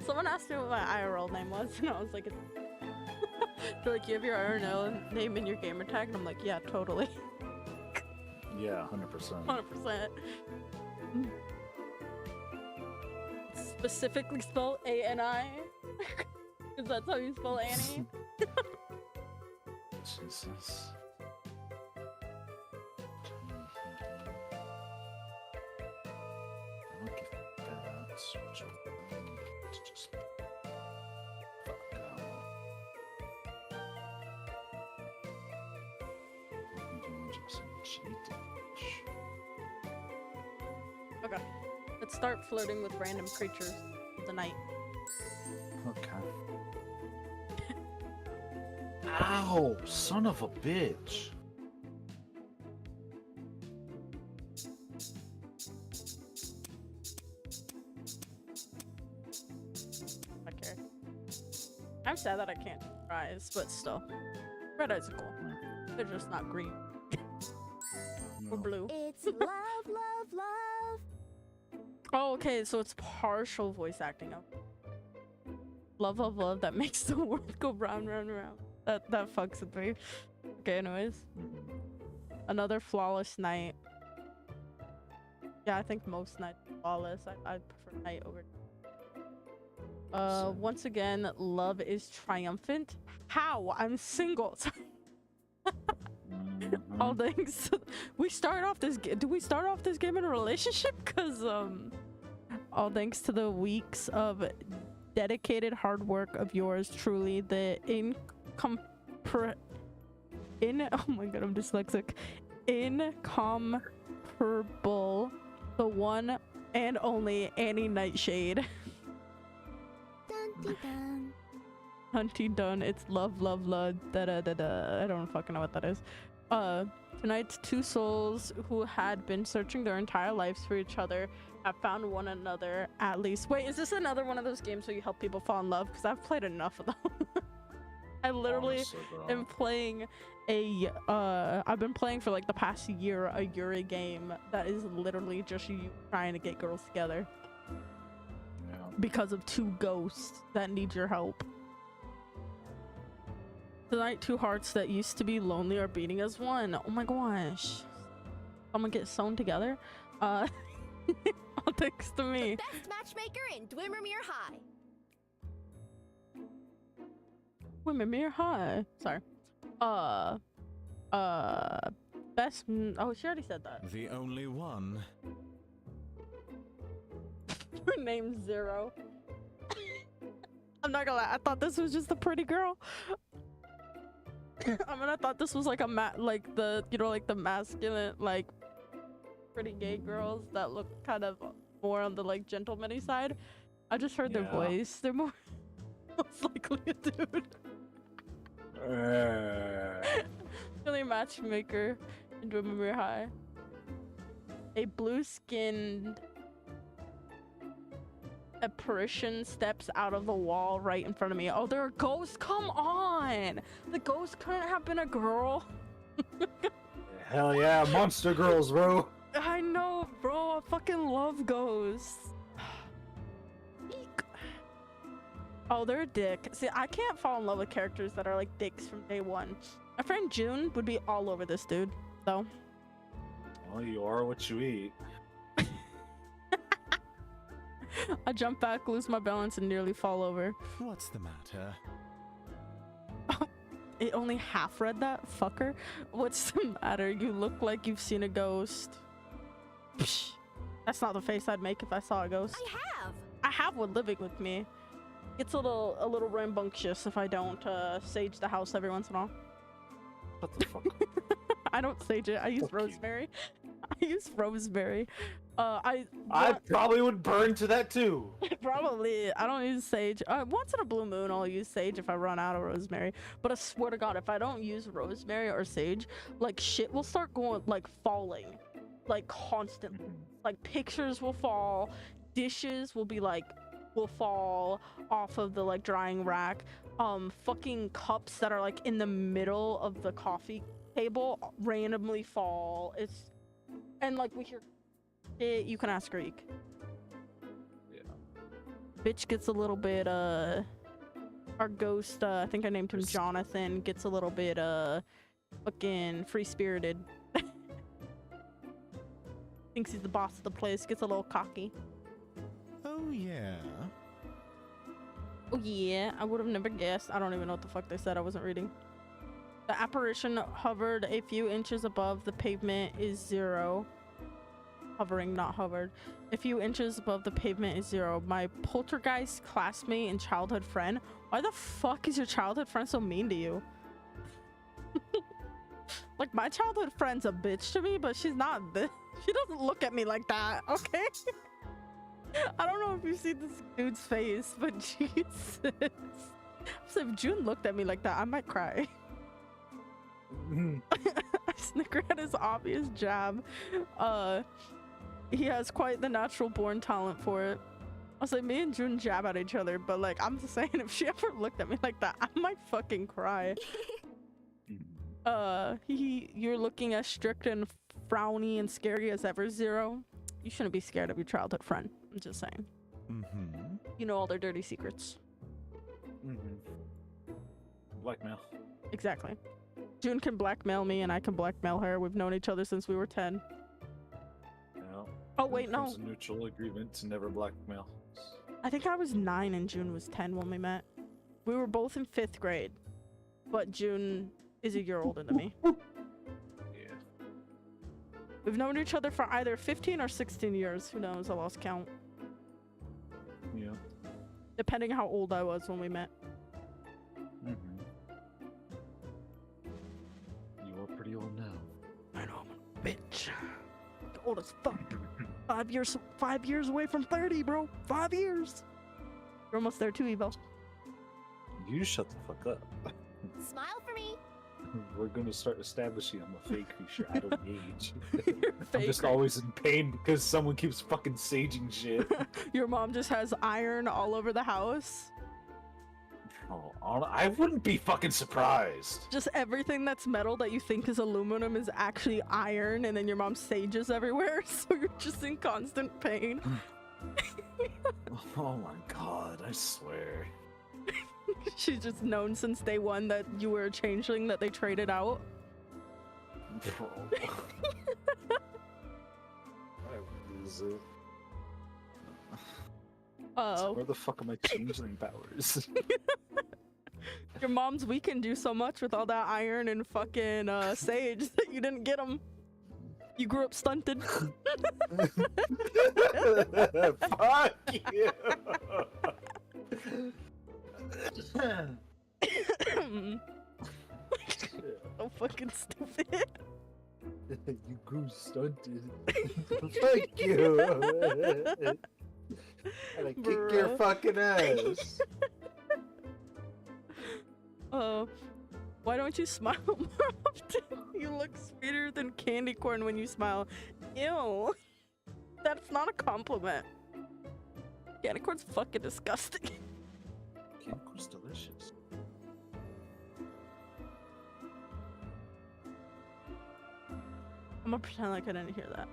Someone asked me what my IRL name was, and I was like, they're like, you have your IRL name in your gamer tag? And I'm like, yeah, totally. Yeah, 100%. 100%. Specifically spelled A-N-I? Because that's how you spell Annie? Jesus. Look at that. Switch to just fuck out. Okay. Let's start flirting with random creatures of the night. Okay. Ow! Son of a bitch! Okay. I'm sad that I can't do eyes, but still. Red eyes are cool. They're just not green. Or blue. It's love, love, love. Oh, okay, so it's partial voice acting. Love, love, love. That makes the world go round, round, round. That fucks with me. Okay, anyways. Another flawless night. Yeah, I think most nights are flawless. I prefer night over. Once again, love is triumphant. How? I'm single. All thanks. We start off this. Do we start off this game in a relationship? Cause all thanks to the weeks of dedicated hard work of yours truly, the oh my god, I'm dyslexic. Incomparable, the one and only Annie Nightshade. Dun, dun. Hunty done. It's love, love, love. Da da da da. I don't fucking know what that is. Tonight's two souls who had been searching their entire lives for each other have found one another at least. Wait, is this another one of those games where you help people fall in love? Because I've played enough of them. I literally am playing I've been playing for like the past year a Yuri game that is literally just you trying to get girls together. Yeah. Because of two ghosts that need your help. Tonight, two hearts that used to be lonely are beating as one. Oh my gosh. Someone get sewn together? All thanks to me. The best matchmaker in Dwimmermere High. Dwimmermere High. Sorry. Best. Oh, she already said that. The only one. Her name's Zero. I'm not gonna lie. I thought this was just a pretty girl. I mean, I thought this was like a like the, you know, like the masculine, like pretty gay girls that look kind of more on the like gentleman-y side. I just heard their voice. They're more most likely a dude. Really matchmaker in Dwimmermere High. A blue-skinned apparition steps out of the wall right in front of me. Oh, there are ghosts? Come on! The ghost couldn't have been a girl. Hell yeah, monster girls, bro. I know, bro. I fucking love ghosts. Eek. Oh, they're a dick. See, I can't fall in love with characters that are like dicks from day one. My friend June would be all over this dude, though. Well, you are what you eat. I jump back, lose my balance, and nearly fall over. What's the matter? It only half read that, fucker. What's the matter? You look like you've seen a ghost. Psh, that's not the face I'd make if I saw a ghost. I have one living with me. It's a little rambunctious if I don't sage the house every once in a while. What the fuck? I don't sage it. I use rosemary. I use rosemary. I probably would burn to that too. Probably. I don't use sage. Once in a blue moon, I'll use sage if I run out of rosemary. But I swear to God, if I don't use rosemary or sage, like shit will start going like falling, like constantly. Like pictures will fall, dishes will be like will fall off of the like drying rack. Fucking cups that are like in the middle of the coffee table randomly fall. And like we hear it, you can ask Greek. Yeah. Bitch gets a little bit our ghost, I think I named him Jonathan, gets a little bit fucking free spirited. Thinks he's the boss of the place, gets a little cocky. Oh, yeah. Oh yeah, I would have never guessed. I don't even know what the fuck they said. I wasn't reading. The apparition hovered a few inches above the pavement is 0. Hovering, not hovered. A few inches above the pavement is 0. My poltergeist classmate and childhood friend. Why the fuck is your childhood friend so mean to you? Like, my childhood friend's a bitch to me, but she's not. She doesn't look at me like that, okay? I don't know if you see this dude's face, but Jesus. So if June looked at me like that, I might cry. I snicker at his obvious jab. He has quite the natural born talent for it. I was like, me and June jab at each other, but like, I'm just saying, if she ever looked at me like that, I might fucking cry. You're looking as strict and frowny and scary as ever, Zero. You shouldn't be scared of your childhood friend. I'm just saying. Mm-hmm. You know all their dirty secrets. Blackmail. Exactly. June can blackmail me and I can blackmail her. We've known each other since we were 10. No. Oh wait, no. It's a mutual agreement to never blackmail. I think I was 9 and June was 10 when we met. We were both in 5th grade, but June is a year older than me. Yeah. We've known each other for either 15 or 16 years. Who knows? I lost count. Yeah. Depending how old I was when we met. You are pretty old now. I know, I'm a bitch. Old as fuck. 5 years away from 30, bro. 5 years. You're almost there too, Evo. You shut the fuck up. Smile for me. We're gonna start establishing I'm a fake creature. I don't age. You're I'm fake. just always in pain because someone keeps fucking saging shit. Your mom just has iron all over the house. Oh, I wouldn't be fucking surprised. Just everything that's metal that you think is aluminum is actually iron, and then your mom sages everywhere, so you're just in constant pain. Oh my god, I swear. She's just known since day one that you were a changeling that they traded out. I lose it. Oh. Where the fuck are my changeling powers? Your mom's weakened you so much with all that iron and fucking sage that you didn't get them. You grew up stunted. Fuck you! So fucking stupid. You grew stunted. Fuck you! And I kick your Bruh. fucking ass. Why don't you smile more often? You look sweeter than candy corn when you smile. Ew. That's not a compliment. Candy corn's fucking disgusting. Candy corn's delicious. I'm gonna pretend like I didn't hear that.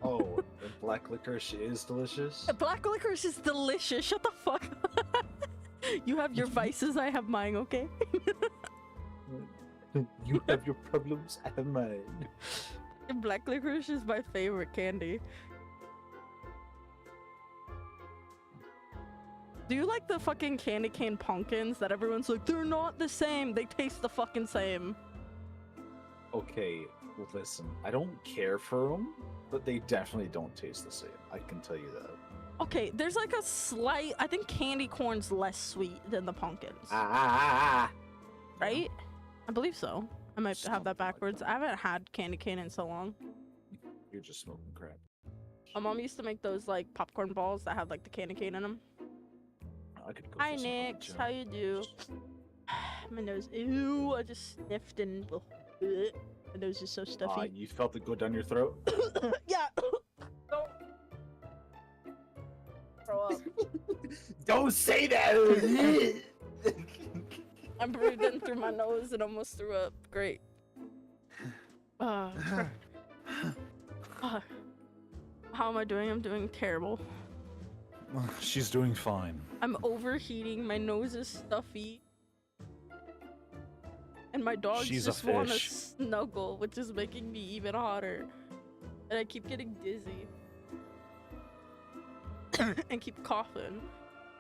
Oh, and black licorice is delicious? Black licorice is delicious. Shut the fuck up. You have your vices, I have mine, okay? You have your problems, I have mine. Black licorice is my favorite candy. Do you like the fucking candy cane pumpkins that everyone's like, they're not the same, they taste the fucking same? Okay, well listen, I don't care for them, but they definitely don't taste the same. I can tell you that. Okay, there's like a slight, I think candy corn's less sweet than the pumpkins. Right? I believe so. I might have Something that like backwards. that. I haven't had candy cane in so long. You're just smoking crap. My mom used to make those like popcorn balls that have like the candy cane in them. I could go Hi for some Nix, jam. how you do? My nose, ew, I just sniffed and my nose is so stuffy. You felt it go down your throat? Yeah. Don't throw up. Don't say that! I'm breathing through my nose and almost threw up. Great. How am I doing? I'm doing terrible. She's doing fine. I'm overheating. My nose is stuffy. And my dogs She's a just want to fish. snuggle, which is making me even hotter. And I keep getting dizzy. And keep coughing.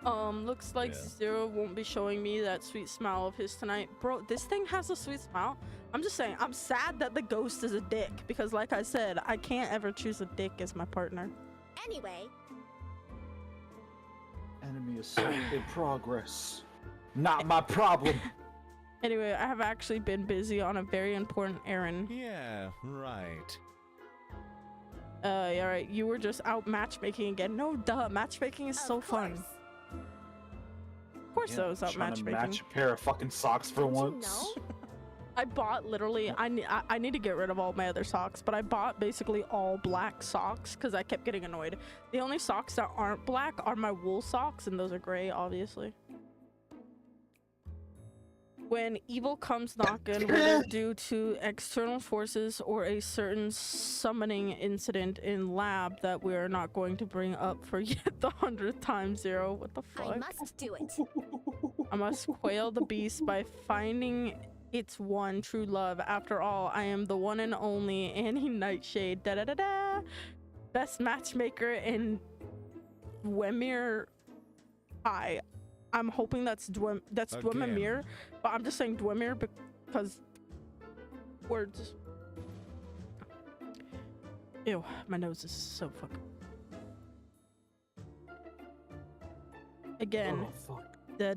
Looks like Yeah. Zero won't be showing me that sweet smile of his tonight. Bro, this thing has a sweet smile. I'm just saying, I'm sad that the ghost is a dick. Because like I said, I can't ever choose a dick as my partner. Anyway, Enemy assault in progress. Not my problem. Anyway, I have actually been busy on a very important errand. Yeah, right. Yeah, right. You were just out matchmaking again. No, duh. Matchmaking is so of fun. course. Of course, I was out Trying to matchmaking. match a pair of fucking socks for Don't you once. know? I bought literally. I need to get rid of all my other socks, but I bought basically all black socks because I kept getting annoyed. The only socks that aren't black are my wool socks, and those are gray, obviously. When evil comes knocking, whether due to external forces or a certain summoning incident in lab that we are not going to bring up for yet the 100th time, Zero. What the fuck? I must do it. I must quail the beast by finding its one true love. After all, I am the one and only Annie Nightshade. Da da da da. Best matchmaker in Dwemer High. I'm hoping that's Dwemer, but I'm just saying Dwemer because words. Ew, my nose is so fucking. Again, Oh, fuck. the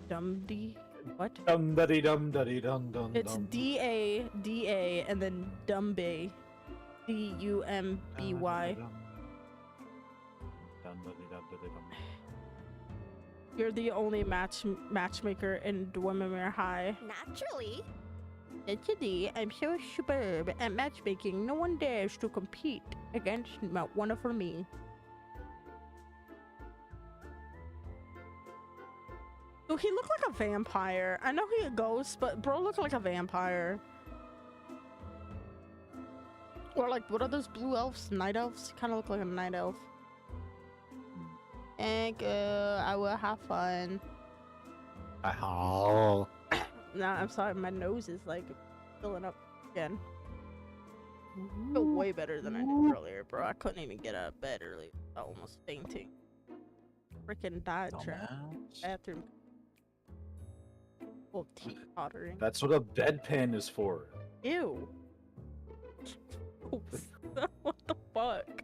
dumdy. What? Dum duddy dum duddy dum dum. It's dum. D-A and then Dumby. D-U-M-B-Y. Dum duddy dum duddy dum. You're the only matchmaker in Dwemer High. Naturally. Today, I'm so superb at matchmaking. No one dares to compete against one for me. Do he look like a vampire? I know he a ghost, but bro look like a vampire. Or like, what are those blue elves? Night elves? Kind of look like a night elf. Thank you. I will have fun. Oh. Nah, I'm sorry. My nose is like filling up again. I feel way better than I did earlier, bro. I couldn't even get out of bed early. Almost fainting. Freaking died trying Dumbass. bathroom. Well, teeth tottering. That's what a bedpan is for. Ew. What the fuck?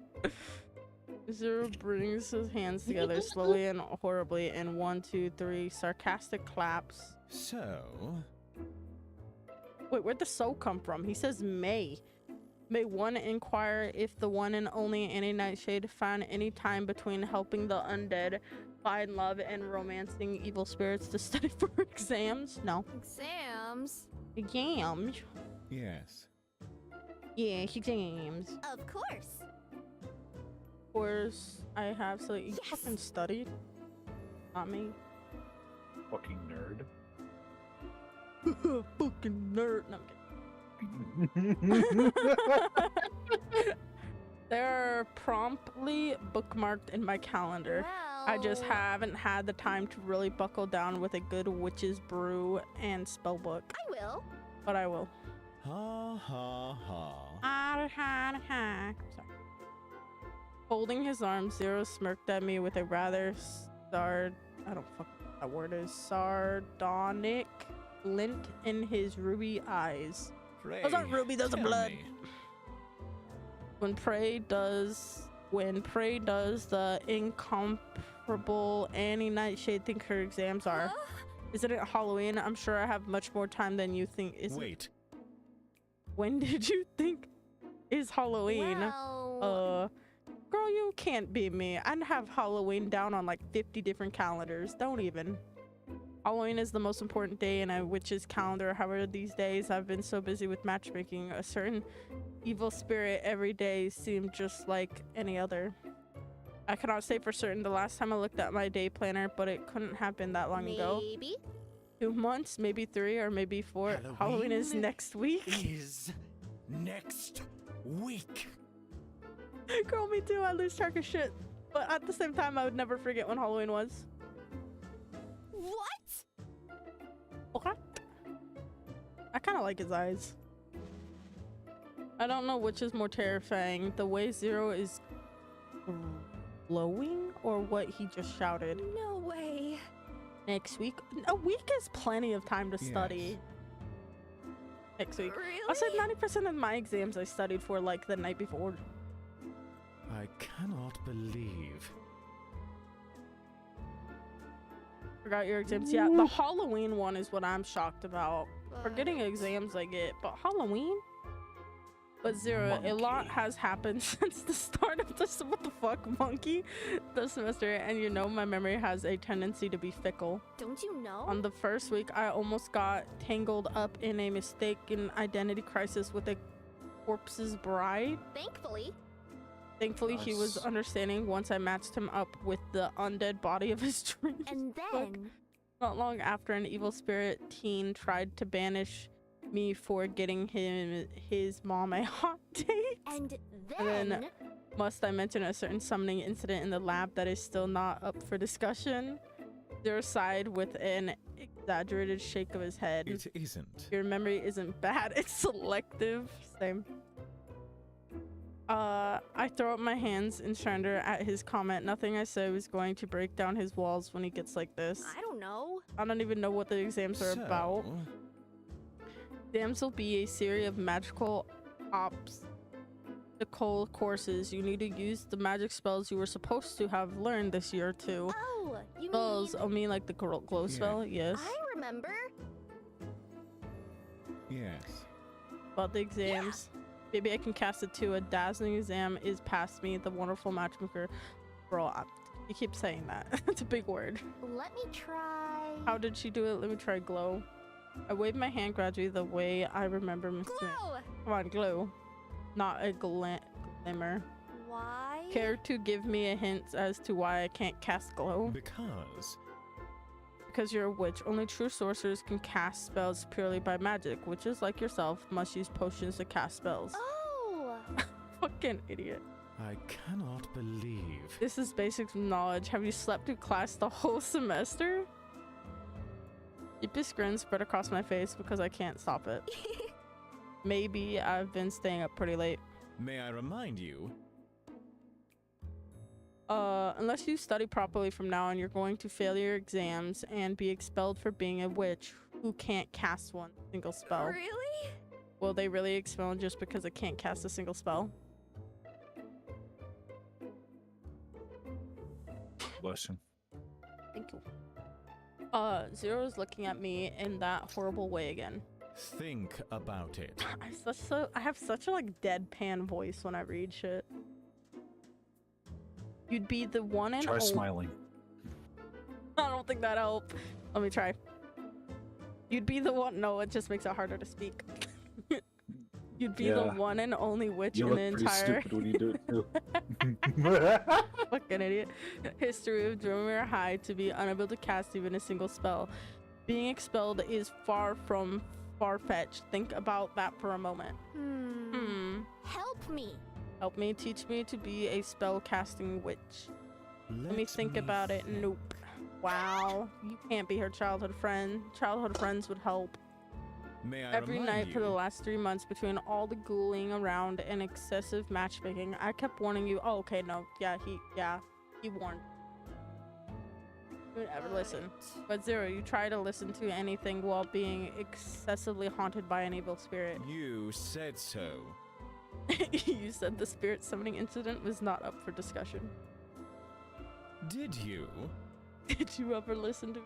Zero brings his hands together slowly and horribly in 1, 2, 3 sarcastic claps. So, Wait, where'd the so come from? He says may. May one inquire if the one and only Annie Nightshade found any time between helping the undead find love and romancing evil spirits to study for exams? No. Exams. Exams? yes. Yeah, exams. Of course. Of course, I have. So you Yes. fucking studied? Not me. Fucking nerd. Fucking nerd. No, I'm kidding. They're promptly bookmarked in my calendar. Well, I just haven't had the time to really buckle down with a good witch's brew and spellbook, I will. but I will. Ha ha ha. Sorry. Holding his arm, Zero smirked at me with a rather I don't fuck what that word is. Sardonic glint in his ruby eyes. Those aren't ruby, those are tell blood. me. When Prey does the incomparable Annie Nightshade think her exams are. Huh? Isn't it Halloween? I'm sure I have much more time than you think. Wait. When did you think is Halloween? Well, Girl, you can't beat me. I have Halloween down on like 50 different calendars. Don't even. Halloween is the most important day in a witch's calendar. However, these days I've been so busy with matchmaking. A certain evil spirit every day seemed just like any other. I cannot say for certain the last time I looked at my day planner, but it couldn't have been that long ago. maybe. 2 months, maybe 3, or maybe 4. Halloween is Halloween next week. Is next week. Girl, me too. I lose track of shit. But at the same time, I would never forget when Halloween was. What? Okay. I kind of like his eyes. I don't know which is more terrifying, the way Zero is glowing or what he just shouted. No way. Next week? A week is plenty of time to study. Yes. Next week. Really? I said 90% of my exams I studied for like the night before. I cannot believe. Forgot your exams. Yeah, the Halloween one is what I'm shocked about. Forgetting But- exams I get, but Halloween? But Zero, a lot Monkey. has happened since the start of this. What the fuck, monkey? The semester, and you know my memory has a tendency to be fickle. Don't you know? On the first week, I almost got tangled up in a mistaken identity crisis with a corpse's bride. Thankfully. Thankfully, he was Nice. understanding once I matched him up with the undead body of his dreams. And Fuck. then. Not long after, an evil spirit teen tried to banish me for getting his mom a hot date. And then- then. Must I mention a certain summoning incident in the lab that is still not up for discussion? Zero sighed with an exaggerated shake of his head. It isn't. Your memory isn't bad, it's selective. Same. I throw up my hands in surrender at his comment. Nothing I say was going to break down his walls when he gets like this. I don't know. I don't even know what the exams are about. So, Exams will be a series of magical obstacle courses. You need to use the magic spells you were supposed to have learned this year too. Oh, you Spells, mean. I mean like the glow Yeah. spell, yes. I remember. yes. About the exams. Maybe I can cast it too. A dazzling exam is past me, the wonderful matchmaker. Bro, you keep saying that. It's a big word. Let me try. How did she do it? Let me try glow. I waved my hand gradually the way I remember Mr. Glow! Come on, glow. Not a glimmer. Why? Care to give me a hint as to why I can't cast glow? Because Because you're a witch. Only true sorcerers can cast spells purely by magic. Witches like yourself must use potions to cast spells. Oh! Fucking idiot. I cannot believe. This is basic knowledge. Have you slept through class the whole semester? Deepest grin spread across my face because I can't stop it. Maybe I've been staying up pretty late. May I remind you? Unless you study properly from now on, you're going to fail your exams and be expelled for being a witch who can't cast one single spell. Really? Will they really expel just because I can't cast a single spell? Bless him. Thank you. Zero is looking at me in that horrible way again. Think about it. I have such a like deadpan voice when I read shit. You'd be the one and Try only. smiling. I don't think that helped. Let me try. You'd be the one. No, it just makes it harder to speak. You'd be the Yeah. one and only witch You in look the pretty entire stupid when you do it too. fucking idiot history of Dromir High to be unable to cast even a single spell. Being expelled is far from far-fetched. Think about that for a moment. Help me. Help me, teach me to be a spell-casting witch. Let me think about it. Nope. Wow. You can't be her childhood friend. Childhood friends would help. May I Every remind night you? for the last 3 months, between all the ghouling around and excessive matchmaking, I kept warning you. Oh, okay, no. He warned. You would ever listen. But Zero, you try to listen to anything while being excessively haunted by an evil spirit. You said so. You said the spirit summoning incident was not up for discussion. Did you? Did you ever listen to me?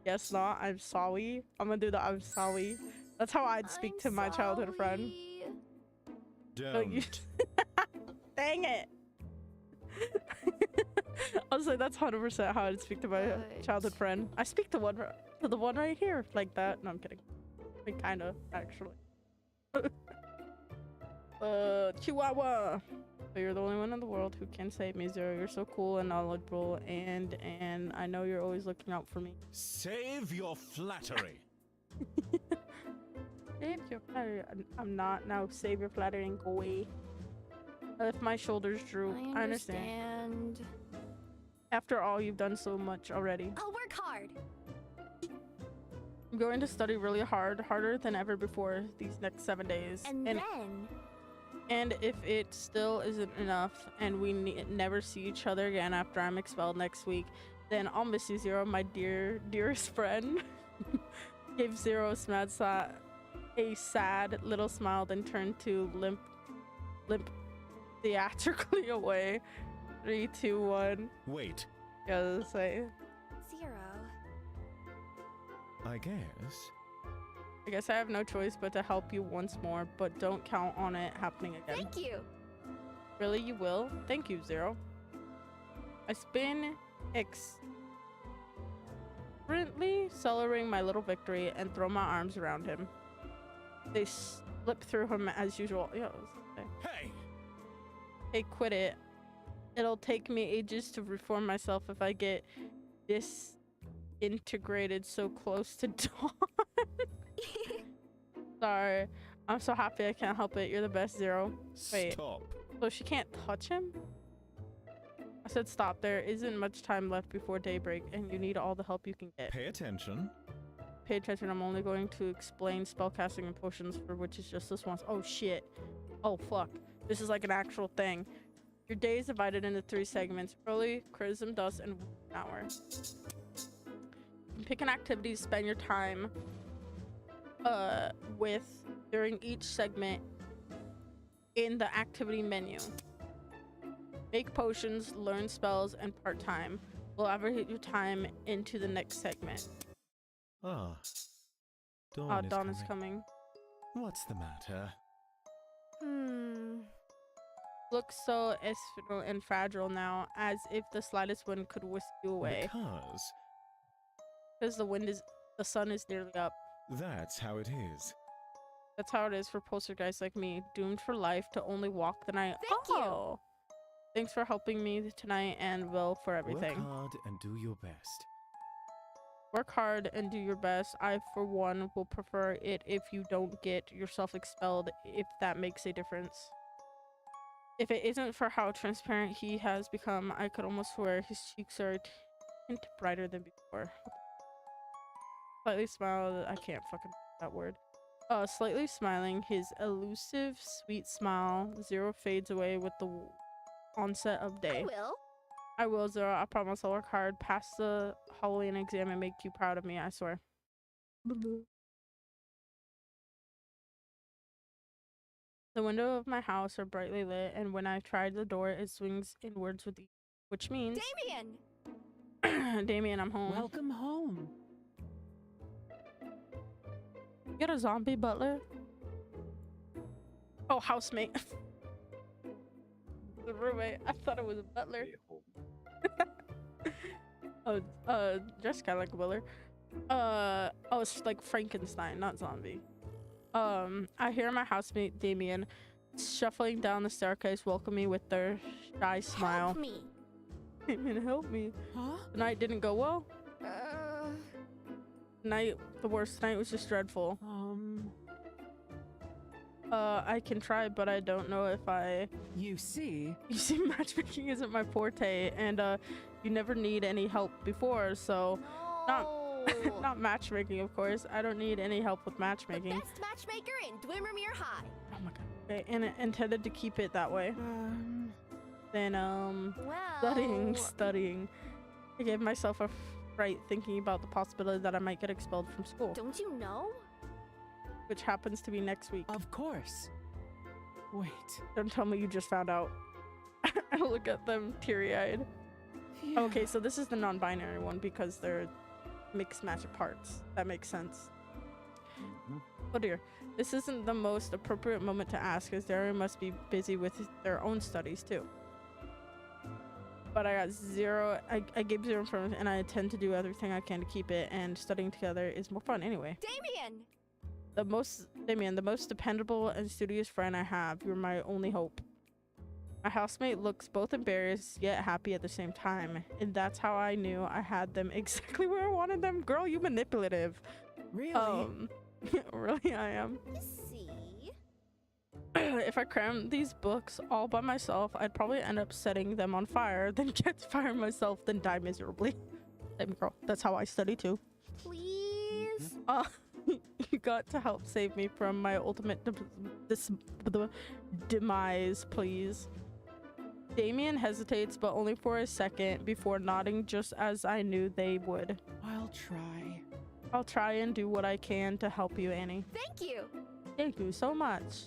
Yes, not. I'm sorry. I'm gonna do the I'm sorry. That's how I'd speak to my childhood friend. Don't. No, you- Dang it. I was like, that's 100% how I'd speak to my Right. childhood friend. I speak to the one right here, like that. No, I'm kidding. I mean, kinda, actually. Chihuahua. But you're the only one in the world who can save me, Zero. You're so cool and knowledgeable, and I know you're always looking out for me. Save your flattery. Save your flattery. I'm not now. Save your flattery and go away. If my shoulders droop, I understand. After all, you've done so much already. I'll work hard. I'm going to study really hard, harder than ever before these next 7 days. And if it still isn't enough and we never see each other again after I'm expelled next week, then I'll miss you, Zero, my dearest friend. Gave Zero a sad little smile, then turned to limp theatrically away. 3, 2, 1. Wait, Yeah, say. 0. I guess. I guess I have no choice but to help you once more, but don't count on it happening again. Thank you. Really, you will? Thank you, Zero. I spin exuberantly, celebrating my little victory, and throw my arms around him. They slip through him as usual. Yo, Hey! hey, quit it. It'll take me ages to reform myself if I get disintegrated so close to dawn. Sorry. I'm so happy I can't help it. You're the best, Zero. Wait. Stop. So she can't touch him? I said stop. There isn't much time left before daybreak, and you need all the help you can get. Pay attention. Pay attention. I'm only going to explain spellcasting and potions, for which is just this once. Oh, shit. Oh, fuck. This is like an actual thing. Your day is divided into 3 segments. Early, criticism, dusk, and hour. Pick an activity to spend your time with during each segment in the activity menu. Make potions, learn spells, and part-time will allocate your time into the next segment. Ah. Dawn is coming. What's the matter? Looks so ephemeral and fragile now, as if the slightest wind could whisk you away. Because the sun is nearly up. That's how it is. That's how it is for poltergeists like me, doomed for life to only walk the night. Thank you. Thanks for helping me tonight, and Will, for everything. Work hard and do your best. Work hard and do your best. I, for one, will prefer it if you don't get yourself expelled, if that makes a difference. If it isn't for how transparent he has become, I could almost swear his cheeks are a hint brighter than before. Slightly smiled. I can't fucking that word. Slightly smiling, his elusive, sweet smile. Zero fades away with the onset of day. I will, Zero. I promise I'll work hard. Pass the Halloween exam and make you proud of me, I swear. The window of my house are brightly lit, and when I try the door, it swings inwards with which means... Damien! Damien, I'm home. Welcome home. You got a zombie butler? Oh, housemate. The roommate. I thought it was a butler. Oh, just kind of like a butler. Oh, it's like Frankenstein, not zombie. I hear my housemate Damien shuffling down the staircase, welcome me with their shy smile. Help me. Damien, help me. Huh? The night didn't go well. The worst night was just dreadful. I can try, but I don't know if I... You see, matchmaking isn't my forte, and you never need any help before, so... Not matchmaking, of course. I don't need any help with matchmaking. The best matchmaker in Dwimmermere High. Oh my god. Okay, and I intended to keep it that way. Then, Well... Studying. I gave myself a fright thinking about the possibility that I might get expelled from school. Don't you know? Which happens to be next week. of course. Wait. Don't tell me you just found out. I look at them teary-eyed. Yeah. Okay, so this is the non-binary one because they're mixed match of parts. That makes sense. Oh dear. This isn't the most appropriate moment to ask, as Daria must be busy with their own studies too. But I got 0. I gave 0 information, and I intend to do everything I can to keep it, and studying together is more fun anyway. Damien! The most dependable and studious friend I have. You're my only hope. My housemate looks both embarrassed yet happy at the same time, and that's how I knew I had them exactly where I wanted them. Girl, you manipulative. Really? Really, I am. You see? If I crammed these books all by myself, I'd probably end up setting them on fire, then catch fire myself, then die miserably. Same girl. That's how I study too. Please? You got to help save me from my ultimate demise, please. Damien hesitates, but only for a second before nodding, just as I knew they would. I'll try. I'll try and do what I can to help you, Annie. Thank you. Thank you so much.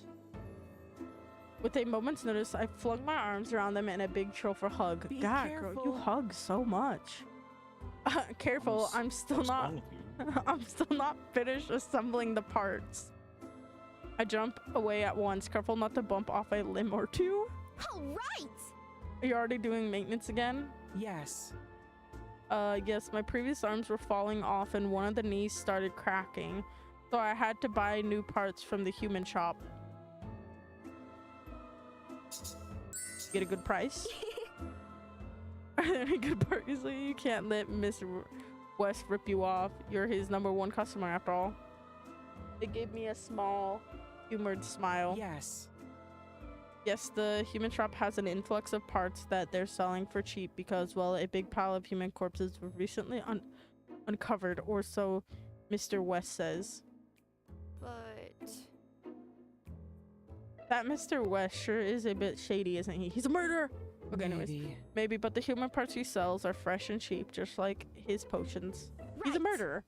With a moment's notice, I flung my arms around them in a big for hug. Be God, girl, you careful. hug so much. Careful, I'm still What's not. wrong with you? I'm still not finished assembling the parts. I jump away at once, careful not to bump off a limb or two. All right. Are you already doing maintenance again? Yes. Yes, my previous arms were falling off and one of the knees started cracking, so I had to buy new parts from the human shop. Get a good price. Are there any good parties? You can't let Mr. West rip you off. You're his #1 customer after all. They gave me a small, humored smile. Yes. Yes, the human shop has an influx of parts that they're selling for cheap because, well, a big pile of human corpses were recently uncovered, or so Mr. West says. But That Mr. West sure is a bit shady, isn't he? He's a murderer! Okay, anyways. Maybe, but the human parts he sells are fresh and cheap, just like his potions. He's a Right. murderer.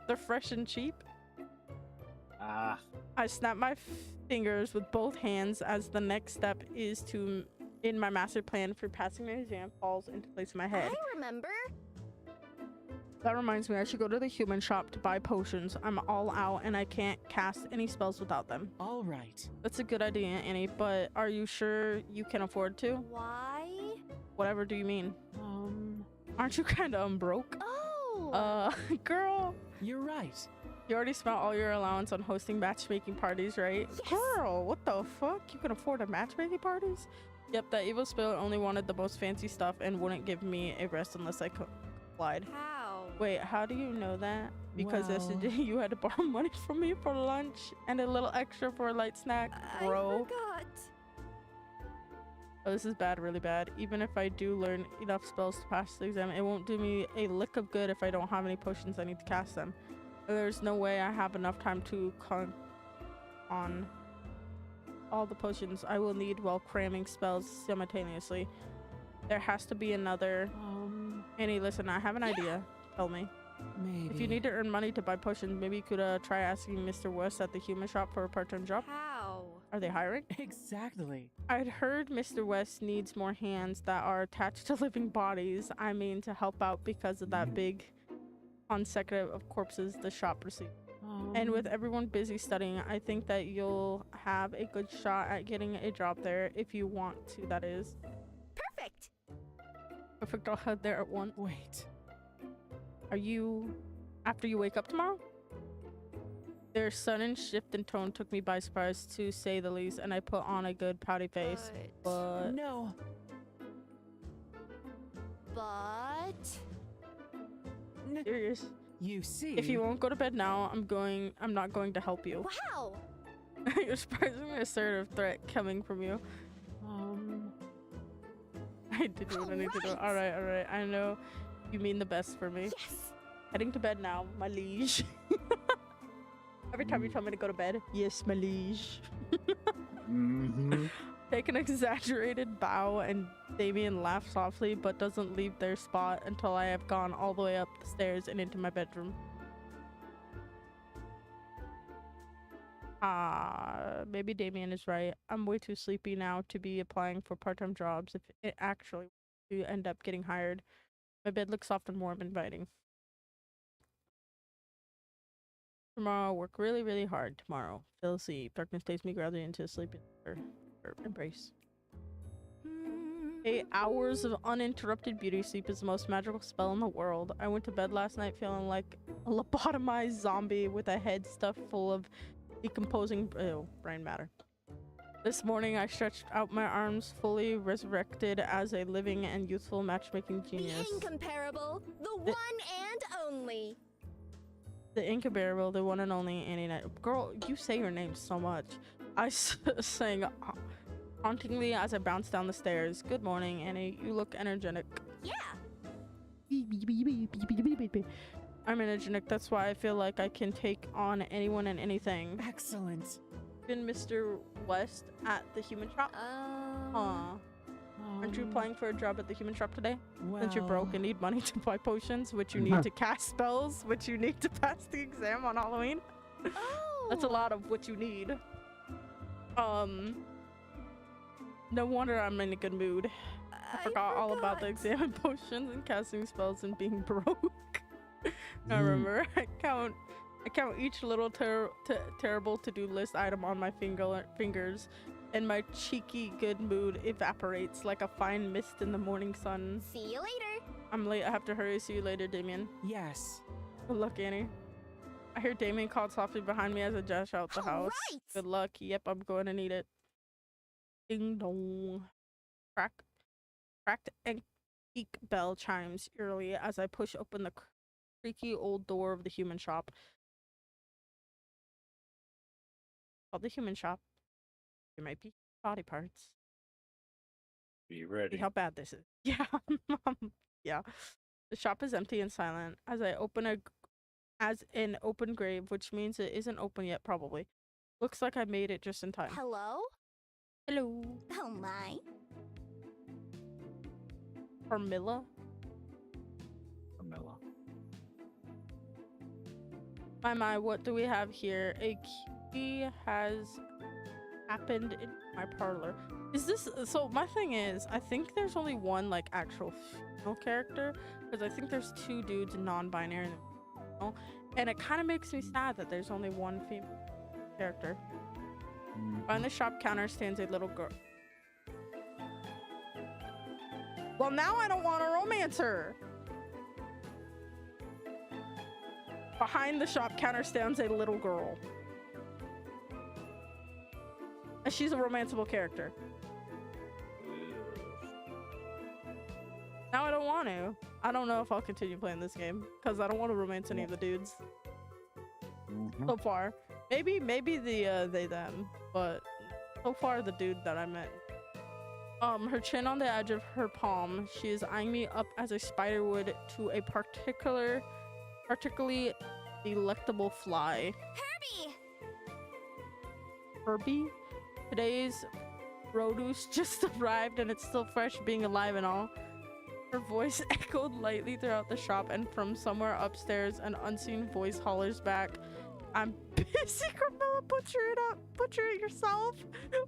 They're fresh and cheap. Ah, I snap my fingers with both hands as the next step is to, in my master plan for passing my exam, falls into place in my head. I remember. That reminds me, I should go to the human shop to buy potions. I'm all out and I can't cast any spells without them. All right. That's a good idea, Annie, but are you sure you can afford to? Why? Whatever do you mean? Aren't you kind of broke? Oh. Girl, You're right. you already spent all your allowance on hosting matchmaking parties, right? Yes. Girl, what the fuck? You can afford a matchmaking parties? Yep, that evil spirit only wanted the most fancy stuff and wouldn't give me a rest unless I complied. How? Wait, how do you know that? Because Well- yesterday you had to borrow money from me for lunch and a little extra for a light snack, bro. I forgot. Oh, this is bad, really bad. Even if I do learn enough spells to pass the exam, it won't do me a lick of good if I don't have any potions I need to cast them. There's no way I have enough time to con on all the potions I will need while cramming spells simultaneously. There has to be another. Annie, listen, I have an idea. Tell me. Maybe. If you need to earn money to buy potions, maybe you could try asking Mr. West at the human shop for a part-time job. How? Are they hiring? Exactly. I'd heard Mr. West needs more hands that are attached to living bodies. I mean, to help out because of that big consecutive of corpses the shop received. And with everyone busy studying, I think that you'll have a good shot at getting a job there if you want to, that is. Perfect. Perfect, I'll head there at once. Wait. Are you... after you wake up tomorrow? Their sudden shift in tone took me by surprise, to say the least, and I put on a good pouty face. But... No. But serious. You see. If you won't go to bed now, I'm not going to help you. wow. You're surprisingly assertive threat coming from you. I did what I need to do. Alright. Alright. I know you mean the best for me. Yes. Heading to bed now, my liege. Every time you tell me to go to bed, yes, my liege. mm-hmm. Take an exaggerated bow, and Damien laughs softly, but doesn't leave their spot until I have gone all the way up the stairs and into my bedroom. Maybe Damien is right. I'm way too sleepy now to be applying for part-time jobs if it actually to end up getting hired. My bed looks soft and warm, inviting. Tomorrow I'll work really, really hard. Tomorrow. Feel asleep. Darkness takes me gradually into sleep or embrace. 8 hours of uninterrupted beauty sleep is the most magical spell in the world. I went to bed last night feeling like a lobotomized zombie with a head stuffed full of decomposing brain matter. This morning I stretched out my arms, fully resurrected as a living and youthful matchmaking genius. The incomparable, the one and only. The Incubarible, the one and only anime9. Girl, you say your name so much. I sang hauntingly as I bounced down the stairs. Good morning, Annie. You look energetic. Yeah. I'm energetic. That's why I feel like I can take on anyone and anything. Excellent. Been Mr. West at the human shop? Aw. Aren't you applying for a job at the human shop today? Since you're broke and need money to buy potions, which you need to cast spells, which you need to pass the exam on Halloween. Oh. That's a lot of what you need. No wonder I'm in a good mood. I forgot all about the exam and potions and casting spells and being broke. I remember. I count each little terrible to-do list item on my fingers, and my cheeky good mood evaporates like a fine mist in the morning sun. See you later. I'm late. I have to hurry. See you later, Damien. Yes. Good luck, Annie. I hear Damien called softly behind me as I dash out the house. Right. Good luck. Yep, I'm going to need it. Ding dong. Cracked antique bell chimes eerily as I push open the creaky old door of the human shop. Called the human shop. There might be body parts. Be See ready. how bad this is. Yeah. Yeah. The shop is empty and silent as an open grave, which means it isn't open yet, probably. Looks like I made it just in time. Hello? Hello. Oh my. Carmilla? Camilla. My, what do we have here? A key has happened in my parlor. Is this, so my thing is, I think there's only one like actual female character, because I think there's two dudes non-binary, and it kind of makes me sad that there's only one female character. Behind the shop counter stands a little girl. Well, now I don't want to romance her. Behind the shop counter stands a little girl. And she's a romanceable character. Now I don't want to. I don't know if I'll continue playing this game because I don't want to romance any of the dudes so far. Maybe the they them, but so far the dude that I met. Her chin on the edge of her palm. She is eyeing me up as a spider would to a particularly delectable fly. Herbie! Herbie? Today's produce just arrived and it's still fresh, being alive and all. Her voice echoed lightly throughout the shop, and from somewhere upstairs, an unseen voice hollers back, I'm busy, Carmilla. Butcher it yourself.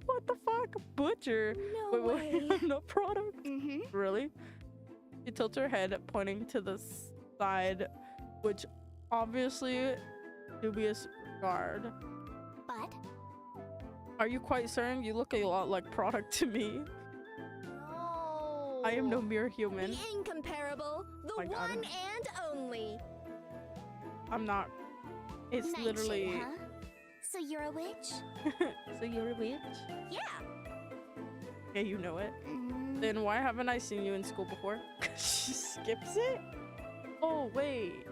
What the fuck? Butcher? No Wait, way. no product. Mm-hmm. Really? She tilts her head, pointing to the side, which obviously dubious regard. But Are you quite certain? You look a lot like product to me. no. I am no mere human. The incomparable, the My God. one and only. I'm not. It's Nightshade, literally. huh? So you're a witch? So you're a witch? Yeah. Yeah, you know it. Mm, Then why haven't I seen you in school before? She skips it? Oh, wait.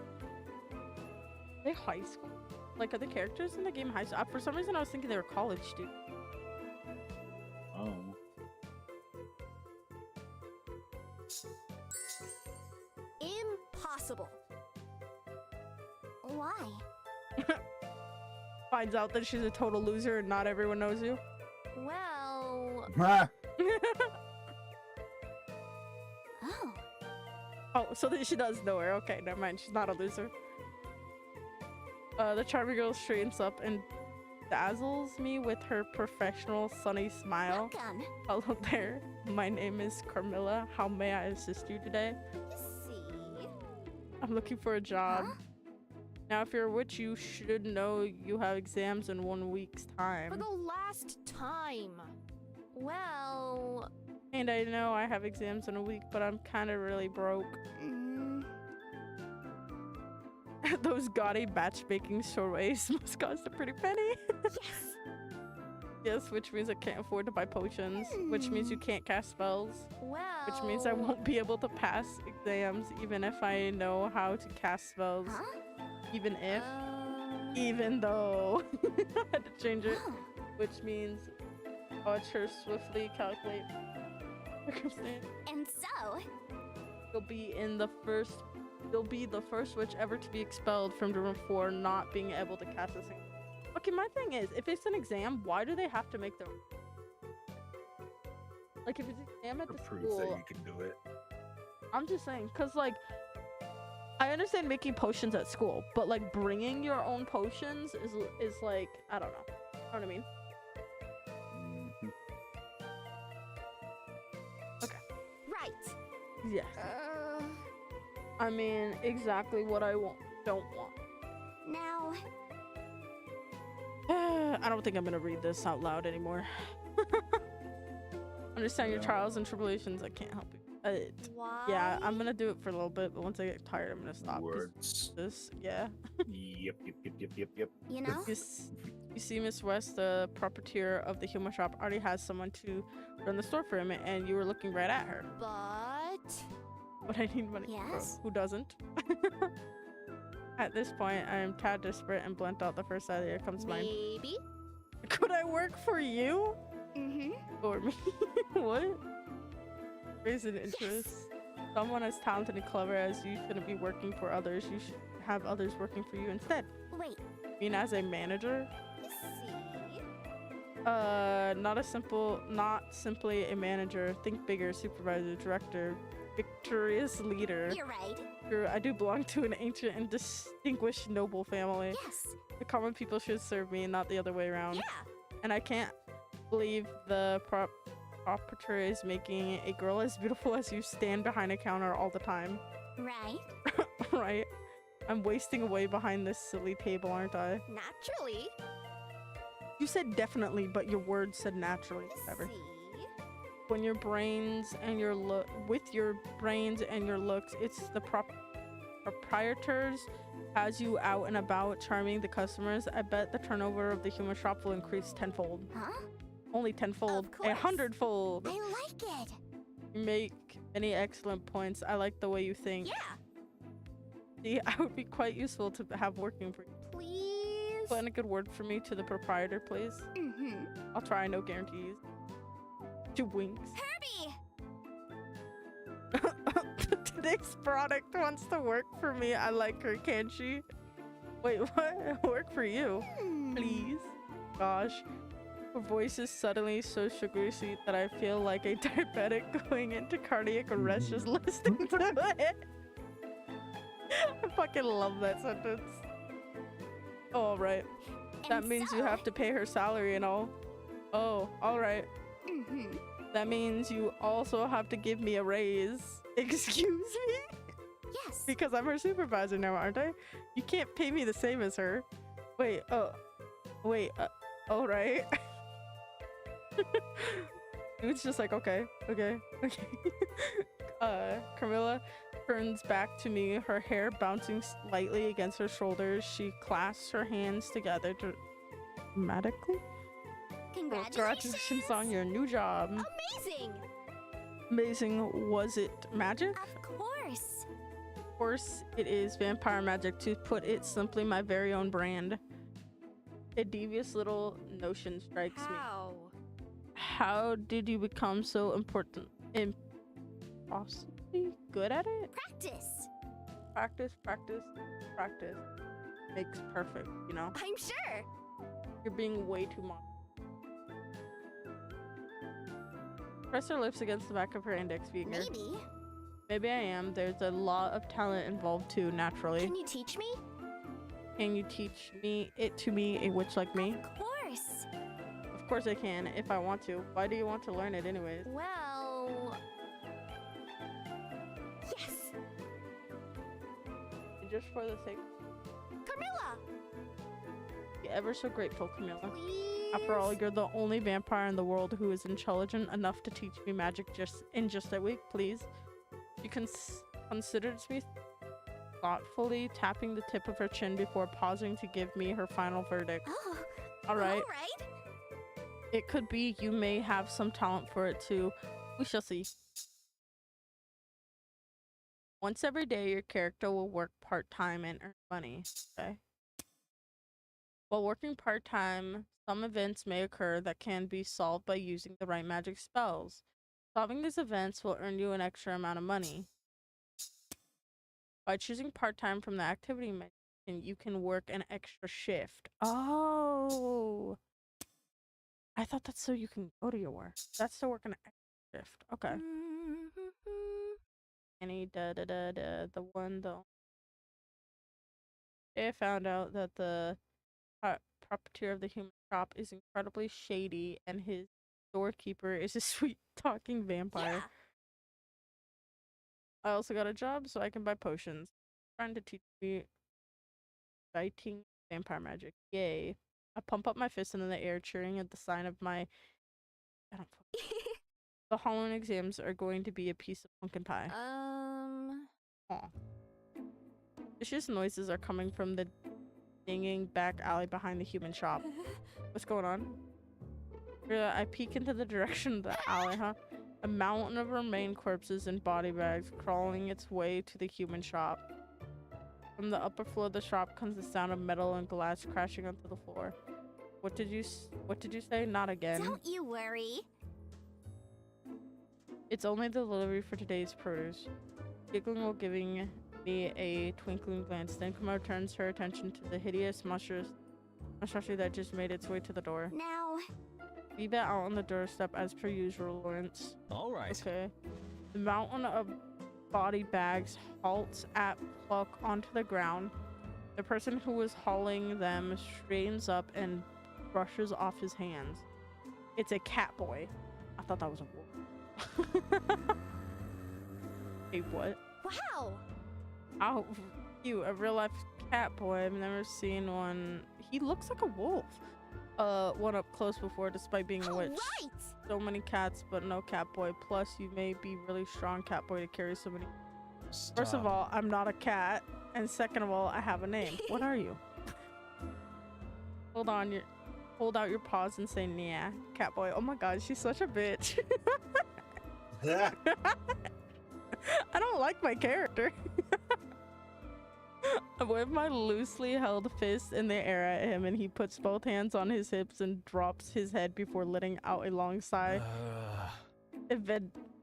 Are they high school? Like, are the characters in the game high school? For some reason, I was thinking they were college students. Oh. Impossible. Why? Finds out that she's a total loser and not everyone knows you. Well, oh. Oh, so that she does know her. Okay, never mind. She's not a loser. The charming girl straightens up and dazzles me with her professional sunny smile. Welcome. Hello there. My name is Carmilla. How may I assist you today? Let's see. I'm looking for a job. Huh? Now, if you're a witch, you should know you have exams in 1 week's For time. the last time. Well, And I know I have exams in a week, but I'm kind of really broke. mm, Those gaudy matchmaking shortways must cost a pretty penny. yes. Yes, which means I can't afford to buy potions, which means you can't cast spells, Well, which means I won't be able to pass exams even if I know how to cast spells. Huh? Even if. Even though I had to change it, Oh. which means watch her swiftly calculate circumstance. And so, You'll be the first witch ever to be expelled from the room for not being able to cast a single. Okay, my thing is, if it's an exam, why do they have to make their like if it's an exam at To the prove that school? you can do it. I'm just saying, cause like I understand making potions at school, but like bringing your own potions is like I don't know. You know what I mean? Mhm. right. Yes. I mean exactly what I don't want. Now, I don't think I'm gonna read this out loud anymore. Understand your Yeah. trials and tribulations. I can't help you. why? Yeah, I'm gonna do it for a little bit, but once I get tired, I'm gonna stop. 'Cause Words. this, yeah. Yep, yep, yep, yep, yep, yep. You know? You see, Miss West, the proprietor of the human shop, already has someone to run the store for him, and you were looking right at her. But But I need money. Yes? Who doesn't? At this point, I am tad desperate and blunt out the first idea that comes to mind. maybe. Could I work for you? Mm-hmm. Or me? What? Raise an interest. Yes. Someone as talented and clever as you shouldn't be working for others. You should have others working for you instead. Wait. I mean, as a manager? See. Not simply a manager. Think bigger. Supervisor, director, victorious leader. You're right. Sure, I do belong to an ancient and distinguished noble family. Yes. The common people should serve me, not the other way around. Yeah. And I can't believe the proprietor is making a girl as beautiful as you stand behind a counter all the time. Right. Right? I'm wasting away behind this silly table, aren't I? Naturally. You said definitely, but your words said naturally. Whatever. See. When your brains and your with your brains and your looks, it's the proprietors has you out and about charming the customers. I bet the turnover of the human shop will increase tenfold. Huh? Only tenfold, Of course. 100-fold. I like it. You make many excellent points. I like the way you think. Yeah. See, I would be quite useful to have working for you. Please. Put in a good word for me to the proprietor, please. Mm-hmm. I'll try, no guarantees. 2 winks. Herbie. Today's product wants to work for me. I like her, can she? Wait, what? Work for you? Hmm. Please? Gosh. Her voice is suddenly so sugary sweet that I feel like a diabetic going into cardiac arrest just listening to it. I fucking love that sentence. Oh, alright. That And means you so- have to pay her salary and all. Oh, alright. Mm-hmm. That means you also have to give me a raise. Excuse me? Yes. Because I'm her supervisor now, aren't I? You can't pay me the same as her. Wait, alright. It's just like, okay. Camilla turns back to me, her hair bouncing slightly against her shoulders. She clasps her hands together dramatically. Congratulations on your new job. Amazing. Amazing. Was it magic? Of course. Of course it is vampire magic. To put it simply, my very own brand. A devious little notion strikes me. How did you become so impossibly good at it? Practice. Practice makes perfect, you know? I'm sure. You're being way too much. Press her lips against the back of her index finger. Maybe I am. There's a lot of talent involved too, naturally. Can you teach me? Can you teach it to me, a witch like me? Of course. Of course I can, if I want to. Why do you want to learn it anyways? Well. Yes. Just for the sake. Camilla. Be ever so grateful, Camilla. Please. After all, you're the only vampire in the world who is intelligent enough to teach me magic in just a week, please. She considered me thoughtfully, tapping the tip of her chin before pausing to give me her final verdict. Oh. All right. All right. It could be you may have some talent for it too. We shall see. Once every day, your character will work part-time and earn money. Okay. While working part-time, some events may occur that can be solved by using the right magic spells. Solving these events will earn you an extra amount of money. By choosing part-time from the activity menu, you can work an extra shift. Oh, I thought that's so you can go to your work. That's to work an extra shift. Okay. Any the one though. They found out that the proprietor of the human shop is incredibly shady, and his doorkeeper is a sweet talking vampire. Yeah. I also got a job so I can buy potions. Trying to teach me fighting vampire magic. Yay. I pump up my fist into the air, cheering at the sign of my. I don't. The Halloween exams are going to be a piece of pumpkin pie. Aw. Vicious noises are coming from the dinging back alley behind the human shop. What's going on? I peek into the direction of the alley, huh? A mountain of remain corpses and body bags crawling its way to the human shop. From the upper floor of the shop comes the sound of metal and glass crashing onto the floor. What did you say? Not again. Don't you worry. It's only the delivery for today's produce. Giggling while giving me a twinkling glance. Then Kuma turns her attention to the hideous monstrosity that just made its way to the door. Now. Leave it out on the doorstep as per usual, Lawrence. All right. Okay. The mountain of body bags halts at pluck onto the ground. The person who was hauling them straightens up and brushes off his hands. It's a cat boy. I thought that was a wolf. Hey, what? Wow. Oh, cute. A real life cat boy. I've never seen one. He looks like a wolf. One up close before, despite being a witch. Right. So many cats, but no cat boy. Plus, you may be really strong cat boy to carry so many. First of all, I'm not a cat, and second of all, I have a name. What are you? Hold out your paws and say, "Nya, cat boy." Oh my God, she's such a bitch. I don't like my character. I wave my loosely held fist in the air at him, and he puts both hands on his hips and drops his head before letting out a long sigh.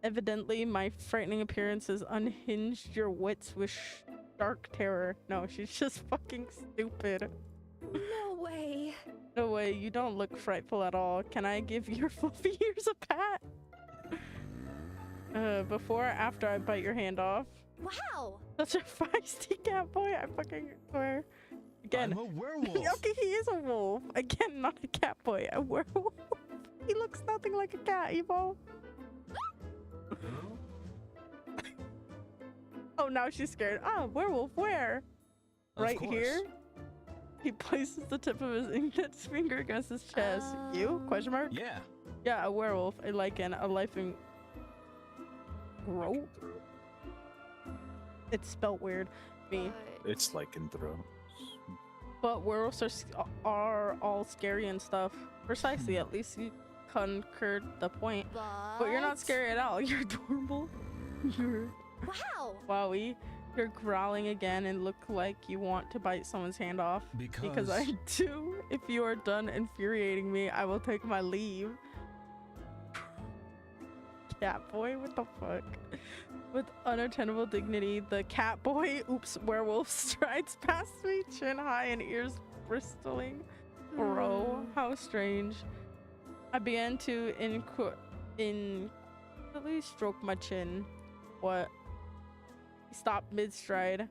Evidently, my frightening appearance has unhinged your wits with stark terror. No, she's just fucking stupid. No way. No way, you don't look frightful at all. Can I give your fluffy ears a pat? Before or after I bite your hand off? Wow. Such a feisty cat boy, I fucking swear. Again, I'm a werewolf. okay, he is a wolf. Again, not a cat boy, a werewolf. He looks nothing like a cat, Evo. Oh, now she's scared. Ah, werewolf, where? Of Right course. here? He places the tip of his index finger against his chest. You? Question mark? Yeah. Yeah, a werewolf, a lichen, a life in... Grow? It's spelled weird. Me. It's lycanthrope. But werewolves are all scary and stuff. Precisely, at least you conquered the point. But you're not scary at all. You're adorable. You're... Wow. Wowie. You're growling again and look like you want to bite someone's hand off. Because I do. If you are done infuriating me, I will take my leave. Cat boy, what the fuck? With unattainable dignity, the cat boy, werewolf strides past me, chin high and ears bristling. Bro, how strange. I began to inquisitively stroke my chin. What? He stopped mid-stride.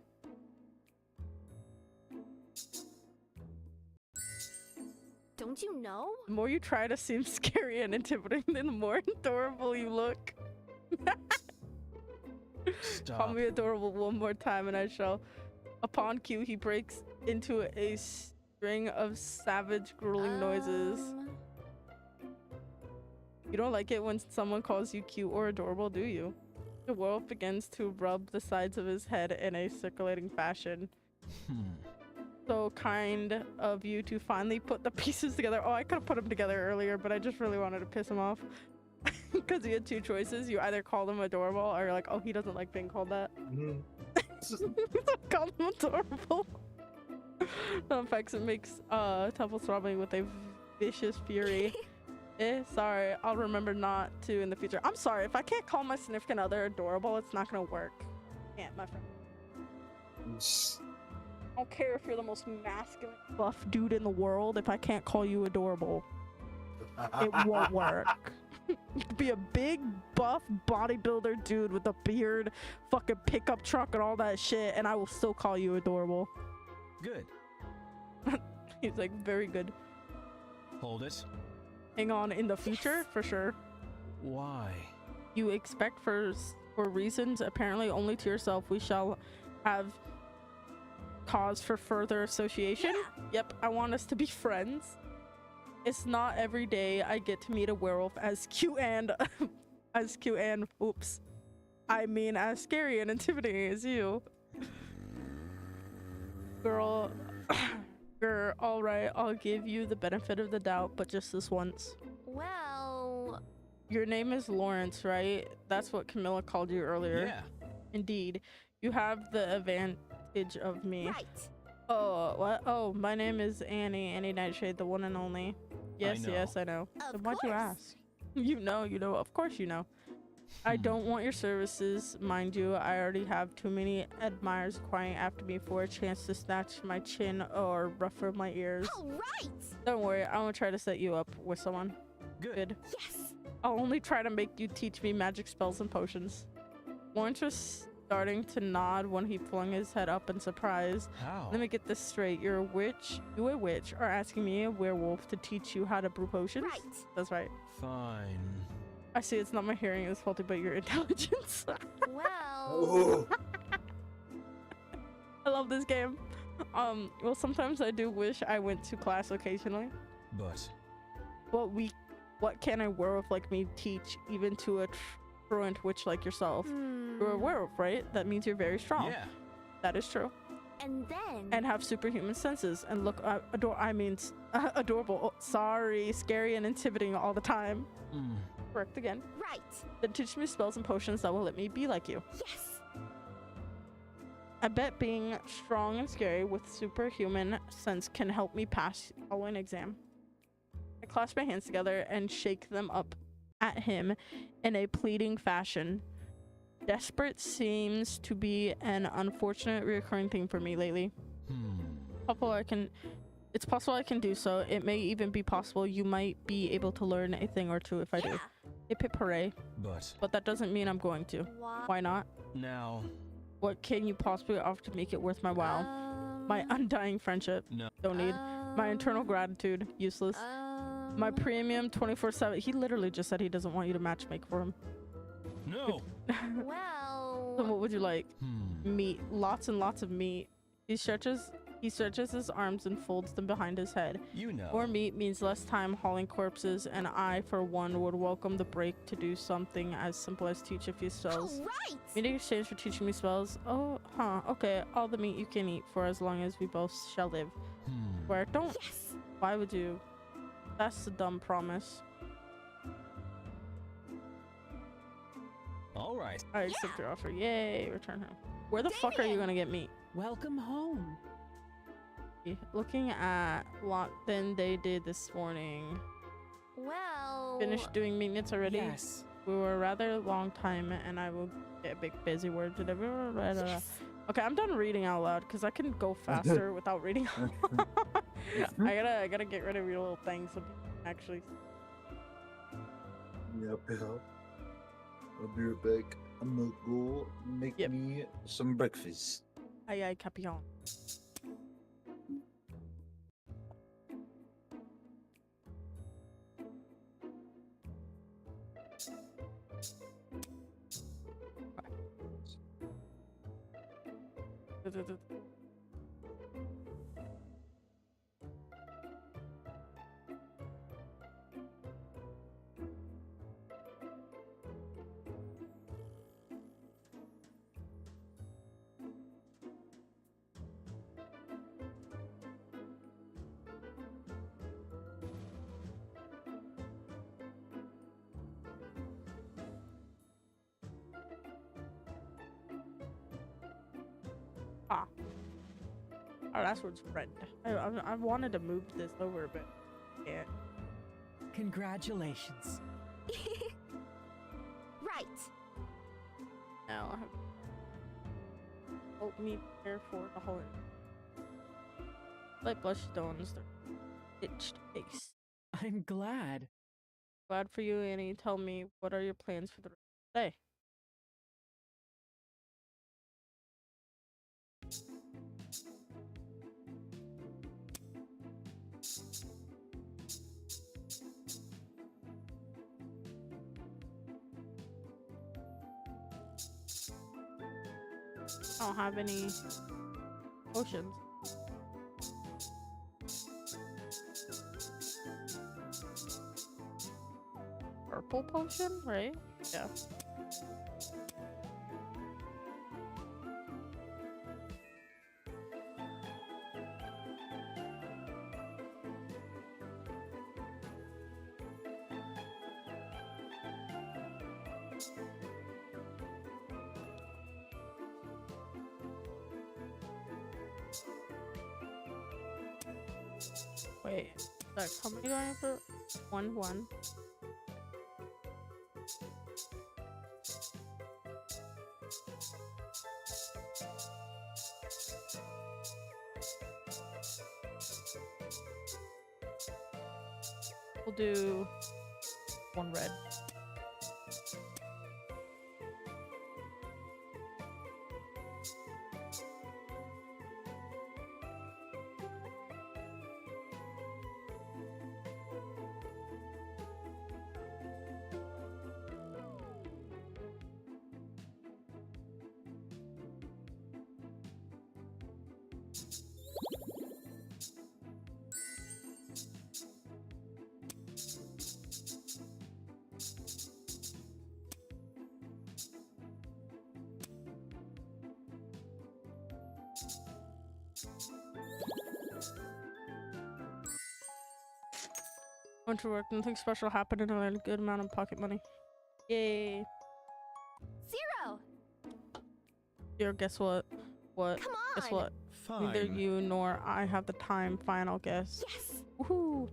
Don't you know? The more you try to seem scary and intimidating, the more adorable you look. Stop. Call me adorable one more time and I shall. Upon cue, he breaks into a string of savage, grueling noises. You don't like it when someone calls you cute or adorable, do you? The wolf begins to rub the sides of his head in a circulating fashion. So kind of you to finally put the pieces together. Oh, I could have put them together earlier, but I just really wanted to piss him off. Because he had two choices. You either call him adorable or you're like, oh, he doesn't like being called that. Call him adorable. Effects it makes temple throbbing with a vicious fury. Sorry, I'll remember not to in the future. I'm sorry, if I can't call my significant other adorable, it's not gonna work. Can't, my friend. I don't care if you're the most masculine buff dude in the world. If I can't call you adorable, it won't work. You could be a big buff bodybuilder dude with a beard, fucking pickup truck and all that shit, and I will still call you adorable. Good. He's like, very good. Hold it. Hang on, in the future, for sure. Why? You expect for reasons apparently only to yourself we shall have cause for further association. Yep, I want us to be friends. It's not every day I get to meet a werewolf as cute and oops, I mean as scary and intimidating as you. Girl, all right, I'll give you the benefit of the doubt, but just this once. Well, Your name is Lawrence, right? That's what Camilla called you earlier. Yeah. Indeed. You have the advantage of me. right. Oh, what? Oh, my name is Annie Nightshade, the one and only. Yes, know. yes, I know. Of Then why'd you course. ask? You know, of course you know. I don't want your services, mind you. I already have too many admirers crying after me for a chance to snatch my chin or ruffle my ears. All right. Don't worry, I won't try to set you up with someone. Good. Yes. I'll only try to make you teach me magic spells and potions. Lawrence was starting to nod when he flung his head up in surprise. How? Let me get this straight. You a witch, are asking me, a werewolf, to teach you how to brew potions? Right. That's right. Fine. I see it's not my hearing is faulty, but your intelligence. Well. I love this game. Well, sometimes I do wish I went to class occasionally. But What can a werewolf like me teach even to a truant witch like yourself? You're a werewolf, right? That means you're very strong. yeah. That is true. And then. And have superhuman senses and look adorable. Oh, sorry, scary and intimidating all the time. Correct again. Right. Then teach me spells and potions that will let me be like you. Yes. I bet being strong and scary with superhuman sense can help me pass the following exam. I clasp my hands together and shake them up at him in a pleading fashion. Desperate seems to be an unfortunate recurring thing for me lately. It's possible I can do so. It may even be possible you might be able to learn a thing or two if I do. Hip hip hooray. But That doesn't mean I'm going to. Why not? now, What can you possibly offer to make it worth my while? My undying friendship. no. Don't need. My eternal gratitude. Useless. My premium 24/7. He literally just said he doesn't want you to matchmake for him. No. So Well. what would you like? Meat. Lots and lots of meat. He stretches his arms and folds them behind his head. You know. More meat means less time hauling corpses, and I, for one, would welcome the break to do something as simple as teach a few spells. All right. Meat in exchange for teaching me spells? Oh, huh. Okay, all the meat you can eat for as long as we both shall live. Where don't... Yes. Why would you? That's a dumb promise. All right. I accept your offer. Yay, return home. Where the fuck are you gonna get meat? Welcome home. Looking at what then they did this morning. Well. Finished doing maintenance already? Yes. We were a rather long time, and I will get a big busy word today. Yes. Okay, I'm done reading out loud because I can go faster without reading out loud. I gotta get rid of your little things so people can actually. Yep. I'll be right back. I'm gonna go make me some breakfast. Aye aye, Capion. Oh, that's what's friend. I wanted to move this over, but yeah. Congratulations. Right. Now I have help me prepare for the whole light blush stones, the itched face. I'm glad. Glad for you, Annie. Tell me, what are your plans for the rest of the day? I don't have any potions. Purple potion, right? Yeah. Wait, like how many going for? 1-1. We'll do 1 red. Went to work, nothing special happened, and I had a good amount of pocket money. Yay. Zero. Here, guess what? What? Come Guess on. what? Fine. Neither you nor I have the time. Final guess. Yes. Woohoo!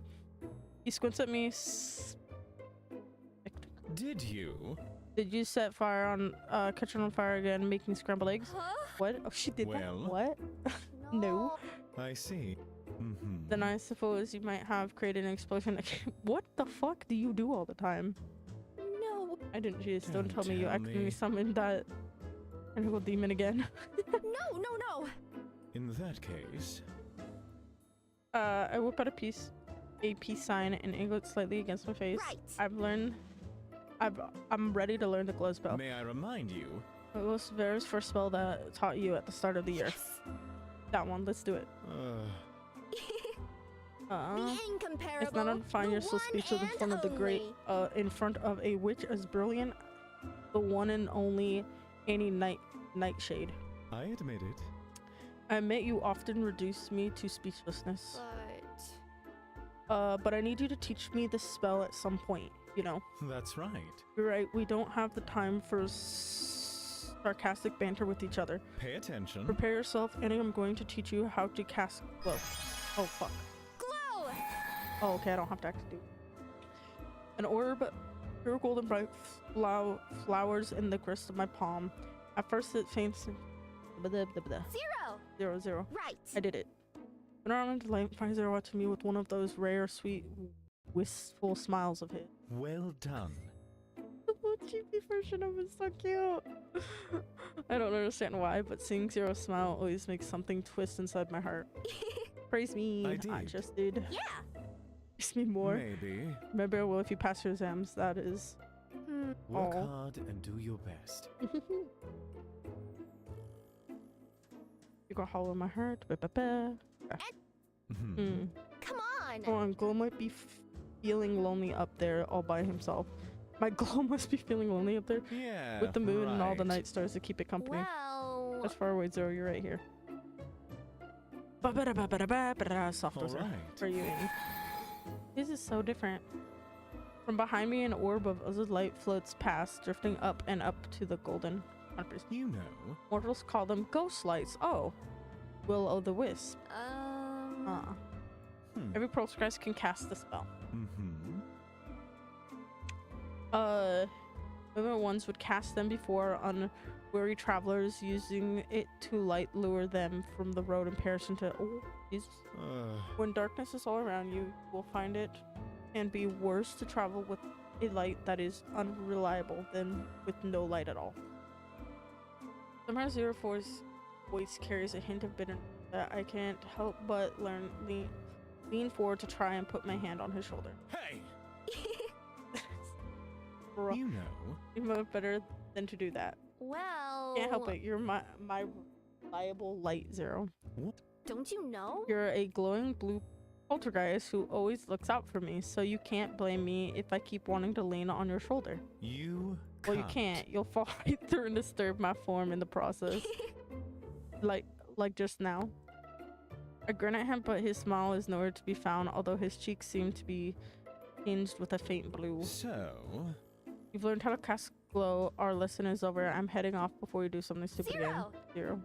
He squints at me. Did you? Did you set fire on, catch it on fire again, making scrambled eggs? Huh? What? Oh, she did that? Well. What? No. I see. Mm-hmm. Then I suppose you might have created an explosion. What the fuck do you do all the time? No. I didn't. Jeez, don't Don't tell me you tell accidentally me. summoned that tentacle demon again. No. No. No. In that case, I whip out a peace sign and angle it slightly against my face. Right. I'm ready to learn the glow spell. may I remind you? It was Vera's first spell that taught you at the start of the year. Yes. That one. Let's do it. The incomparable. It's not to find the yourself one speechless in and front of the great, only. in front of a witch as brilliant, the one and only Annie Nightshade. I admit it. I admit you often reduce me to speechlessness. But But I need you to teach me this spell at some point, you know? That's right. You're right, we don't have the time for sarcastic banter with each other. Pay attention. Prepare yourself, Annie, I'm going to teach you how to cast glow. Oh, fuck. glow. Oh, okay, I don't have to actually do it. An orb, pure golden bright flowers in the grist of my palm. At first it faints. Zero. 0. Right. I did it. An arm delight finds Zero out to me with one of those rare, sweet, wistful smiles of his. Well done. The little cheapy version of it is so cute. I don't understand why, but seeing Zero smile always makes something twist inside my heart. Praise me. I did. just did. Yeah. Praise me more. Maybe. Maybe I will if you pass your exams, that is. Work Aw. hard and do your best. You got hollow in my heart. Ba-ba-ba. Mhm. Come on. Come on, Glow might be feeling lonely up there all by himself. My Glow must be feeling lonely up there Yeah. with the moon and all the right. night stars to keep it company. Well. That's far away, Zero. You're right here. Ba-ba-da-ba-ba-da-ba-ba-da. Soft All whistle right. for you, Annie. This is so different. From behind me, an orb of azure light floats past, drifting up and up to the golden. You know. Mortals call them ghost lights. Oh. will-o'-the-wisp. Hmm. Every poltergeist can cast the spell. Mm-hmm. Other ones would cast them before unwary travelers, using it to lure them from the road in comparison to. Oh, Jesus. When darkness is all around you, you will find it can be worse to travel with a light that is unreliable than with no light at all. Somehow 04's voice carries a hint of bitterness that I can't help but lean forward to try and put my hand on his shoulder. Hey! Bro, You know. you're much better than to do that. Well, Can't help it. You're my reliable light, Zero. don't you know? You're a glowing blue poltergeist who always looks out for me, so you can't blame me if I keep wanting to lean on your shoulder. You Well, you can't. You'll fall right through and disturb my form in the process. like just now. I grin at him, but his smile is nowhere to be found, although his cheeks seem to be tinged with a faint blue. So... You've learned how to cast glow. Our lesson is over. I'm heading off before you do something stupid again. Zero.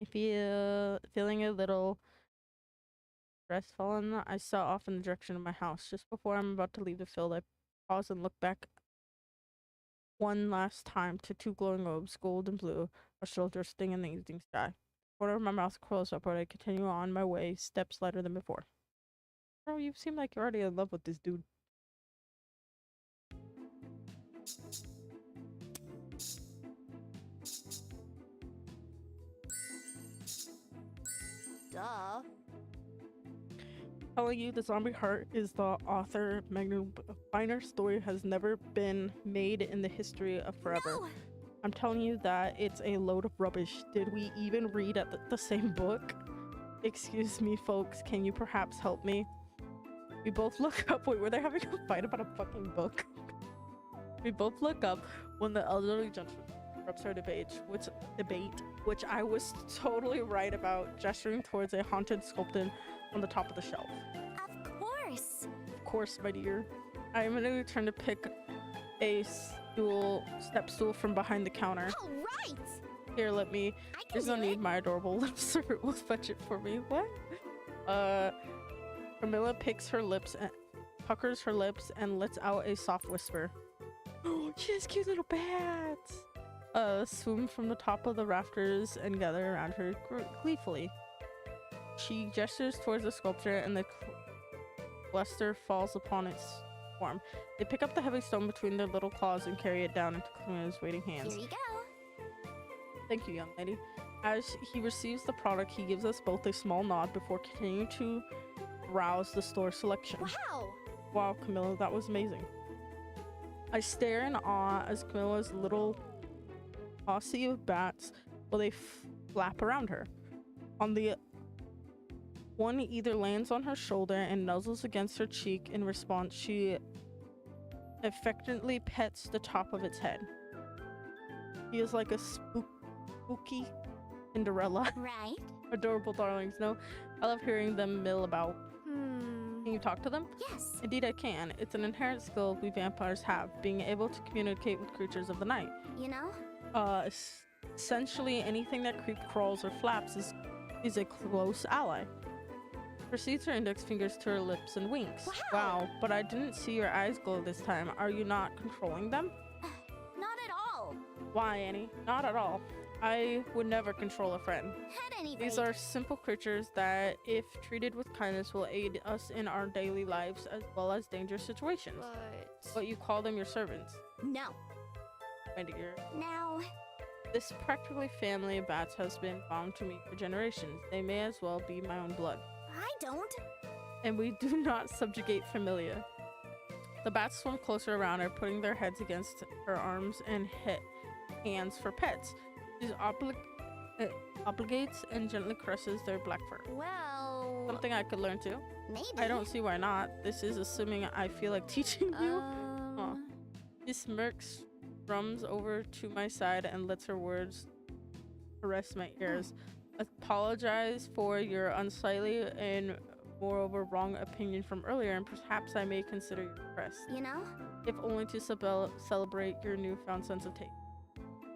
I feel feeling a little crestfallen. I saw off in the direction of my house. Just before I'm about to leave the field, I pause and look back one last time to two glowing orbs, gold and blue, are still drifting in the evening sky. The corner of my mouth curls upward. I continue on my way, steps lighter than before. Bro, you seem like you're already in love with this dude. Duh. Telling you the zombie heart is the author Magnifiner's story has never been made in the history of forever. No! I'm telling you that it's a load of rubbish. Did we even read at the same book? Excuse me, folks. Can you perhaps help me? We both look up. Wait, were they having a fight about a fucking book? We both look up when the elderly gentleman interrupts our debate, which I was totally right about, gesturing towards a haunted sculpture on the top of the shelf. Of course. Of course, my dear. I am going to return to pick a step stool from behind the counter. All right. Here, let me. I can There's no do need. it. My adorable little servant will fetch it for me. What? Camilla puckers her lips and lets out a soft whisper. Oh, she has cute little bats. Swoon from the top of the rafters and gather around her gleefully. She gestures towards the sculpture and the cluster falls upon its form. They pick up the heavy stone between their little claws and carry it down into Camilla's waiting hands. Here you go. Thank you, young lady. As he receives the product, he gives us both a small nod before continuing to browse the store selection. Wow. Wow, Camilla, that was amazing. I stare in awe as Camilla's little posse of bats, while they flap around her. On the one either lands on her shoulder and nuzzles against her cheek. In response, she affectionately pets the top of its head. He is like a spooky Cinderella. Right. Adorable darlings. No, I love hearing them mill about. Can you talk to them? Yes. Indeed I can. It's an inherent skill we vampires have, being able to communicate with creatures of the night. You know? Essentially anything that creeps, crawls, or flaps is a close ally. Proceeds her index fingers to her lips and winks. Wow, but I didn't see your eyes glow this time. Are you not controlling them? Not at all. Why, Annie? Not at all. I would never control a friend. At any rate. These are simple creatures that, if treated with kindness, will aid us in our daily lives as well as dangerous situations. But you call them your servants. No. My dear. Now. This practically family of bats has been bound to me for generations. They may as well be my own blood. I don't. And we do not subjugate familia. The bats swim closer around her, putting their heads against her arms and hands for pets. She obligates and gently caresses their black fur. Well. Something I could learn too. Maybe. I don't see why not. This is assuming I feel like teaching you. She smirks, drums over to my side, and lets her words caress my ears. Apologize for your unsightly and moreover wrong opinion from earlier, and perhaps I may consider your request. You know? If only to celebrate your newfound sense of taste.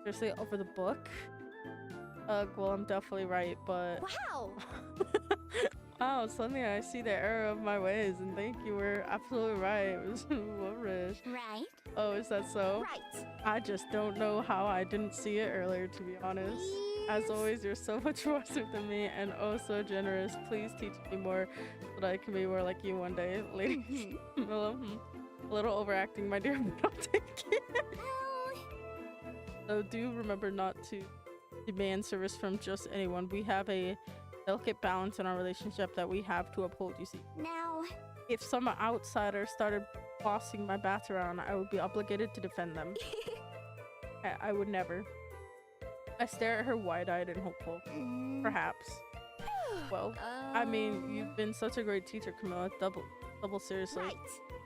Seriously, over the book? Well, I'm definitely right, but Wow! oh, suddenly I see the error of my ways, and thank you. We're absolutely right. It was rubbish. Right? Oh, is that so? Right. I just don't know how I didn't see it earlier, to be honest. As Please? always, you're so much wiser than me and oh so generous. Please teach me more so that I can be more like you one day. Lady Mhm. Camilla, a little overacting, my dear, but I'll take it. Well, So do remember not to demand service from just anyone. We have a delicate balance in our relationship that we have to uphold, you see. now, If some outsider started bossing my bats around, I would be obligated to defend them. I would never. I stare at her wide-eyed and hopeful. Perhaps. Well, I mean, you've been such a great teacher, Camilla. Double seriously. Right.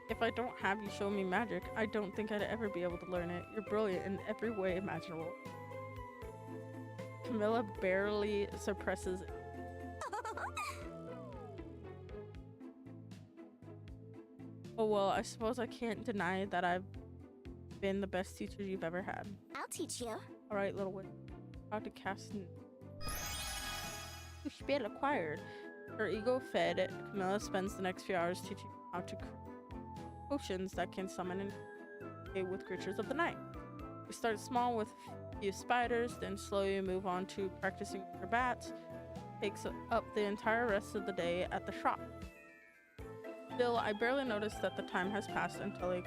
If I don't have you show me magic, I don't think I'd ever be able to learn it. You're brilliant in every way imaginable. Camilla barely suppresses. Oh well, I suppose I can't deny that I've been the best teacher you've ever had. I'll teach you. All right, little one. How to cast spell acquired. Her ego fed, Camilla spends the next few hours teaching how to create potions that can summon and communicate with creatures of the night. We start small with a few spiders, then slowly move on to practicing with her bats. Takes up the entire rest of the day at the shop. Still, I barely notice that the time has passed until a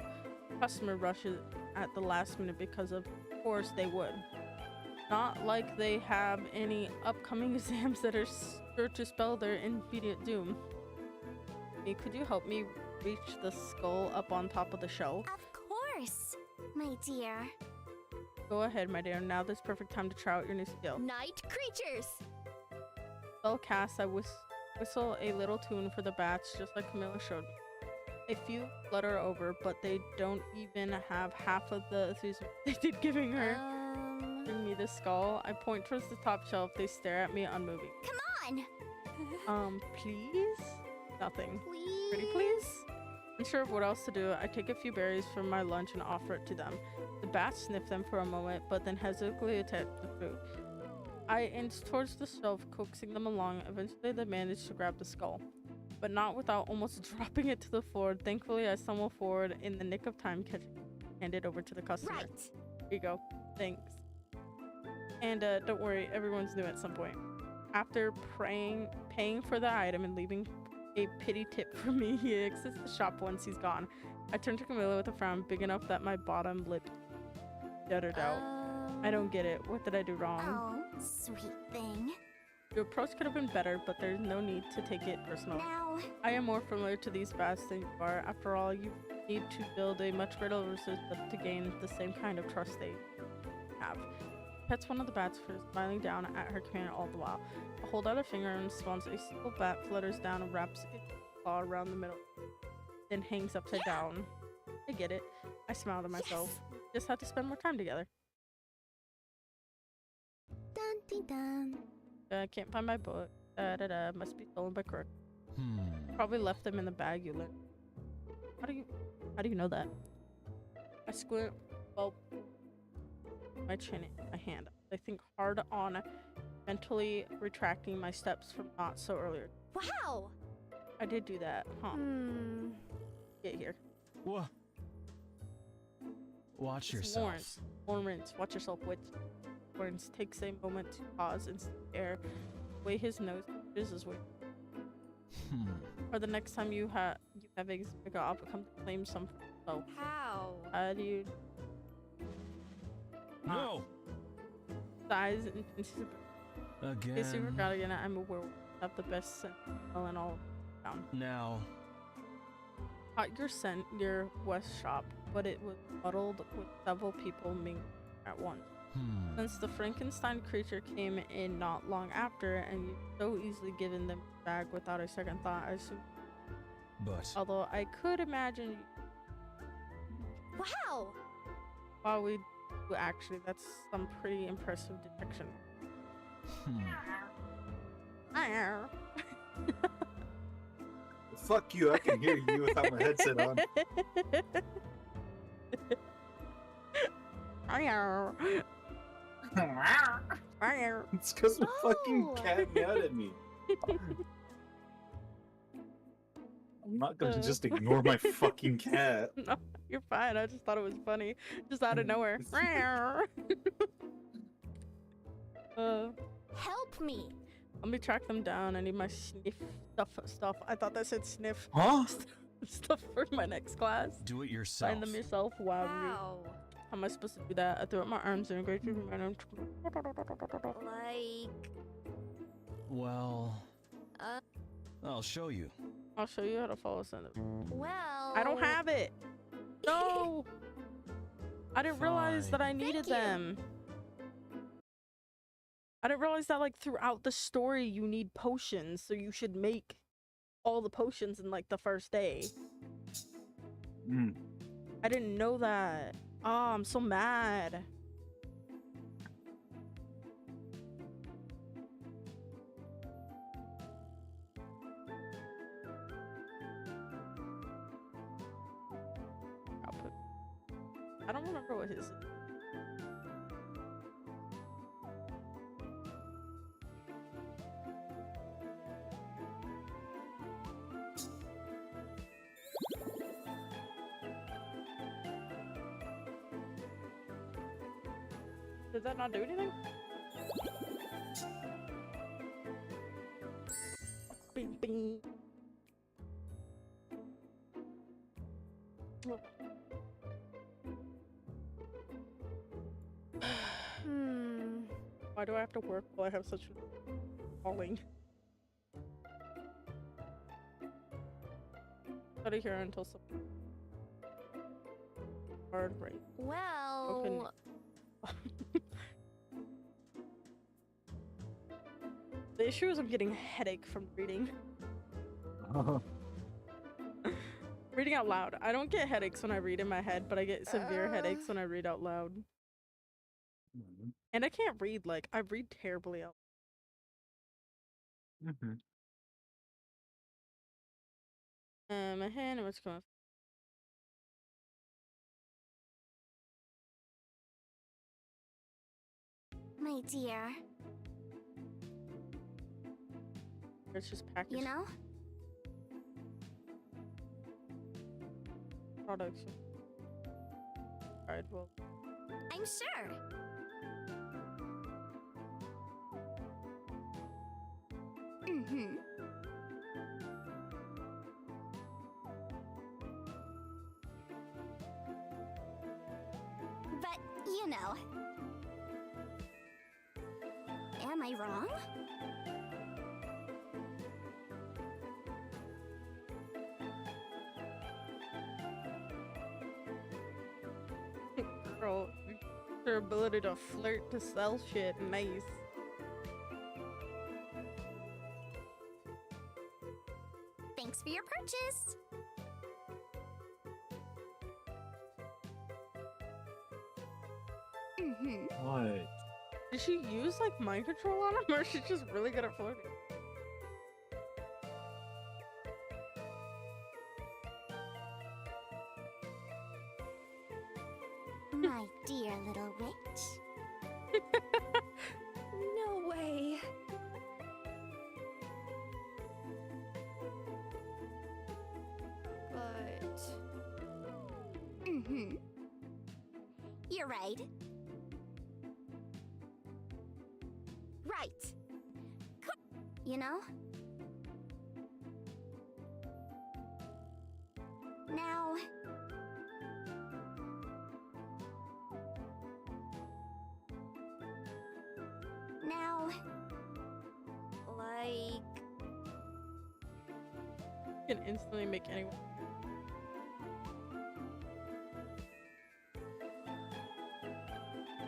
customer rushes at the last minute because of course they would. Not like they have any upcoming exams that are sure to spell their immediate doom. Hey, could you help me reach the skull up on top of the shelf? Of course, my dear. Go ahead, my dear. Now this perfect time to try out your new skill. Night creatures. Spell cast, I whistle a little tune for the bats, just like Camilla showed me. A few flutter over, but they don't even have half of the enthusiasm they did giving her. Bring me the skull. I point towards the top shelf. They stare at me unmoving. Come on. Please? Nothing. Please. Pretty please? Unsure of what else to do, I take a few berries from my lunch and offer it to them. The bats sniff them for a moment, but then hesitantly attempt the food. I inch towards the shelf, coaxing them along. Eventually, they manage to grab the skull, but not without almost dropping it to the floor. Thankfully, I stumble forward in the nick of time, hand it over to the customer. Right. Here you go. Thanks. And don't worry, everyone's new at some point. After paying for the item and leaving a pity tip for me, he exits the shop once he's gone. I turn to Camilla with a frown big enough that my bottom lip jutted out. I don't get it. What did I do wrong? Oh, sweet thing. Your approach could have been better, but there's no need to take it personal. Now, I am more familiar to these bats than you are. After all, you need to build a much greater relationship to gain the same kind of trust they have. Pets one of the bats for smiling down at her companion all the while. I hold out a finger and responds. A single bat flutters down and wraps its claw around the middle, then hangs upside down. I get it. I smile to myself. Just have to spend more time together. dun dee dun. Can't find my book. Must be stolen by Crook. Hmm. Probably left them in the bag you lent. How do you know that? I squint, my chin in my hand. I think hard on mentally retracting my steps from not so earlier. Wow. I did do that, huh? Get here. What? Watch It's yourself. Lawrence. Lawrence, watch yourself, witch. Lawrence takes a moment to pause and stare. The way his nose is his way. Or the next time you have eggs, I'll come to claim some for myself. How? How do you No. size and Again. case you forgot again, I'm a werewolf. I have the best scent smell in all of town. Now. Caught your scent, your west shop, but it was muddled with several people mingling at once. Since the Frankenstein creature came in not long after, and you so easily given them a bag without a second thought, I assume. But. Although I could imagine. Wow. While we do actually, that's some pretty impressive detection. Fuck you, I can hear you without my headset on. It's because my fucking Oh. cat meowed at me. I'm not gonna just ignore my fucking cat. No, you're fine. I just thought it was funny. Just out of nowhere. Help me. Let me track them down. I need my sniff stuff. I thought that said sniff Huh? stuff for my next class. Do it yourself. Find them yourself. Wow. Wow. How am I supposed to do that? I threw up my arms in a great manner. Like, Well, uh, I'll show you. I'll show you how to follow send. well. I don't have it. No. I didn't realize that I needed you. them. I didn't realize that like throughout the story you need potions, so you should make all the potions in like the first day. Mm. I didn't know that. Oh, I'm so mad. I don't remember what his is. Did that not do anything? Bing, bing. Why do I have to work while I have such falling? Study here until some hard break. Well. The issue is I'm getting a headache from reading. Reading out loud. I don't get headaches when I read in my head, but I get severe headaches when I read out loud. And I can't read, like, I read terribly out. My hand, what's going on? My dear. It's just packaged You know? products. Alright, well. I'm sure. Mm-hmm. But, you know. Am I wrong? Girl, their ability to flirt to sell shit, nice. Thanks for your purchase. Mm-hmm. What? Did she use like mind control on him, or is she just really good at flirting? My dear little witch. No way. But Mm-hmm. You're right. Right. You know? Now... Now... Like... Can instantly make anyone.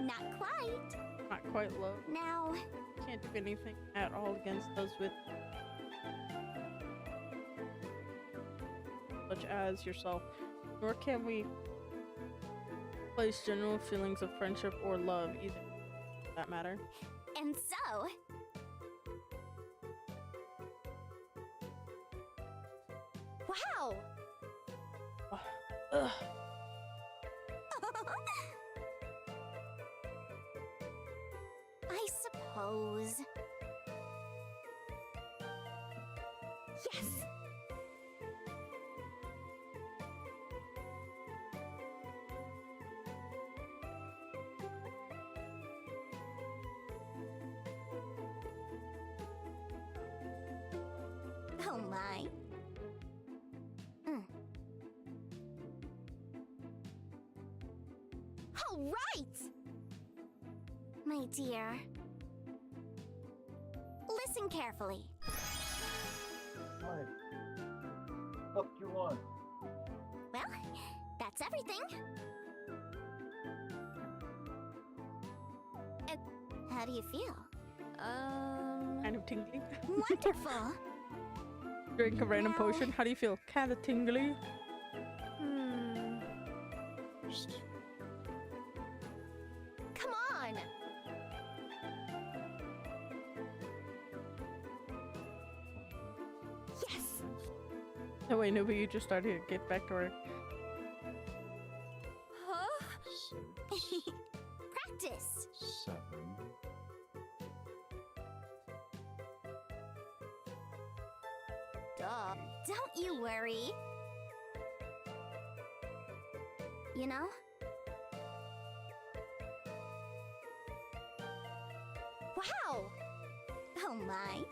Not quite. Not quite low. Now... Can't do anything at all against those with such as yourself. Nor can we place general feelings of friendship or love either, for that matter. And so... Wow! Ugh. I suppose suppose. Yes! Oh my. All right! My dear. Listen carefully. Hi. What you want? Well, that's everything. How do you feel? Kind of tingly. Wonderful. Drink a random Now- potion. How do you feel? Kind of tingly. Just Come on! Yes! No, wait, no, but you just started to get back to work. Huh? 6, Practice. 7. Duh. Don't you worry. You know? Wow! Oh my.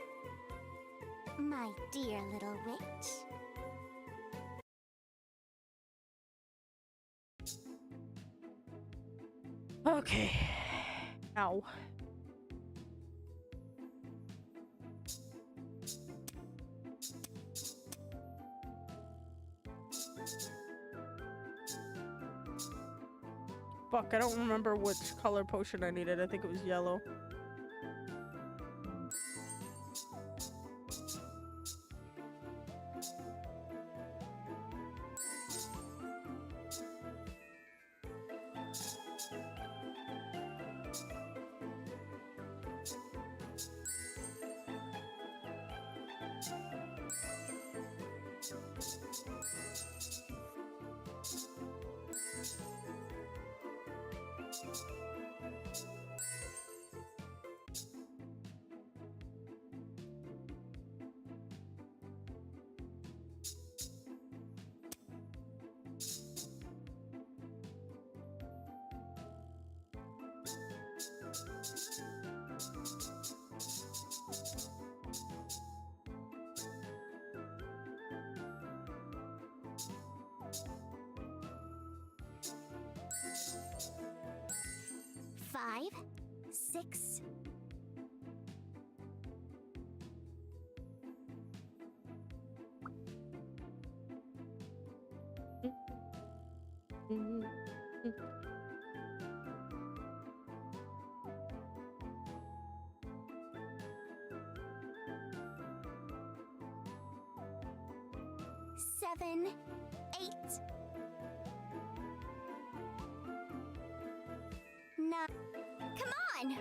My dear little witch. Okay. Ow. Fuck, I don't remember which color potion I needed. I think it was yellow. Five, 6. Seven, 8. 9. Come on!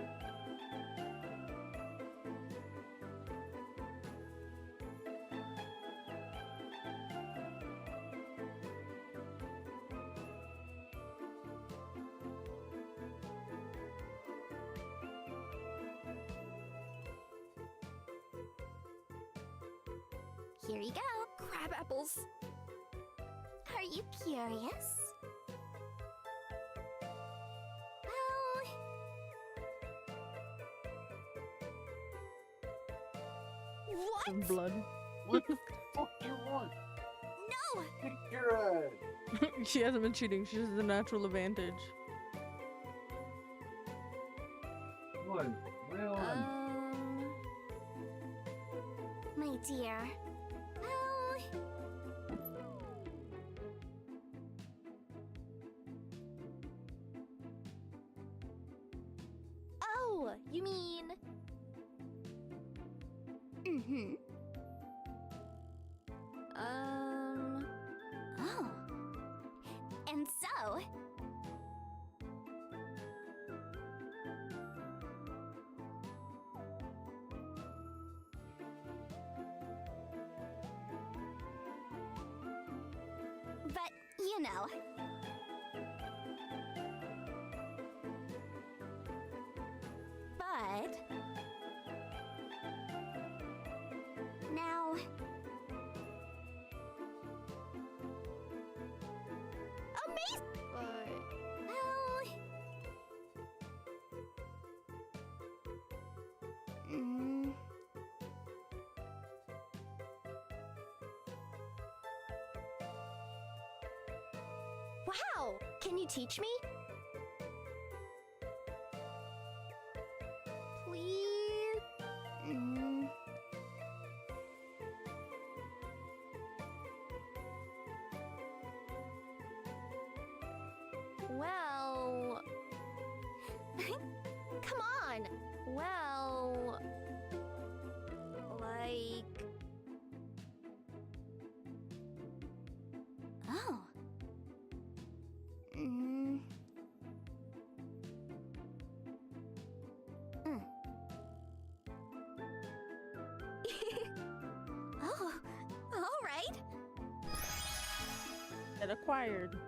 Here you go. Crab apples! Are you curious? Well, What? Some blood. What the fuck you want? no! Kick your ass. She hasn't been cheating. She has the natural advantage. Come on, rail on. My dear. Well, Oh, you mean... mm-hmm. Oh. And so, but you know. But Wow! Can you teach me? Please? Mm. Well... Come on! Well... Like... Oh. Mm. Mm. Oh, all right. Get acquired.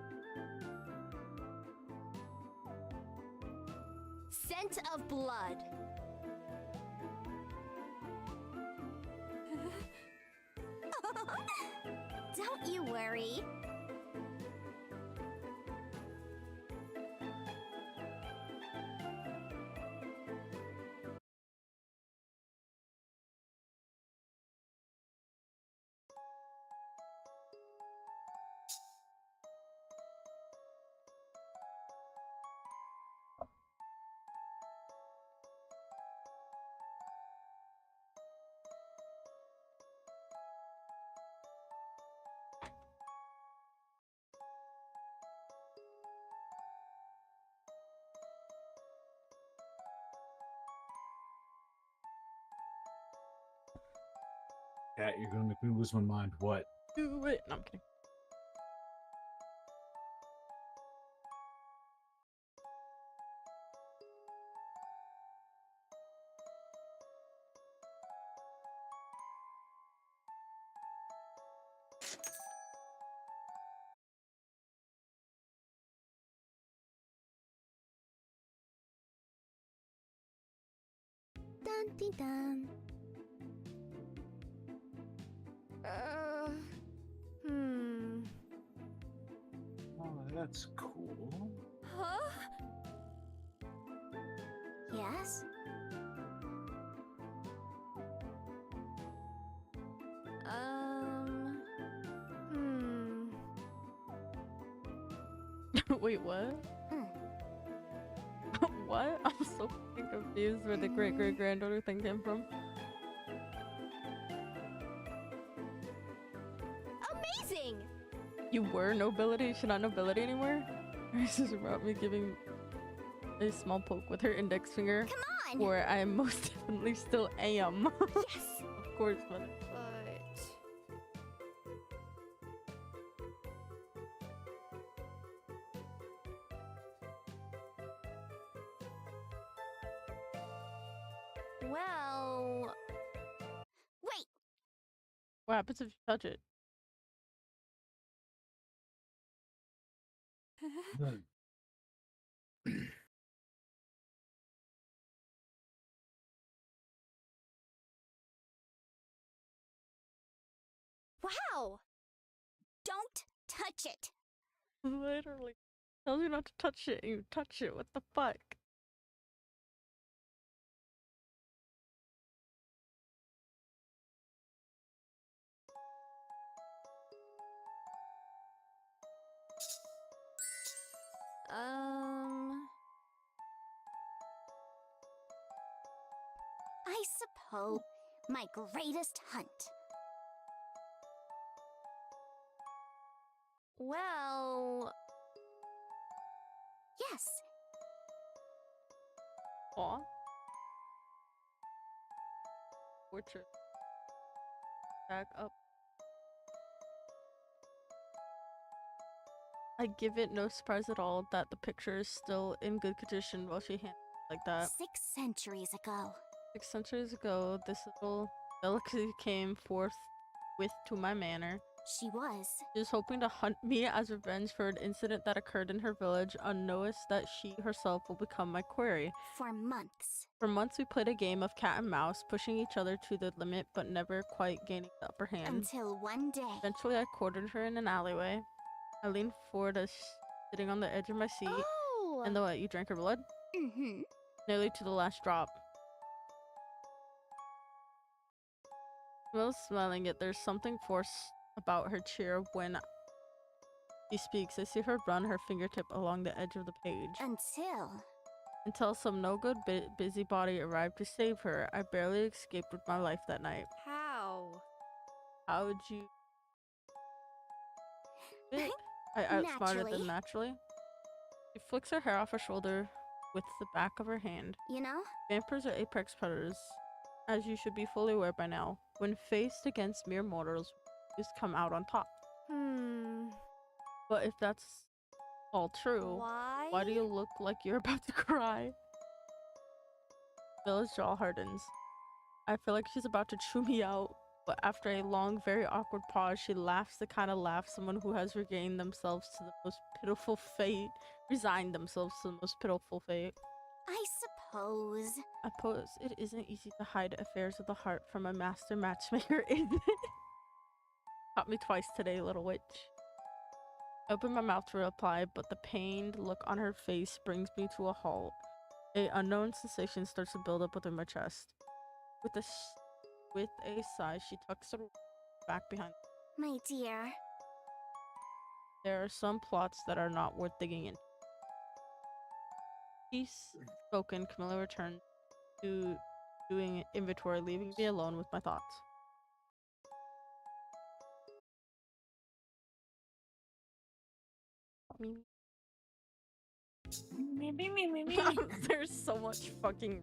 Scent of blood. Don't you worry. Cat, you're gonna make me lose my mind. What? Do it. No, I'm kidding. Dun dun dun. Uh... Hmm... Oh, that's cool. Huh? Yes? Hmm... Wait, what? Mm. What? I'm so fucking confused where the great great granddaughter thing came from. Amazing! You were nobility? She's not nobility anymore? This is about me giving a small poke with her index finger. Come on. Where I most definitely still am. Yes. Of course, but But... Well... Wait. what happens if you touch it? Wow! Don't touch it. Literally. Tells you not to touch it and you touch it. What the fuck? I suppose my greatest hunt. Well... Yes. Aw. Portrait. Back up. I give it no surprise at all that the picture is still in good condition while she handles it like that. 6 centuries ago. 6 centuries ago, this little delicacy came forth with to my manor. She was. She is hoping to hunt me as revenge for an incident that occurred in her village, unknowest that she herself will become my quarry. For months. For months we played a game of cat and mouse, pushing each other to the limit but never quite gaining the upper hand. Until one day. Eventually I cornered her in an alleyway. I leaned forward as sitting on the edge of my seat, Oh! and what, you drank her blood? Mm-hmm. Nearly to the last drop. While smelling it, there's something forced about her cheer when She speaks. I see her run her fingertip along the edge of the page. Until some no-good busybody arrived to save her, I barely escaped with my life that night. How? How would you... I outsmarted them naturally. She flicks her hair off her shoulder with the back of her hand. You know? Vampires are apex predators, as you should be fully aware by now. When faced against mere mortals, just come out on top. But if that's all true, why do you look like you're about to cry? Bella's jaw hardens. I feel like she's about to chew me out, but after a long, very awkward pause, she laughs the kind of laugh someone who has regained themselves to the most pitiful fate, resigned themselves to the most pitiful fate. I suppose. I suppose it isn't easy to hide affairs of the heart from a master matchmaker, is it? Caught me twice today, little witch. I open my mouth to reply, but the pained look on her face brings me to a halt. A unknown sensation starts to build up within my chest. With a sigh, she tucks her back behind. My dear. There are some plots that are not worth digging in. Peace spoken, Camilla returned to doing inventory, leaving me alone with my thoughts. There's so much fucking...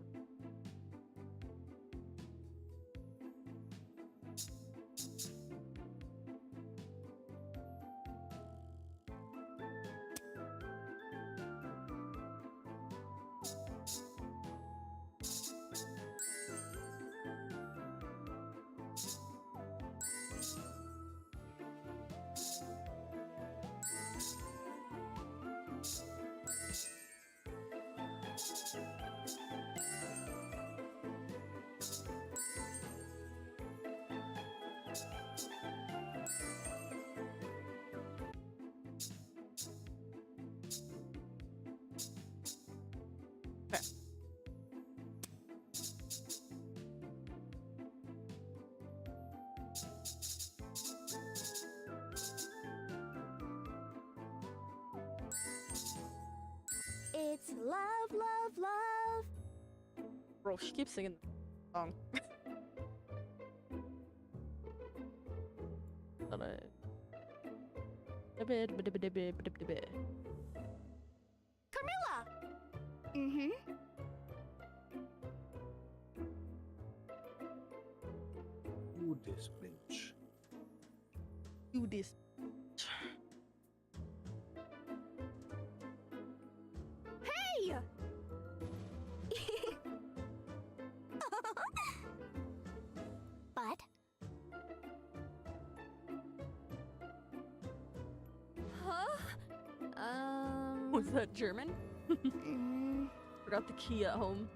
It's love, love, love. Bro, she keeps singing the song. Carmilla! Mm-hmm. Ooh, this bitch. Do this. Hey! But Huh? Was that German? mm, Forgot the key at home.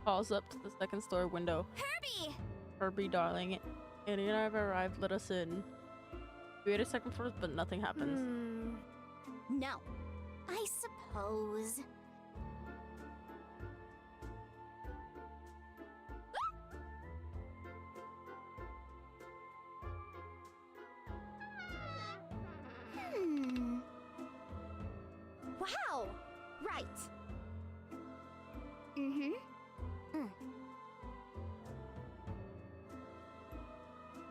Calls up to the second story window. Herbie! Herbie, darling. Annie and I have arrived. Let us in. We wait a second for us, but nothing happens. No. I suppose. Wow! Right. Mm-hmm.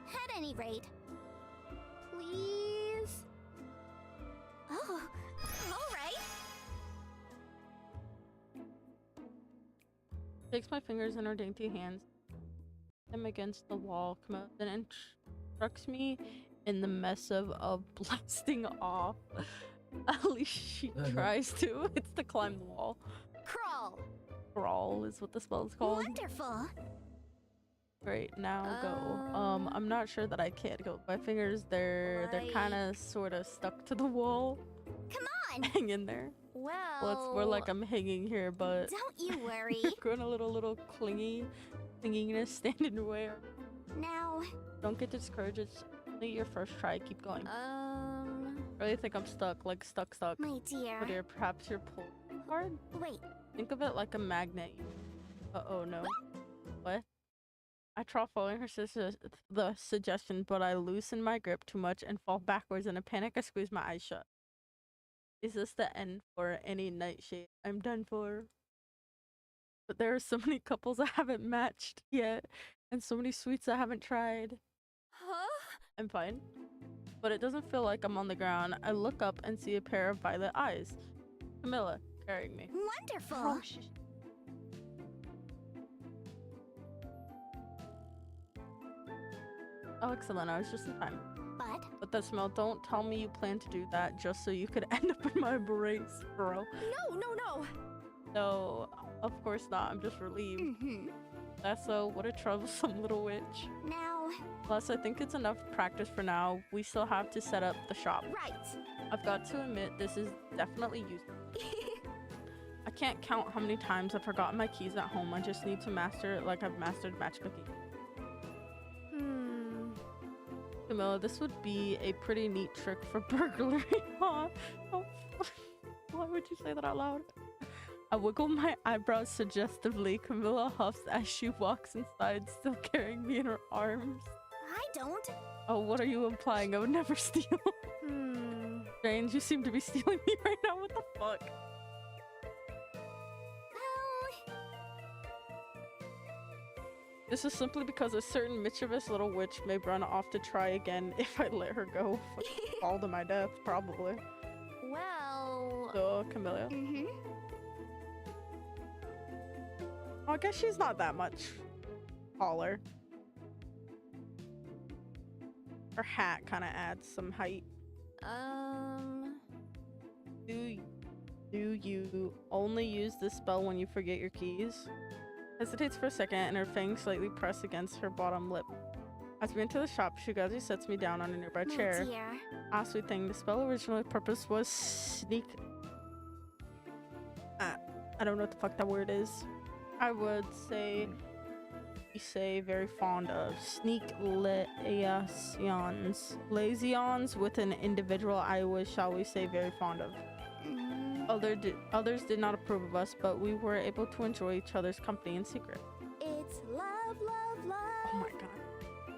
At any rate. Please? Oh, all right. Takes my fingers in her dainty hands, them against the wall, then instructs me in the mess of blasting off. At least she tries to. It's to climb the wall. Crawl. Crawl is what the spell is called. Wonderful. Great, now go. I'm not sure that I can go. My fingers, they're kind of sort of stuck to the wall. Come on. Hang in there. Well, it's more like I'm hanging here, but Don't you worry. going a little clinginess stand in your way. Now. Don't get discouraged. It's only your first try. Keep going. I really think I'm stuck, like stuck. My dear. Oh dear, perhaps you're pulled hard? Wait. Think of it like a magnet. Uh-oh, no. What? I try following the suggestion, but I loosen my grip too much and fall backwards. In a panic, I squeeze my eyes shut. Is this the end for any nightshade? I'm done for. But there are so many couples I haven't matched yet, and so many sweets I haven't tried. Huh? I'm fine. But it doesn't feel like I'm on the ground. I look up and see a pair of violet eyes. Camilla carrying me. Wonderful. Oh, oh, excellent. I was just in time. But that smell, don't tell me you plan to do that just so you could end up in my brace, bro. No. No, of course not. I'm just relieved. Mm-hmm. That's what a troublesome little witch. Now, Plus, I think it's enough practice for now. We still have to set up the shop. right. I've got to admit, this is definitely useful. I can't count how many times I've forgotten my keys at home. I just need to master it like I've mastered matchmaking. Camilla, this would be a pretty neat trick for burglary. Huh? Oh, why would you say that out loud? I wiggle my eyebrows suggestively. Camilla huffs as she walks inside, still carrying me in her arms. I don't. Oh, what are you implying? I would never steal. Strange, you seem to be stealing me right now. What the fuck? Well, This is simply because a certain mischievous little witch may run off to try again if I let her go. Fall to my death, probably. well. So, Camilla. Mm-hmm. Well, I guess she's not that much taller. Her hat kind of adds some height. Do you only use this spell when you forget your keys? Hesitates for a second and her fangs slightly press against her bottom lip. As we enter the shop, she gradually sets me down on a nearby chair. Oh dear. Ah, sweet thing. The spell originally purpose was sneak. I don't know what the fuck that word is. I would say we say very fond of sneak liaisons. Liaisons with an individual I was, shall we say, very fond of. Others did not approve of us, but we were able to enjoy each other's company in secret. It's love, love, love. Oh my god.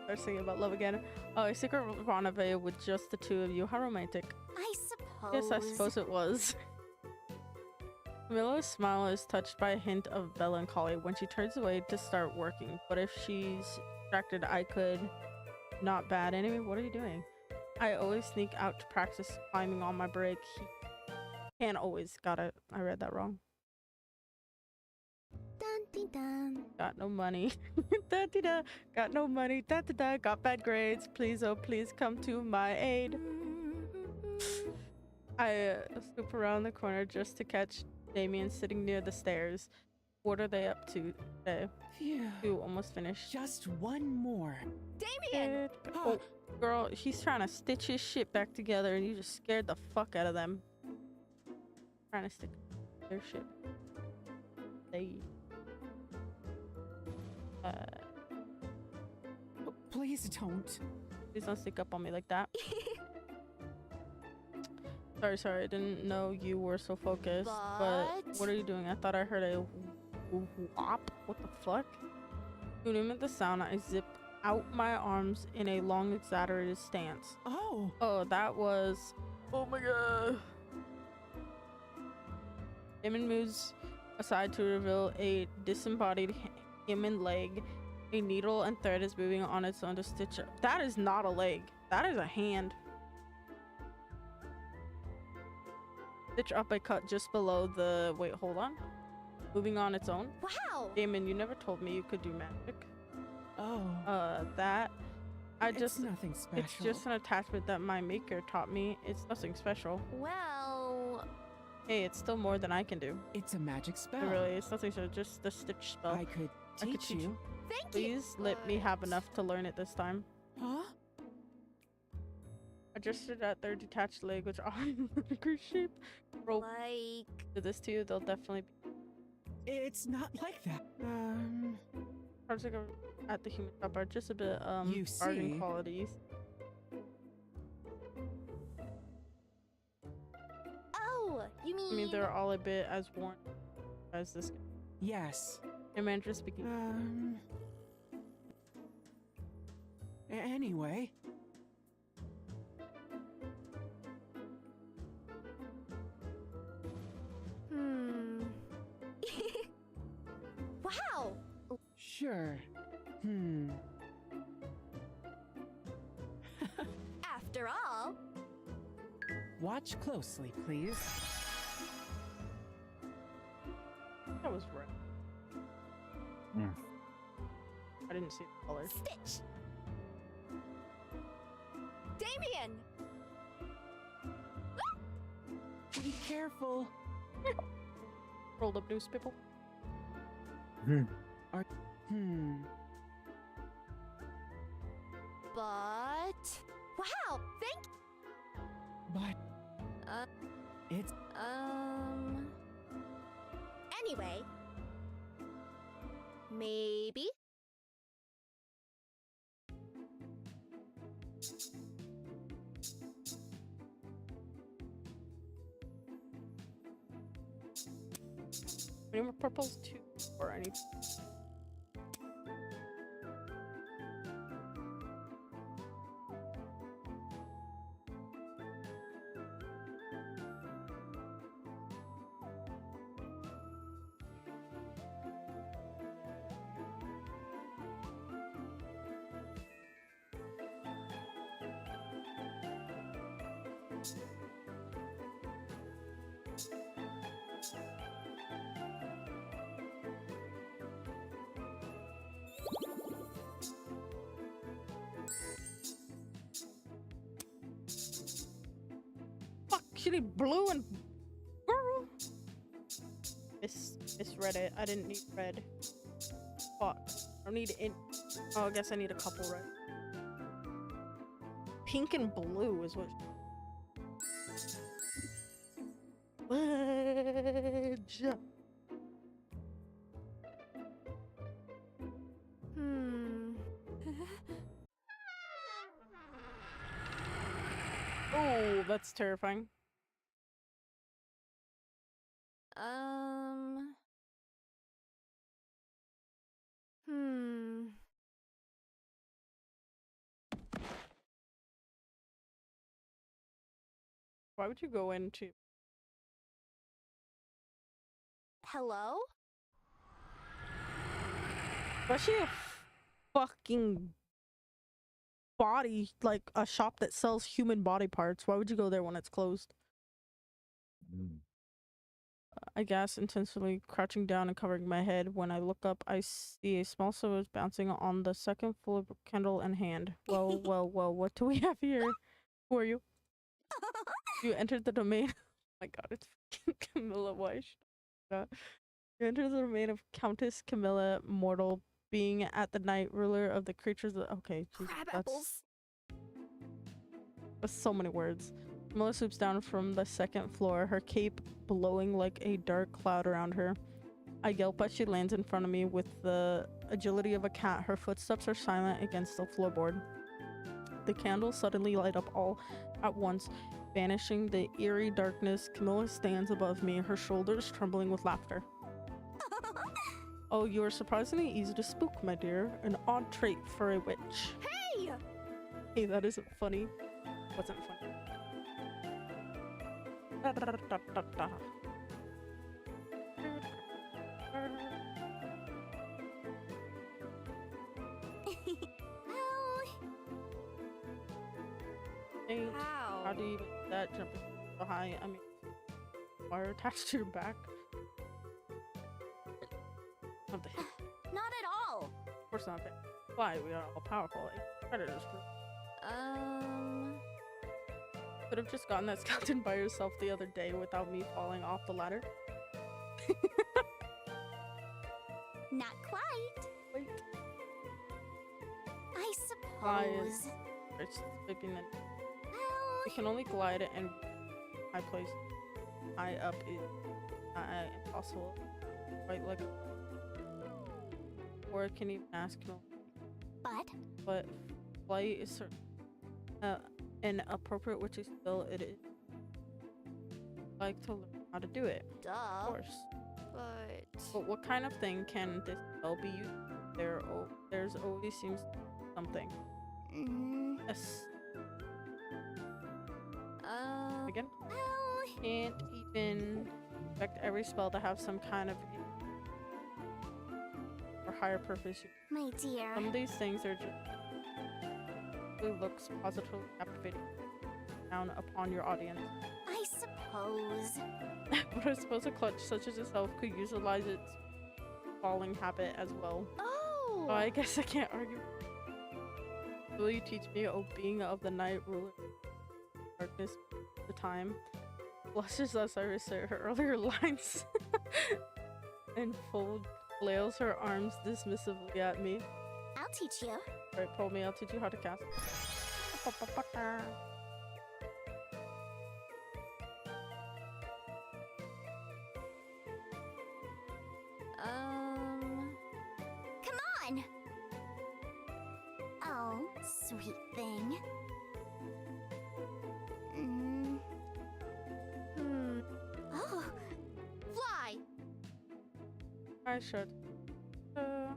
They're singing about love again. Oh, a secret rendezvous with just the two of you. How romantic. I suppose. Yes, I suppose it was. Camilla's smile is touched by a hint of melancholy when she turns away to start working. But if she's distracted, I could. Not bad. Anyway, what are you doing? I always sneak out to practice climbing on my break. Can't always. Got it. I read that wrong. Dun, dun, dun. Got no money. Da, da, da. Got no money. Da, da, da. Got bad grades. Please, oh please come to my aid. I scoop around the corner just to catch Damien sitting near the stairs. What are they up to today? Phew. You almost finished. Just one more. Damien! Oh, girl, he's trying to stitch his shit back together and you just scared the fuck out of them. Trying to stick their shit. They. Please don't. Please don't stick up on me like that. Sorry, I didn't know you were so focused. But what are you doing? I thought I heard a whop. What the fuck? Tuning at the sound, I zip out my arms in a long, exaggerated stance. Oh. Oh, that was. Oh my god. Damon moves aside to reveal a disembodied human leg. A needle and thread is moving on its own to stitch up. That is not a leg. That is a hand. Stitch up a cut just below the. Wait, hold on. Moving on its own. Wow. Damon, you never told me you could do magic. Oh. That. It's nothing special. It's just an attachment that my maker taught me. It's nothing special. Well. Hey, it's still more than I can do. It's a magic spell. Really, it's nothing special. Just the stitch spell. I could teach you. Thank you! Please let me have enough to learn it this time. Huh? I gestured at their detached leg, which are in cruise shape. Rope Like. to this too. They'll definitely be. It's not like that. Parts at the human shop are just a bit You garden see? qualities. Oh, you mean. I mean, they're all a bit as worn as this. Yes. And manager speaking. Anyway. Hmm. Wow. Sure. After all. Watch closely, please. That was right. Mm. I didn't see the color. Stitch. Damien. Be careful. Rolled up newspaper. But wow. Thank. But Uh. it's Anyway. Maybe. Any more purples? 2 or any? Fuck, she need blue and girl. Misread it. I didn't need red. Fuck. I don't need it. Oh, I guess I need a couple red. Pink and blue is what. Wedge. Hmm. Oh, that's terrifying. Hmm. Why would you go into? Hello? Especially a fucking body, like a shop that sells human body parts. Why would you go there when it's closed? I guess intentionally crouching down and covering my head. When I look up, I see a small silhouette bouncing on the second floor, candle in hand. Well, well, well, what do we have here? Who are you? You entered the domain. Oh my god, it's fucking Camilla. Why should I? You entered the domain of Countess Camilla, mortal being at the night, ruler of the creatures. Okay, geez, Crab that's apples. so many words. Camilla swoops down from the second floor, her cape blowing like a dark cloud around her. I yelp as she lands in front of me with the agility of a cat. Her footsteps are silent against the floorboard. The candles suddenly light up all at once, banishing the eerie darkness. Camilla stands above me, her shoulders trembling with laughter. Oh, you are surprisingly easy to spook, my dear. An odd trait for a witch. Hey! Hey, that isn't funny. Wasn't funny. Thanks. How do you even do that jumping so high? I mean, wire attached to your back. Not the hip. Not at all. Of course not. Why? We are all powerful. Predators. Could have just gotten that skeleton by yourself the other day without me falling off the ladder. Not quite. Wait. I Glide. suppose. It's sleeping then. Well, You can only glide and high place. High up is impossible. Right, like, or it can even ask no. But flight is certain. An appropriate witchy skill. It is like to learn how to do it. Duh. Of course. But what kind of thing can this spell be used? There's always seems something. Yes. Uh, Again. well, Can't even expect every spell to have some kind of or higher purpose. My dear. Some of these things are just looks positively captivating down upon your audience. I suppose. But I suppose a clutch such as yourself could utilize its falling habit as well. oh. So I guess I can't argue. Will you teach me, O being of the night ruler darkness the time? Blushes as I recite her earlier lines and flails her arms dismissively at me. I'll teach you. Alright, pull me, I'll teach you how to cast. Come on. Oh, sweet thing. Oh. Fly. I should. I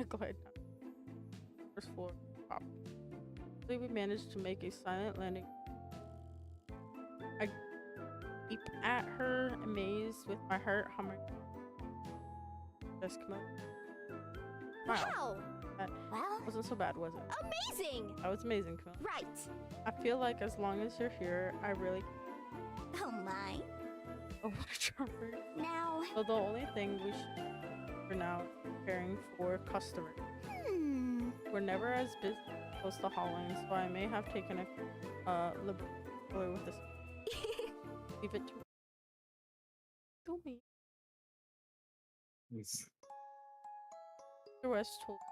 glide down. First floor. Pop. We managed to make a silent landing. I peep at her, amazed with my heart humming. Just come out. Wow. Wow. Well, Wasn't so bad, was it? Amazing. That was amazing, Camille. Right. I feel like as long as you're here, I really oh my. oh my charmer. Now, So the only thing we should for now is preparing for customers. We're never as busy close to hauling, so I may have taken a liberty with this. Leave it to me. He's- Mr. West told me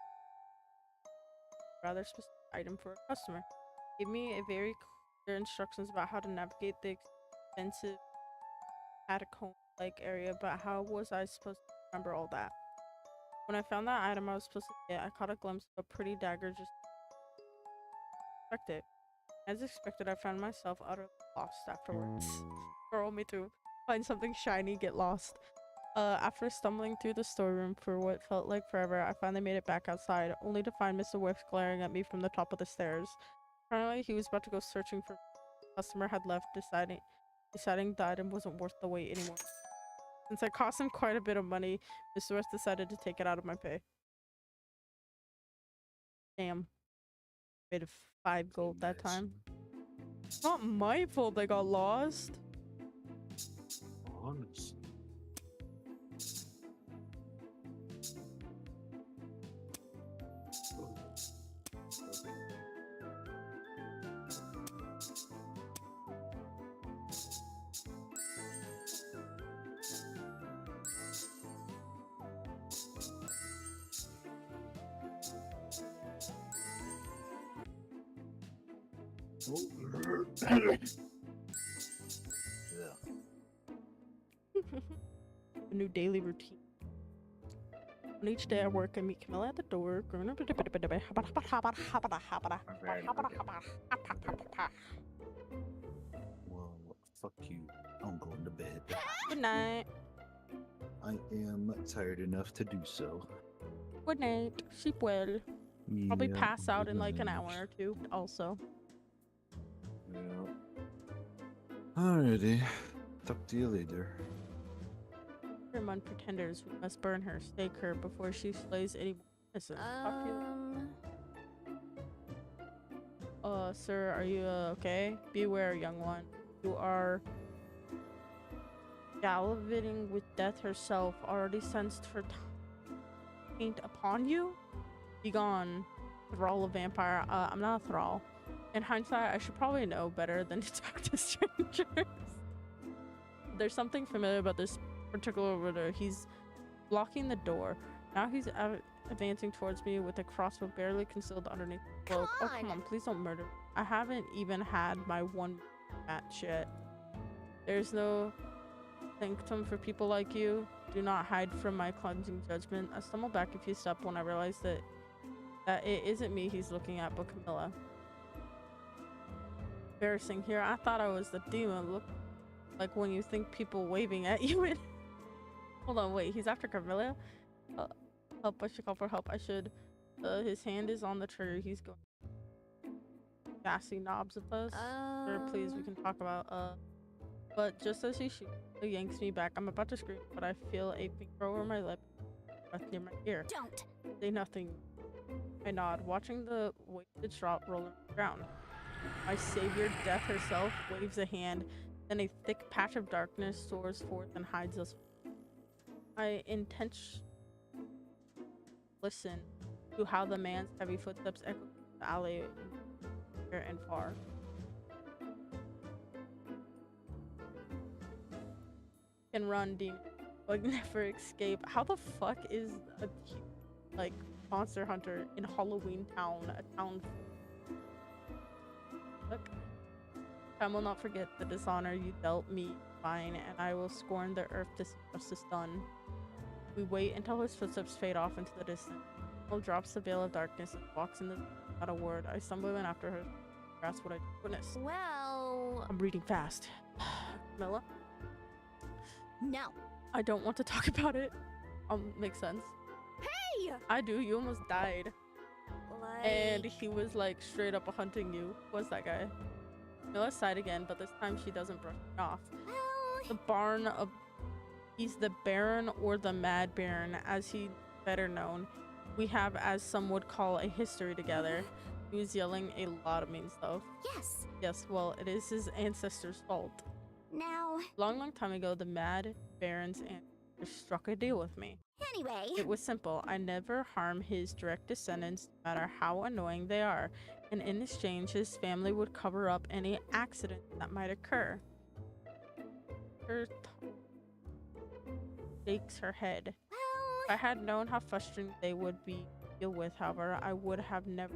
a rather specific item for a customer. Gave me a very clear instructions about how to navigate the expensive catacomb-like area, but how was I supposed to remember all that? When I found that item I was supposed to get, I caught a glimpse of a pretty dagger just expected. As expected, I found myself utterly lost afterwards. Scroll me through. Find something shiny, get lost. After stumbling through the storeroom for what felt like forever, I finally made it back outside, only to find Mr. West glaring at me from the top of the stairs. Apparently, he was about to go searching for the customer had left, deciding the item wasn't worth the wait anymore. Since it cost him quite a bit of money, Mr. West decided to take it out of my pay. Damn. Made 5 gold that time. It's not my fault they got lost. Honest. Yeah. A new daily routine. On each day I work, I meet Camilla at the door. Well, fuck you. I'm going to bed. Good night. I am tired enough to do so. Good night. Sleep well. Probably Yeah, pass out in like an good hour or two. Also. night. Yeah. Alrighty. Talk to you later. Among pretenders, we must burn her, stake her before she slays any innocent. Talk to you later. Sir, are you okay? Beware, young one. You are gallivanting with death herself. Already sensed her taint upon you? Begone, thrall of vampire. I'm not a thrall. In hindsight, I should probably know better than to talk to strangers. There's something familiar about this particular riddle. He's blocking the door. Now he's advancing towards me with a crossbow barely concealed underneath the cloak. Oh, come on, please don't murder me. I haven't even had my one match yet. There's no sanctum for people like you. Do not hide from my cleansing judgment. I stumble back a few steps when I realize that it isn't me he's looking at, but Camilla. Embarrassing here. I thought I was the demon. Look like when you think people waving at you in hold on, wait, he's after Camilla? Help, I should call for help. I should His hand is on the trigger. He's going gassy knobs with us. Or please, we can talk about But just as he yanks me back, I'm about to scream, but I feel a finger over my lip, breath near my ear. Don't. Say nothing. I nod, watching the wasted shot roll on the ground. My savior, death herself, waves a hand, then a thick patch of darkness soars forth and hides us. I listen to how the man's heavy footsteps echo the alley near and far. Can run, demon, but never escape. How the fuck is a like monster hunter in Halloween Town, a town? Look, time will not forget the dishonor you dealt me, mine, and I will scorn the earth to see justice done. We wait until his footsteps fade off into the distance. Will drops the veil of darkness and walks in without a word. I stumble in after her. Grasp what I witnessed. Well, I'm reading fast. Camilla? No. I don't want to talk about it. Makes sense. hey! I do. You almost died. Like, And he was like straight up hunting you. What's that guy? Camilla sighed again, but this time she doesn't brush me off. well, The Barn of... He's the Baron or the Mad Baron, as he's better known. We have, as some would call, a history together. He was yelling a lot of mean stuff. Yes. Yes, well, it is his ancestors' fault. Now, Long time ago, the Mad Baron's ancestors struck a deal with me. anyway. It was simple. I never harm his direct descendants, no matter how annoying they are. And in exchange, his family would cover up any accident that might occur. Her shakes her head. If I had known how frustrating they would be to deal with, however, I would have never...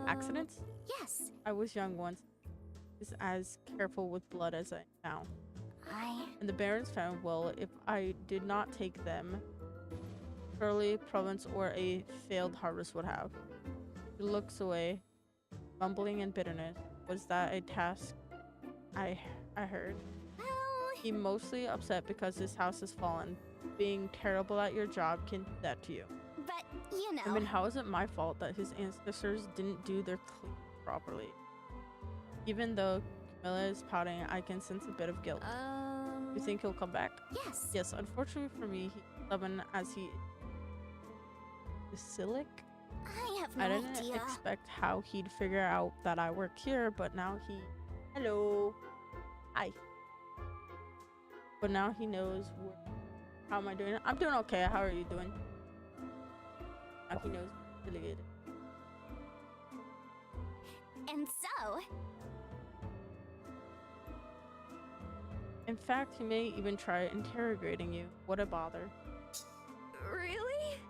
Accidents? Yes. I was young once. Is as careful with blood as I am now. And the barons found, well, if I did not take them, surely province or a failed harvest would have. He looks away, mumbling in bitterness. Was that a task I heard? Well, He mostly upset because his house has fallen. Being terrible at your job can do that to you. but, you know. I mean, how is it my fault that his ancestors didn't do their cleaning properly? Even though Camilla is pouting, I can sense a bit of guilt. You think he'll come back? Yes. Yes, unfortunately for me, he's stubborn as he is. Silic? I have no I didn't idea. expect how he'd figure out that I work here, but now he... Hello. Hi. But now he knows how am I doing? I'm doing okay. How are you doing? Now he knows really good. And so, In fact, he may even try interrogating you. What a bother. really?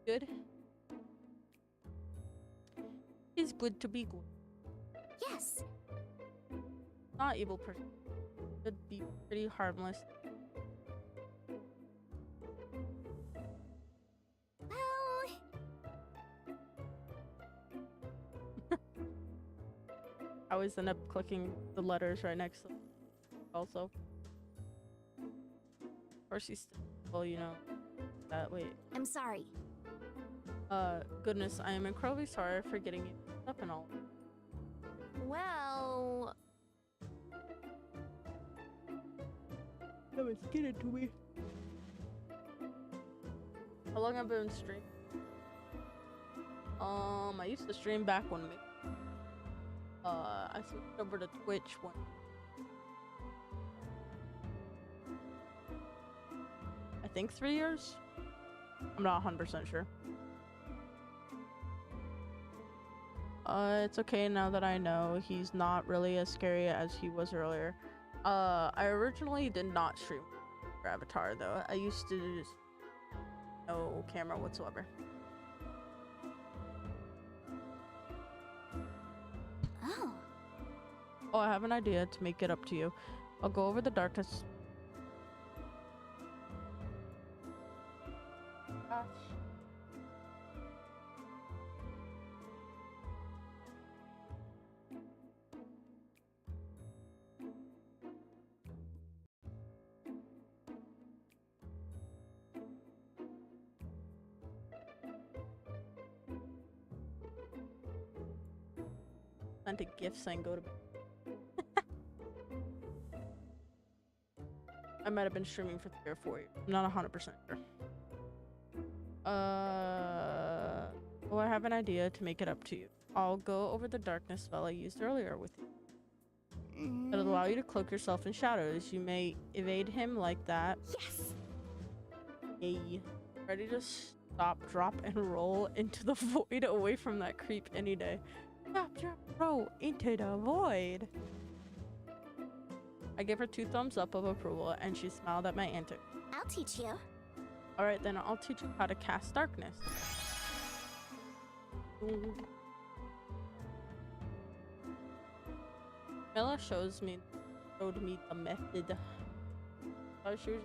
Good? It's good to be good. yes. Not evil person. Should be pretty harmless. Well, I always end up clicking the letters right next to them also. Of course he's still, well, you know, that, wait. I'm sorry. Goodness, I am incredibly sorry for getting you mixed up and all. Well, That was getting to me. How long have I been streaming? I used to stream back when I switched over to Twitch when I think 3 years? I'm not 100% sure. It's okay now that I know he's not really as scary as he was earlier. I originally did not stream for Avatar though. I used to just no camera whatsoever. Oh, Oh, I have an idea to make it up to you. I'll go over the darkness. sent a gift saying go to bed. I might have been streaming for 3 or 4 years. I'm not 100% sure. Oh, I have an idea to make it up to you. I'll go over the darkness spell I used earlier with you. It'll allow you to cloak yourself in shadows. You may evade him like that. Yes. Yay. Ready to stop, drop, and roll into the void away from that creep any day. Stop, drop, roll into the void. I gave her 2 thumbs up of approval, and she smiled at my antics. I'll teach you. Alright, then I'll teach you how to cast darkness. Mela showed me the method. She was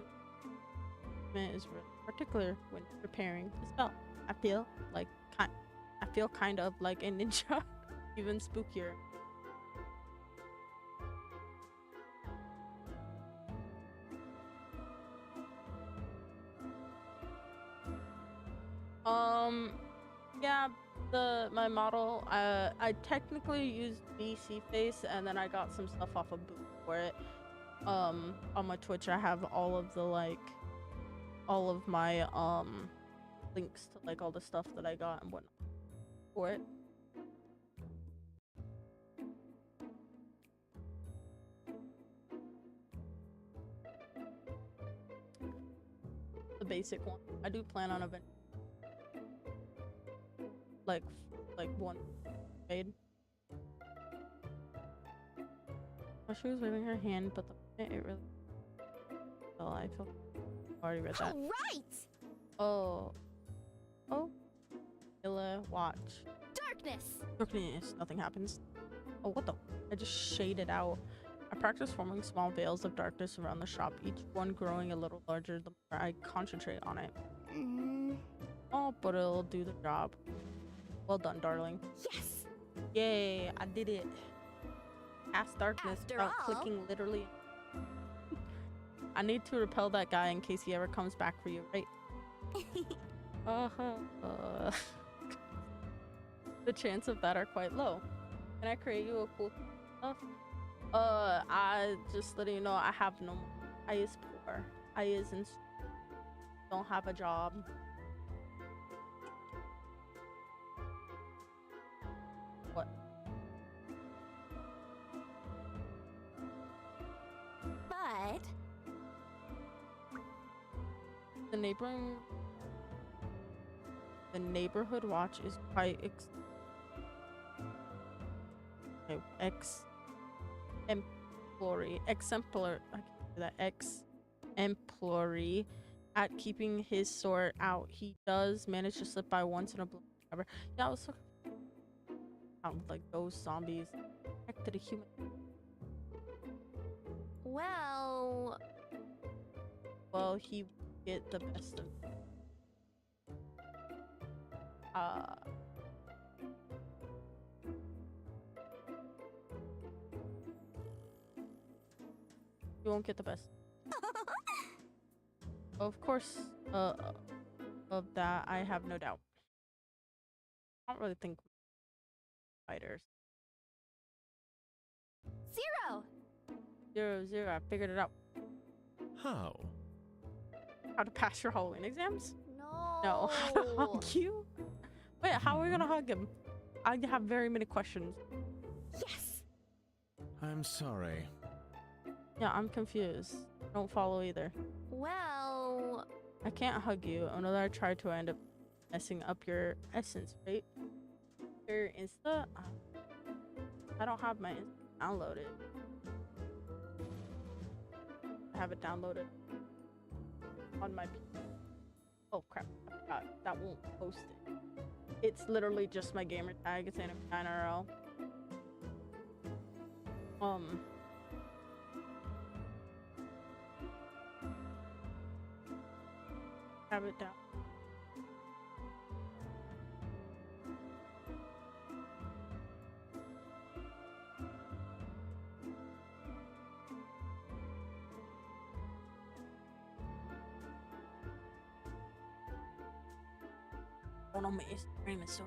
is really particular when preparing the spell. I feel kind of like a ninja, even spookier. Yeah, my model, I technically used BC face, and then I got some stuff off of Boot for it. On my Twitch, I have all of my links to like all the stuff that I got and whatnot for it. The basic one. I do plan on eventually like one made. Well, she was waving her hand, but it really. Oh, I feel. Already read that. All right. Oh. Illa, watch. Darkness. Nothing happens. Oh, what the? I just shaded out. I practice forming small veils of darkness around the shop, each one growing a little larger the more I concentrate on it. Oh, but it'll do the job. Well done, darling. Yes. Yay, I did it. Cast darkness After without all. clicking literally. I need to repel that guy in case he ever comes back for you, right? The chance of that are quite low. Can I create you a cool stuff? I just letting you know I have no more. I is poor. I is in don't have a job. What? But The neighborhood watch is quite exemplary. I can't do that. Exemplary at keeping his sort out. He does manage to slip by once in a blue cover. Yeah, I was so like those zombies. Back to the human. well, Well, he would get the best of it. You won't get the best. Of course, of that I have no doubt. I don't really think fighters. 0-0, I figured it out. How? How to pass your Halloween exams? no. No. How to hug you? Wait, how are we gonna hug him? I have very many questions. Yes. I'm sorry. Yeah, I'm confused. I don't follow either. Well, I can't hug you. Another I tried to end up messing up your essence, right? Your Insta? I don't have my Insta downloaded. I have it downloaded on my PC. Oh crap, I forgot. That won't post it. It's literally just my gamer tag. It's anime9irl. Have it down. Oh no, my Instagram is so.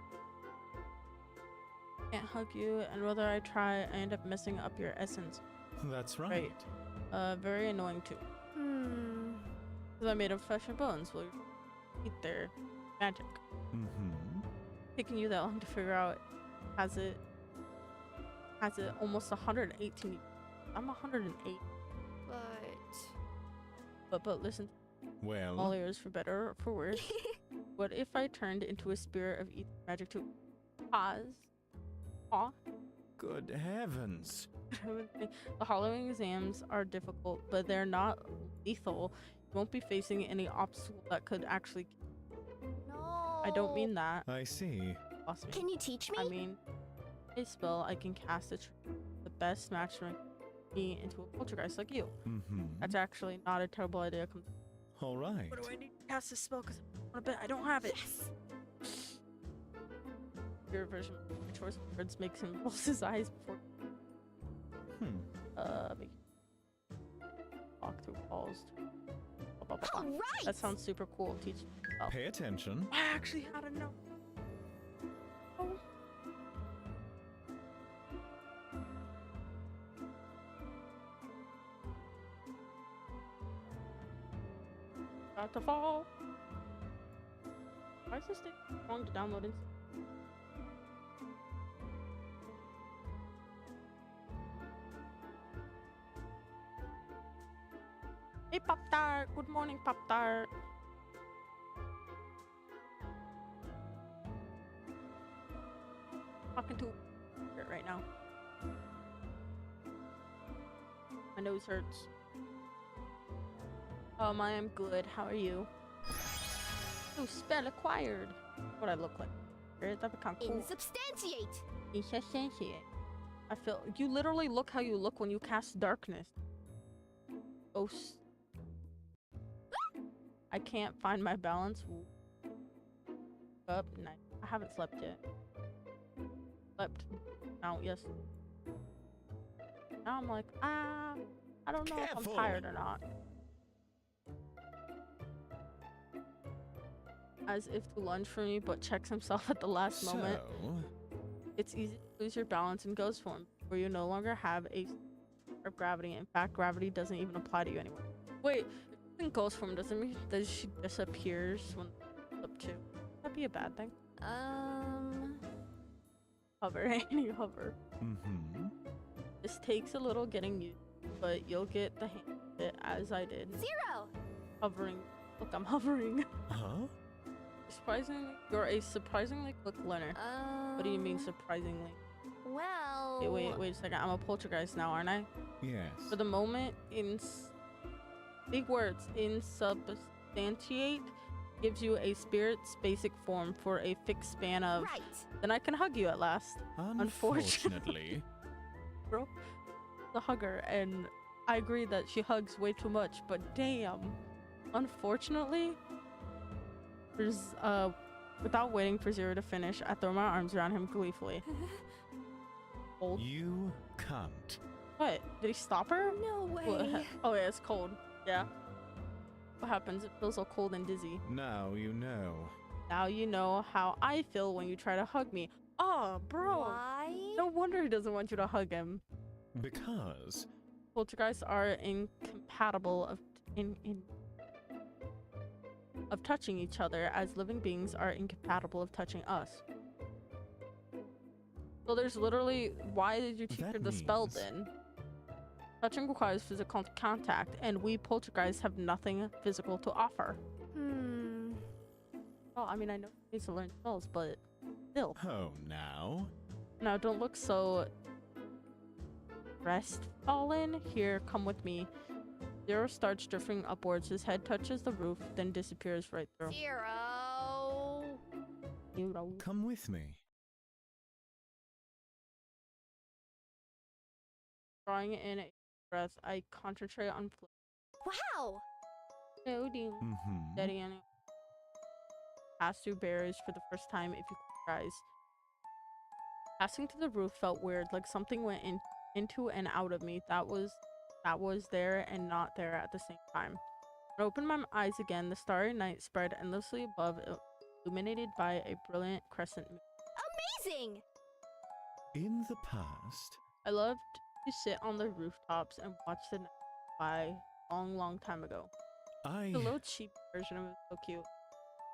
Can't hug you, and whether I try, I end up messing up your essence. That's right. Very annoying too. Because I made of flesh and bones. Well, you eat their magic. Mm-hmm. Taking you that long to figure out. Has it almost 118? I'm 108. But listen, all Well, ears for better or for worse. What if I turned into a spirit of ether magic to pause? Aw. good heavens. The hollowing exams are difficult, but they're not lethal. You won't be facing any obstacle that could actually. No. I don't mean that. I see. Boss me. Can you teach me? I mean, a spell I can cast the best match to make me into a poltergeist like you. Mm-hmm. That's actually not a terrible idea. All right. What do I need to cast this spell? Because I bet I don't have it. Yes. Your version of my choice of words makes him roll his eyes before. Make walk through walls. Blah, blah, blah, All blah. right. That sounds super cool. Teach me spell. Pay attention. I actually had to know. Oh. About to fall. Why is this thing long to download it? Hey Pop Tart! Good morning, Pop Tart! Talking to right now. My nose hurts. I am good. How are you? Oh, spell acquired. What I look like? That become cool. Insubstantiate. Insubstantiate. I feel you literally look how you look when you cast darkness. Ghost. I can't find my balance. Up. Nice. I haven't slept yet. Slept. Now, yes. Now I'm like, I don't know if I'm Careful. tired or not. As if to lunge for me, but checks himself at the last moment. It's easy to lose your balance in ghost form, where you no longer have a of gravity. In fact, gravity doesn't even apply to you anymore. Wait, in ghost form doesn't mean that she disappears when up to. That'd be a bad thing. Hover, and you hover. Mm-hmm. This takes a little getting used, but you'll get the hang of it as I did. 0. Hovering. Look, I'm hovering. Huh? Surprisingly, you're a surprisingly quick learner. What do you mean surprisingly? Well. Okay, wait a second. I'm a poltergeist now, aren't I? Yes. For the moment, big words, insubstantiate gives you a spirit's basic form for a fixed span of. Right. Then I can hug you at last, Unfortunately. bro. The hugger, and I agree that she hugs way too much, but damn. Unfortunately, there's without waiting for Zero to finish, I throw my arms around him gleefully. Cold. You can't. What? Did he stop her? No way. What? Oh yeah, it's cold. Yeah. What happens? It feels so cold and dizzy. Now you know. Now you know how I feel when you try to hug me. Oh, bro. Why? No wonder he doesn't want you to hug him. Because Poltergeists are incompatible of touching each other, as living beings are incapable of touching us. So there's literally, why did you teach her That the spell means- then? Touching requires physical contact, and we poltergeists have nothing physical to offer. Well, I mean, I know he needs to learn spells, but still. oh now. Now, don't look so crestfallen. Here, come with me. Zero starts drifting upwards. His head touches the roof, then disappears right through. 0. You know. Come with me. Drawing in a breath, I concentrate on Wow. floating. Mm-hmm. Steady and pass through barriers for the first time if you close your eyes. Passing to the roof felt weird, like something went into and out of me. That was there and not there at the same time. When I opened my eyes again, the starry night spread endlessly above, illuminated by a brilliant crescent moon. Amazing. In the past, I loved to sit on the rooftops and watch the night fly long time ago. I... The little cheap version of it was so cute.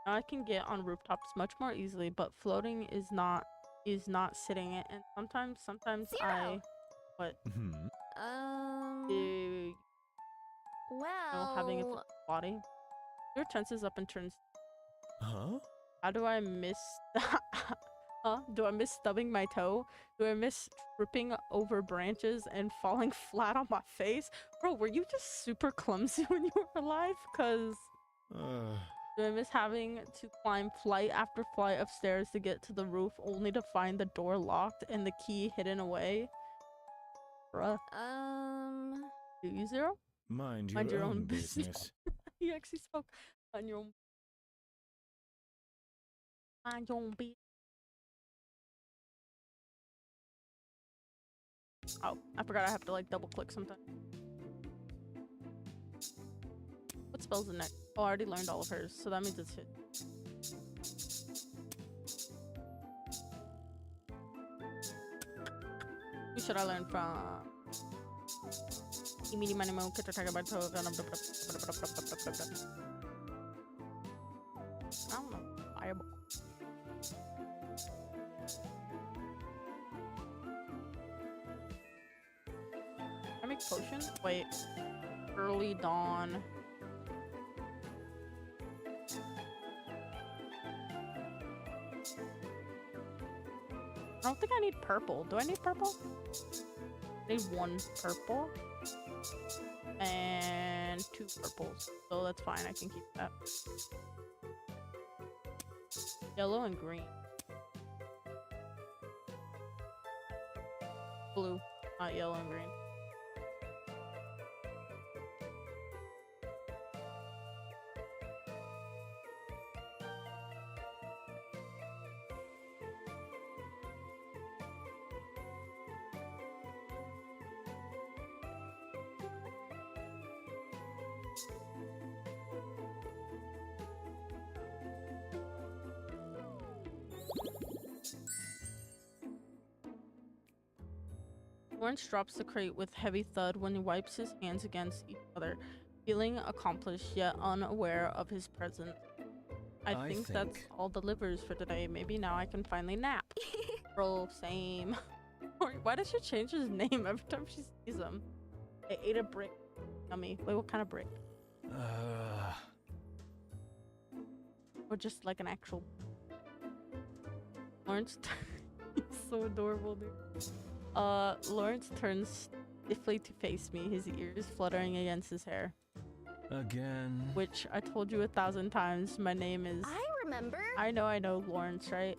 Now I can get on rooftops much more easily, but floating is not sitting it. And sometimes I Hmm. do having a Well, body. Your tenses up and turns. Huh? How do I miss? Huh? Do I miss stubbing my toe? Do I miss tripping over branches and falling flat on my face? Bro, were you just super clumsy when you were alive? Cause do I miss having to climb flight after flight of stairs to get to the roof only to find the door locked and the key hidden away? Bruh. Do you, Zero? Mind Mind your own business. He actually spoke. Mind your own. Mind your own business. Oh, I forgot I have to like double click something. What spell's the next? Oh, I already learned all of hers, so that means it's hit. Who should I learn from? I don't know. Fireball. Can I make potion? Wait. Early dawn. I don't think I need purple. Do I need purple? I need 1 purple. And 2 purples. So that's fine. I can keep that. Yellow and green. Blue. Not yellow and green. Lawrence drops the crate with heavy thud when he wipes his hands against each other, feeling accomplished yet unaware of his presence. I think that's all the livers for today. Maybe now I can finally nap. Bro, same. Why does she change his name every time she sees him? I ate a brick. Yummy. Wait, what kind of brick? Or just like an actual... Lawrence... He's so adorable, dude. Lawrence turns stiffly to face me, his ears fluttering against his hair. Again. Which I told you 1,000 times. My name is... I remember. I know, Lawrence, right?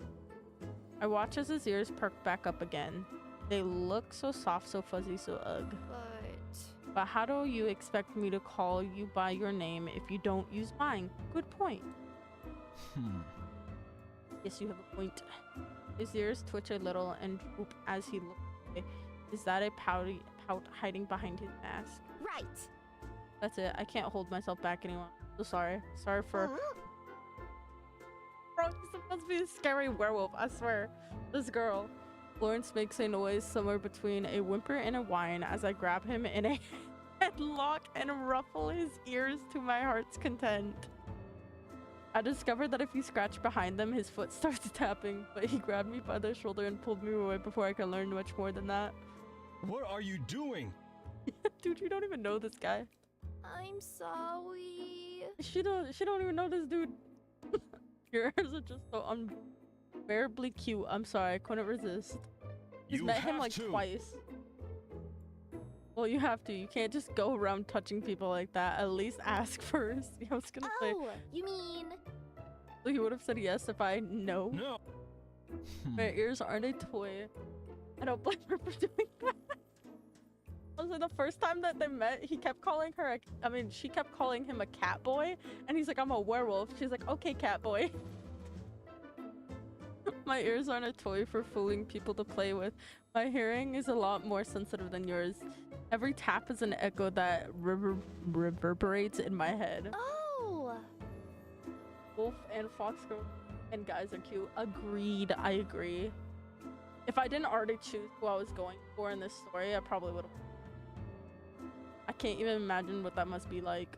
I watch as his ears perk back up again. They look so soft, so fuzzy, so ugh. But how do you expect me to call you by your name if you don't use mine? Good point. Yes, you have a point. His ears twitch a little and droop as he looks away. Is that a pout hiding behind his mask? Right. That's it. I can't hold myself back anymore. So sorry. Sorry for... Bro, he's supposed to be a scary werewolf, I swear. This girl. Lawrence makes a noise somewhere between a whimper and a whine as I grab him in a headlock and ruffle his ears to my heart's content. I discovered that if you scratch behind them, his foot starts tapping, but he grabbed me by the shoulder and pulled me away before I could learn much more than that. What are you doing? Dude, you don't even know this guy. I'm sorry. She don't even know this dude. Your ears are just so unbearably cute. I'm sorry, I couldn't resist. Just met him like twice. Well, you have to. You can't just go around touching people like that. At least ask first. I was gonna say. Oh, you mean... So he would have said yes if I know. No. My ears aren't a toy. I don't blame her for doing that. Also, the first time that they met, he kept calling her she kept calling him a cat boy, and he's like, I'm a werewolf. She's like, okay, cat boy. My ears aren't a toy for fooling people to play with. My hearing is a lot more sensitive than yours. Every tap is an echo that reverberates in my head. Oh! Wolf and fox girl and guys are cute. Agreed. I agree. If I didn't already choose who I was going for in this story, I probably would have. I can't even imagine what that must be like.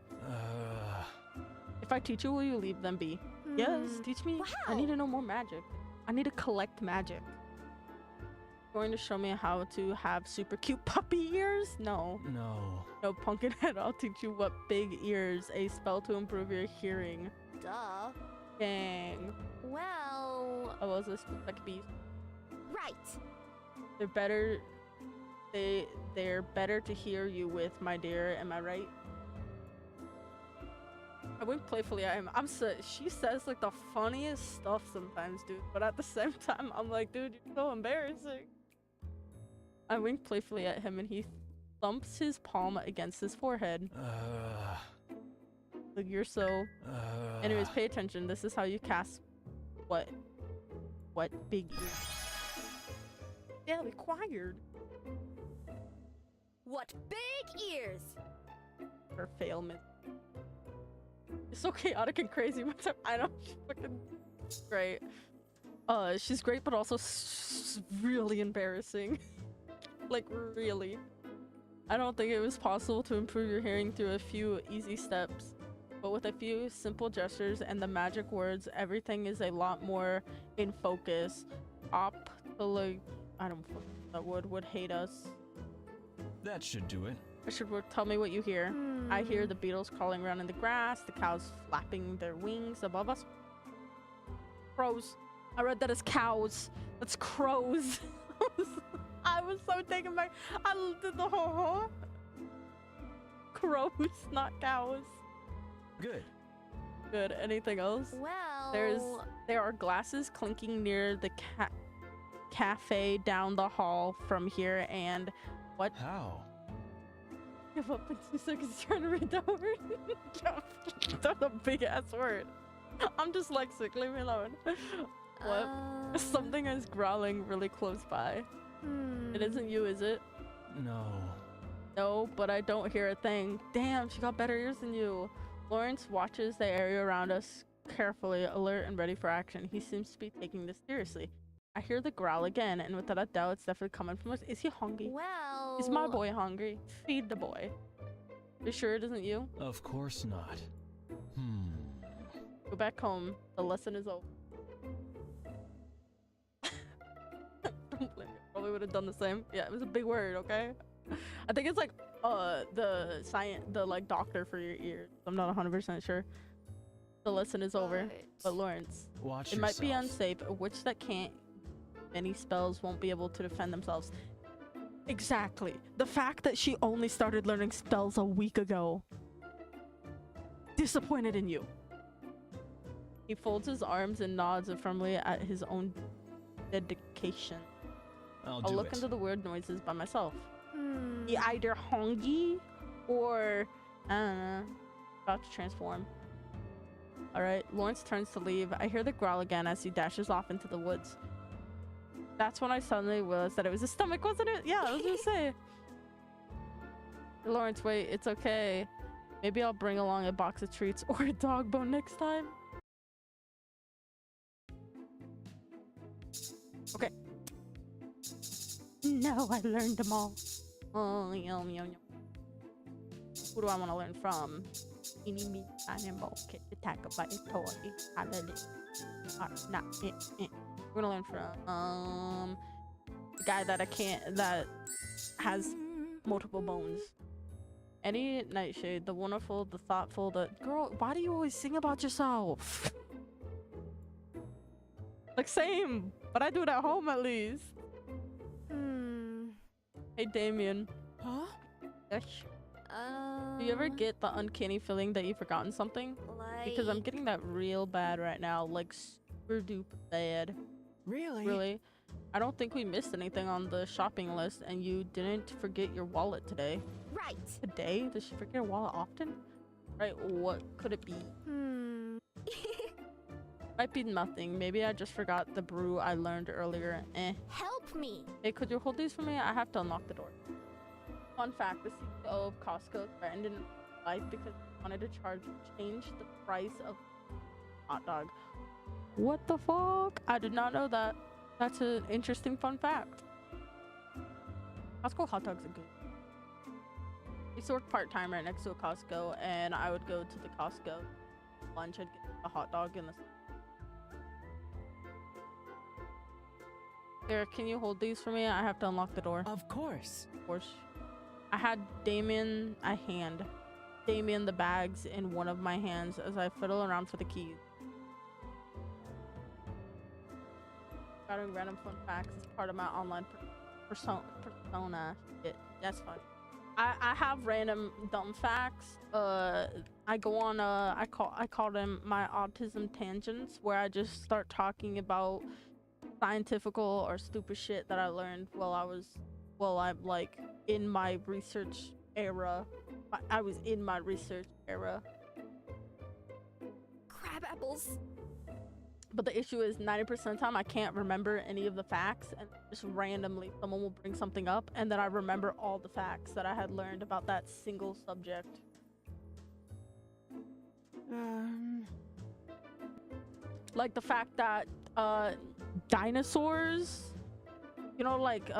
If I teach you, will you leave them be? Yes, teach me. I need to know more magic. I need to collect magic. Going to show me how to have super cute puppy ears? No. No. No, Pumpkinhead, I'll teach you what big ears, a spell to improve your hearing. Duh. Dang. Well, Oh, was this like bees? right. They're better. They're better to hear you with, my dear. Am I right? I wink playfully at him. She says like the funniest stuff sometimes, dude. But at the same time, I'm like, dude, you're so embarrassing. I wink playfully at him, and he thumps his palm against his forehead. Like, you're so. Anyways, pay attention. This is how you cast what big ears. Yeah, required. What big ears! Her failment. It's so chaotic and crazy. I know, she's fucking great. She's great, but also really embarrassing. Like, really. I don't think it was possible to improve your hearing through a few easy steps. But with a few simple gestures and the magic words, everything is a lot more in focus. I don't fucking that would hate us. That should do it. I should work. Tell me what you hear. I hear the beetles crawling around in the grass, the cows flapping their wings above us. Crows. I read that as cows. That's crows. I was so taken back. I did the whole crows, not cows. Good. Good. Anything else? Well, There are glasses clinking near the cafe down the hall from here, and what? How? Give up in 2 seconds trying to read that word. That's a big ass word. I'm dyslexic, leave me alone. What? Something is growling really close by. It isn't you, is it? No. No, but I don't hear a thing. Damn, she got better ears than you. Lawrence watches the area around us carefully, alert and ready for action. He seems to be taking this seriously. I hear the growl again, and without a doubt, it's definitely coming from us. Is he hungry? Well, Is my boy hungry? Feed the boy. You sure it isn't you? Of course not. Go back home. The lesson is over. Don't blame me. Probably would have done the same. Yeah, it was a big word, okay? I think it's like the like doctor for your ears. I'm not 100% sure. The lesson is over. But Lawrence, Watch it might be yourself. unsafe. A witch that can't any spells won't be able to defend themselves. Exactly. The fact that she only started learning spells a week ago. Disappointed in you. He folds his arms and nods affirmingly at his own dedication. I'll I'll do look it. into the weird noises by myself. He either hungry or I don't know, about to transform. Alright, Lawrence turns to leave. I hear the growl again as he dashes off into the woods. That's when I suddenly realized that it was his stomach, wasn't it? Yeah, I was gonna say. Lawrence, wait, it's okay. Maybe I'll bring along a box of treats or a dog bone next time. Okay. No, I learned them all. Oh, yum, yum, yum. Who do I want to learn from? Enemy animal can attack by a toy. Hallelujah. Nah, We're gonna learn from the guy that has multiple bones. Any nightshade, the wonderful, the thoughtful, the girl. Why do you always sing about yourself? Like same, but I do it at home at least. Hey Damien. Huh? Gosh. Do you ever get the uncanny feeling that you've forgotten something? Because I'm getting that real bad right now, like super duper bad. Really? Really? I don't think we missed anything on the shopping list, and you didn't forget your wallet today. Right. Today? Does she forget her wallet often? Right, what could it be? Might be nothing. Maybe I just forgot the brew I learned earlier. Help me. Hey, could you hold these for me? I have to unlock the door. Fun fact, the CEO of Costco threatened in life because he wanted to change the price of hot dog. What the fuck? I did not know that. That's an interesting fun fact. Costco hot dogs are good. I used to work part-time right next to a Costco, and I would go to the Costco lunch. I'd get a hot dog in the... Eric, can you hold these for me? I have to unlock the door. Of course. Of course. I had Damien the bags in one of my hands as I fiddle around for the keys. Starting random fun facts is part of my online persona. That's fun. I have random dumb facts. I go on I call them my autism tangents, where I just start talking about scientifical or stupid shit that I learned I'm like in my research era. I was in my research era. Crab apples. But the issue is 90% of the time I can't remember any of the facts, and just randomly someone will bring something up and then I remember all the facts that I had learned about that single subject. Like the fact that dinosaurs, you know, like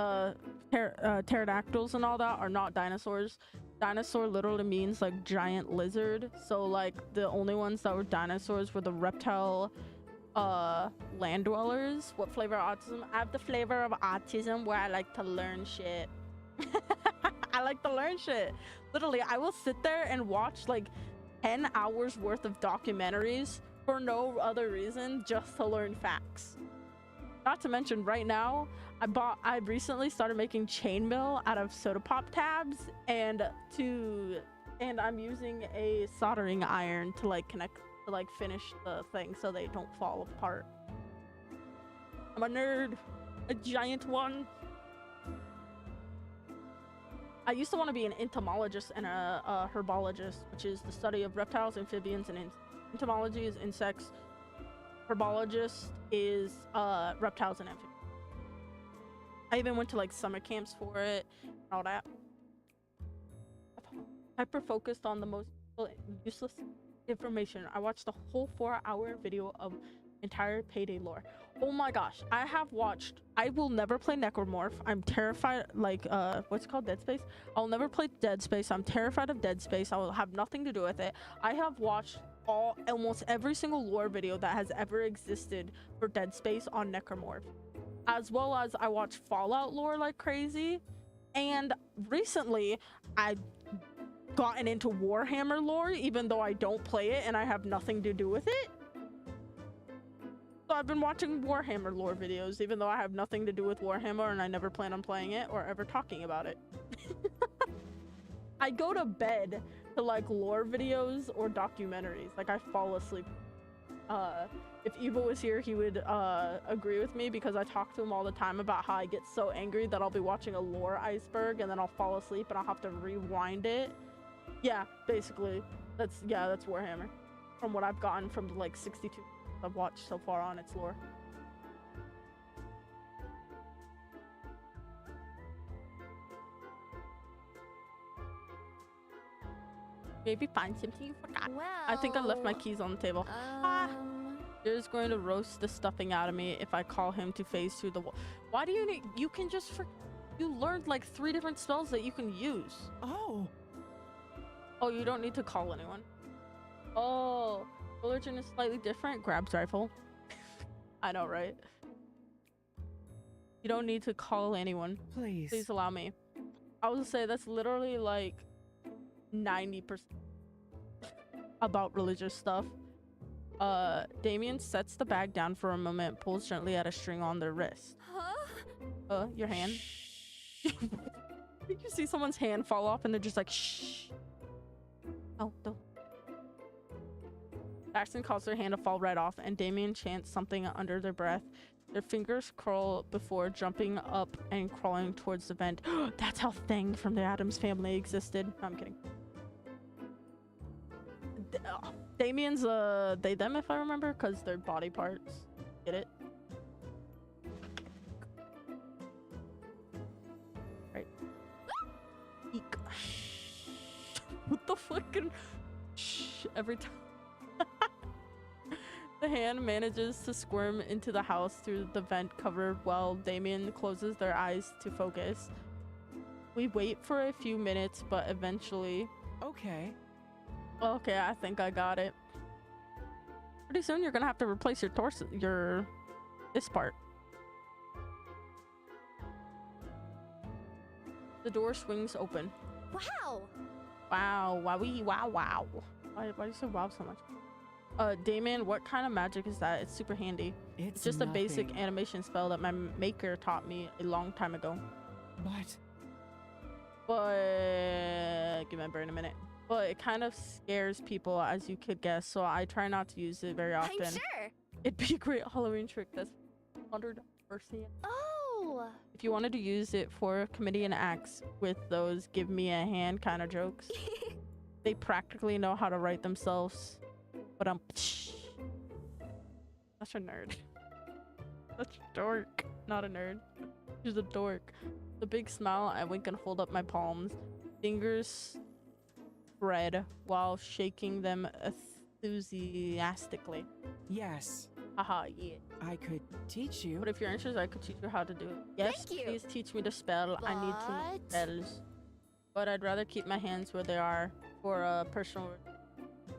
pterodactyls and all that are not dinosaurs. Dinosaur literally means like giant lizard. So like the only ones that were dinosaurs were the reptile land dwellers. What flavor of autism? I have the flavor of autism where I like to learn shit. I like to learn shit. Literally, I will sit there and watch like 10 hours worth of documentaries for no other reason, just to learn facts. Not to mention right now, I recently started making chainmail out of soda pop tabs, and I'm using a soldering iron to like connect, to like finish the thing so they don't fall apart. I'm a nerd, a giant one. I used to want to be an entomologist and a herbologist, which is the study of reptiles, amphibians, and entomology is insects. Herbologist is reptiles and amphibians. I even went to like summer camps for it and all that. Hyper focused on the most useless information. I watched the whole 4-hour video of entire Payday lore. Oh my gosh, I will never play Necromorph. I'm terrified, like what's it called, Dead Space? I'll never play Dead Space. I'm terrified of Dead Space. I will have nothing to do with it. I have watched almost every single lore video that has ever existed for Dead Space on Necromorph, as well as I watch Fallout lore like crazy. And recently I gotten into Warhammer lore, even though I don't play it and I have nothing to do with it. So I've been watching Warhammer lore videos, even though I have nothing to do with Warhammer and I never plan on playing it or ever talking about it. I go to bed to like lore videos or documentaries. Like I fall asleep. If Evo was here, he would agree with me, because I talk to him all the time about how I get so angry that I'll be watching a lore iceberg and then I'll fall asleep and I'll have to rewind it. Yeah, basically. That's Warhammer. From what I've gotten from the like 62 I've watched so far on its lore. Maybe find something you forgot. Well, I think I left my keys on the table. You're just going to roast the stuffing out of me if I call him to phase through the wall. Why do you need... You can just... You learned like 3 different spells that you can use. Oh, You don't need to call anyone. Oh, religion is slightly different. Grabs rifle. I know, right? You don't need to call anyone. please. Please allow me. I would say that's literally like 90% about religious stuff. Damien sets the bag down for a moment, pulls gently at a string on their wrist. Huh? Your hand? Did you see someone's hand fall off and they're just like, shh? Oh, don't. Jackson calls their hand to fall right off, and Damien chants something under their breath. Their fingers curl before jumping up and crawling towards the vent. That's how Thang from the Addams family existed. No, I'm kidding. Damien's they them, if I remember, because they're body parts. Get it? Right. Eek. What the fucking shh every time. The hand manages to squirm into the house through the vent cover while Damien closes their eyes to focus. We wait for a few minutes, but eventually... Okay. Okay, I think I got it. Pretty soon you're gonna have to replace your torso, this part. The door swings open. Wow. Wow, wowie, wow, wow. Why do you say wow so much? Damien, what kind of magic is that? It's super handy. It's just a basic nothing. animation spell that my maker taught me a long time ago. But give my brain a minute. But it kind of scares people, as you could guess, so I try not to use it very often. I'm sure. It'd be a great Halloween trick. That's 100%. Oh. If you wanted to use it for comedian acts with those give me a hand kind of jokes, they practically know how to write themselves. But I'm such a nerd. Such a dork. Not a nerd. She's a dork. The big smile, I wink and hold up my palms. Fingers spread while shaking them enthusiastically. Yes, Haha, yeah. I could teach you. But if you're interested, I could teach you how to do it. Yes, Thank you. please teach me the spell. I need to know But- spells. But I'd rather keep my hands where they are for personal...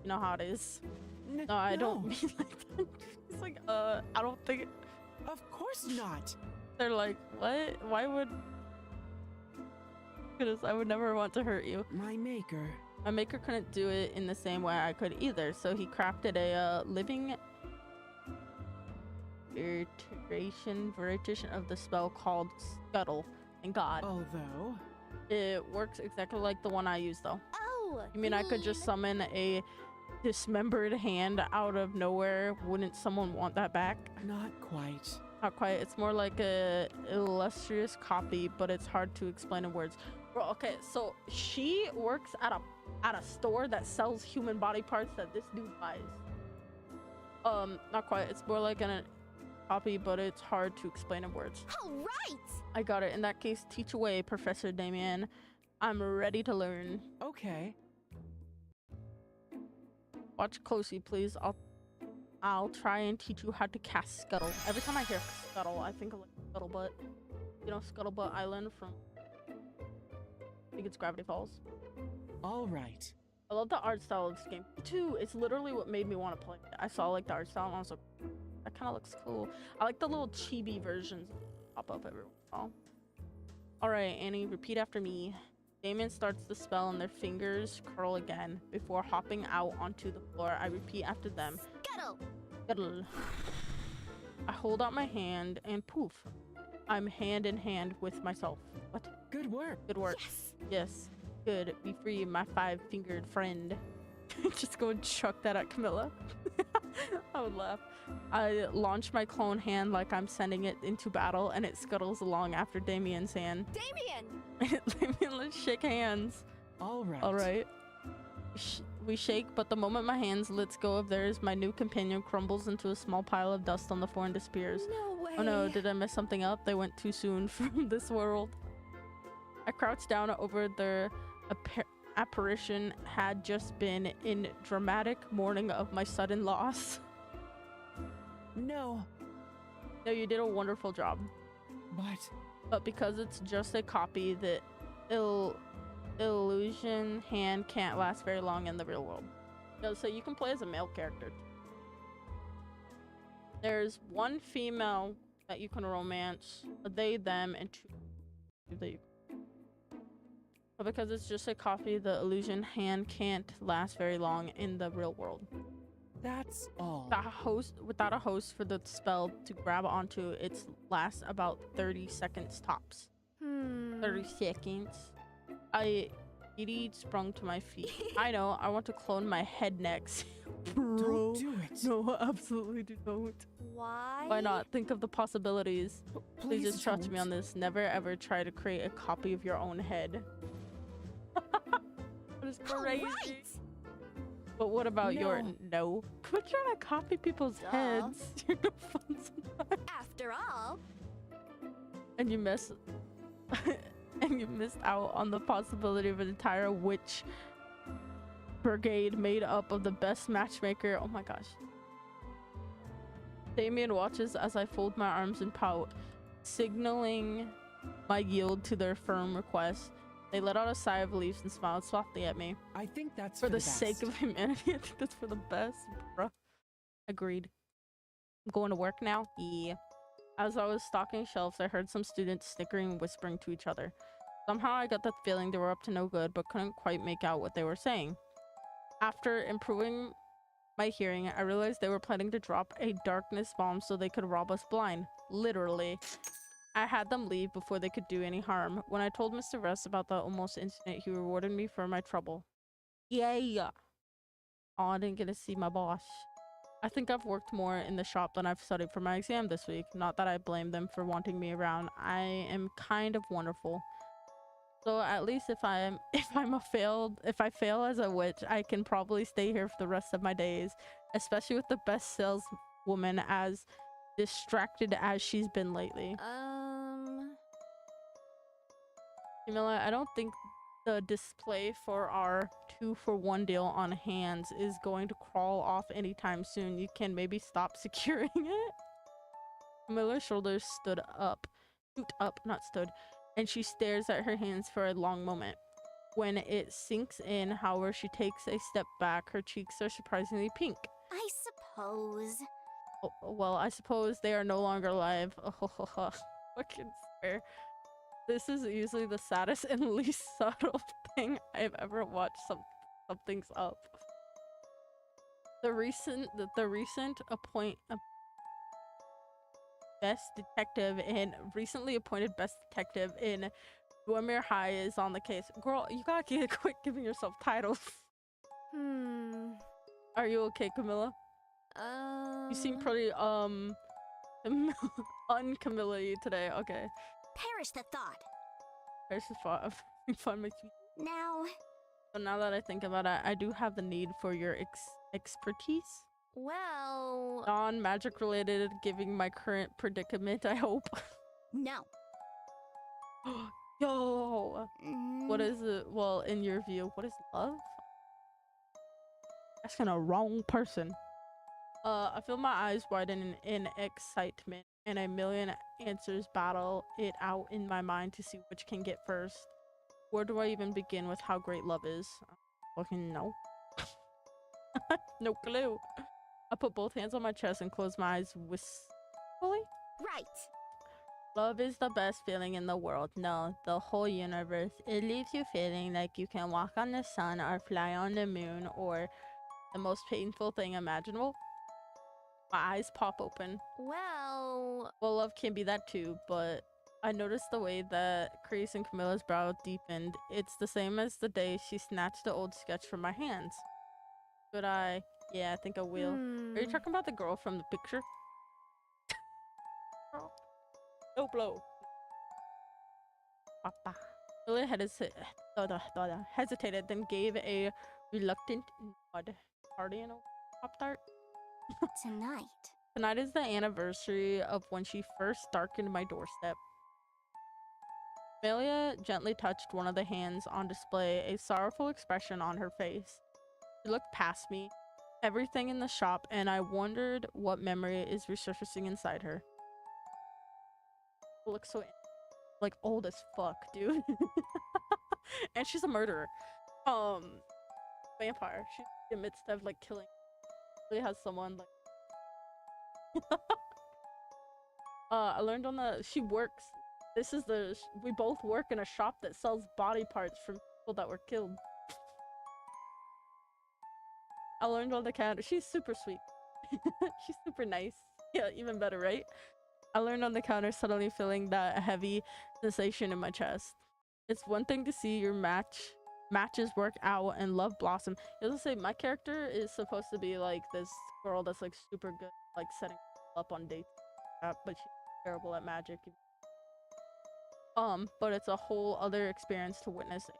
You know how it is. No, I don't mean like that. It's like, I don't think... Of course not. They're like, what? Why would... Goodness, I would never want to hurt you. My maker. My maker couldn't do it in the same way I could either, so he crafted a living variation of the spell called Scuttle. And God, Although, it works exactly like the one I use, though. Oh. You mean I could just summon a dismembered hand out of nowhere? Wouldn't someone want that back? not quite. Not quite. It's more like a illustrious copy, but it's hard to explain in words. Bro, okay, so she works at a store that sells human body parts that this dude buys. Not quite. It's more like a copy, but it's hard to explain in words. All right. I got it. In that case, teach away, Professor Damien. I'm ready to learn. Okay. Watch closely, please. I'll try and teach you how to cast Scuttle. Every time I hear Scuttle, I think of like Scuttlebutt. You know Scuttlebutt Island from... I think it's Gravity Falls. All right. I love the art style of this game too. It's literally what made me want to play it. I saw like the art style and I was like, that kind of looks cool. I like the little chibi versions that pop up every once in a while. All right, Annie, repeat after me. Damien starts the spell and their fingers curl again. Before hopping out onto the floor, I repeat after them. Scuttle. Scuttle. I hold out my hand and poof, I'm hand in hand with myself. What? Good work. Good work. Yes. Yes. Good. Be free, my five-fingered friend. Just go and chuck that at Camilla. I would laugh. I launch my clone hand like I'm sending it into battle, and it scuttles along after Damien's hand. Damien. Damien, let's shake hands. All right. All right. We shake, but the moment my hands lets go of theirs, my new companion crumbles into a small pile of dust on the floor and disappears. No way. Oh no, did I mess something up? They went too soon from this world. I crouched down over their apparition had just been in dramatic mourning of my sudden loss. No, No, you did a wonderful job. But because it's just a copy, the illusion hand can't last very long in the real world. No, so you can play as a male character. There's one female that you can romance, a they, them, and two that you. But because it's just a copy, the illusion hand can't last very long in the real world. that's all. Without a host for the spell to grab onto, it lasts about 30 seconds tops. 30 seconds. Edie sprung to my feet. I know, I want to clone my head next. Don't do it. No, absolutely do not. Why? Why not? Think of the possibilities. Please just trust me don't. on this. Never ever try to create a copy of your own head. That is All crazy. right. But what about your No. no? Quit trying to copy people's Duh. heads. You're no fun sometimes. After all. And you miss and you missed out on the possibility of an entire witch brigade made up of the best matchmaker. Oh my gosh. Damien watches as I fold my arms and pout, signaling my yield to their firm request. They let out a sigh of relief and smiled softly at me. I think that's For for the best. sake of humanity, I think that's for the best, bruh. Agreed. I'm going to work now? Yeah. As I was stocking shelves, I heard some students snickering and whispering to each other. Somehow I got the feeling they were up to no good, but couldn't quite make out what they were saying. After improving my hearing, I realized they were planning to drop a darkness bomb so they could rob us blind. Literally. I had them leave before they could do any harm. When I told Mr. Russ about the almost incident, he rewarded me for my trouble. Yay! Oh, I didn't get to see my boss. I think I've worked more in the shop than I've studied for my exam this week. Not that I blame them for wanting me around. I am kind of wonderful. So at least if I fail as a witch, I can probably stay here for the rest of my days, especially with the best saleswoman as distracted as she's been lately. Camilla, I don't think the display for our 2-for-1 deal on hands is going to crawl off anytime soon. You can maybe stop securing it. Camilla's shoulders stood up, not stood, and she stares at her hands for a long moment. When it sinks in, however, she takes a step back. Her cheeks are surprisingly pink. I suppose. Oh, well, I suppose they are no longer alive. Oh, fucking swear. This is usually the saddest and least subtle thing I've ever watched. Something's up. The recent recently appointed best detective in Dwemer High is on the case. Girl, you gotta quit giving yourself titles. Are you okay, Camilla? You seem pretty uncamilla-y today. Okay. Perish the thought. There's the fun makes me. Now, But now that I think about it, I do have the need for your expertise. Well, Non-magic related, giving my current predicament, I hope. no. Yo! What Mm, is it? Well, in your view, what is love? Asking a wrong person. I feel my eyes widen in excitement, and a million answers battle it out in my mind to see which can get first. Where do I even begin with how great love is? Fucking no. No clue. I put both hands on my chest and close my eyes wistfully. right. Love is the best feeling in the world. No, the whole universe. It leaves you feeling like you can walk on the sun or fly on the moon or the most painful thing imaginable. My eyes pop open. well, Well, love can be that too, but I noticed the way that crease in Camilla's brow deepened. It's the same as the day she snatched the old sketch from my hands. Should I? Yeah, I think I will. Are you talking about the girl from the picture? No blow. Papa. Camilla hesitated, then gave a reluctant nod. Party in a Pop-Tart? Tonight. Tonight is the anniversary of when she first darkened my doorstep. Amelia gently touched one of the hands on display, a sorrowful expression on her face. She looked past me, everything in the shop, and I wondered what memory is resurfacing inside her. She looks so like old as fuck, dude. And she's a murderer. Vampire. She's in the midst of like killing. She has someone like I learned on the she works. We both work in a shop that sells body parts from people that were killed. I learned on the counter. She's super sweet. She's super nice. Yeah, even better, right? I learned on the counter, suddenly feeling that heavy sensation in my chest. It's one thing to see your matches work out and love blossom. I was gonna say, my character is supposed to be like this girl that's like super good, like setting up on dates, but she's terrible at magic. But it's a whole other experience to witness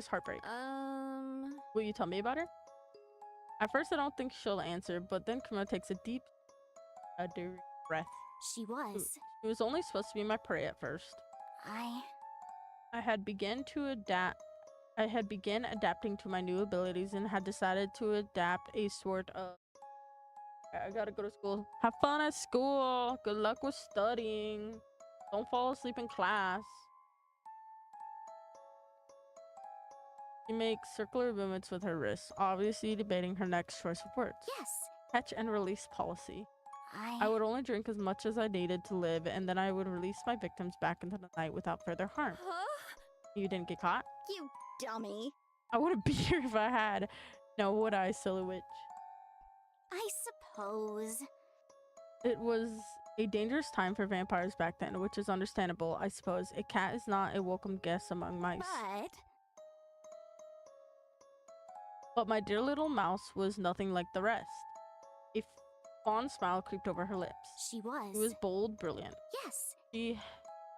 heartbreak. Will you tell me about her? At first, I don't think she'll answer, but then Camilla takes a deep breath. She was. She was only supposed to be my prey at first. I had begun adapting to my new abilities and had decided to adapt a sort of I gotta go to school. Have fun at school. Good luck with studying. Don't fall asleep in class. She makes circular movements with her wrists, obviously debating her next choice of words. Yes. Catch and release policy. I would only drink as much as I needed to live, and then I would release my victims back into the night without further harm. Huh? You didn't get caught? You dummy. I wouldn't be here if I had. No, would I, silly witch? I suppose. It was a dangerous time for vampires back then, which is understandable, I suppose. A cat is not a welcome guest among mice. But my dear little mouse was nothing like the rest. A fond smile creeped over her lips. She was. She was bold, brilliant. Yes. She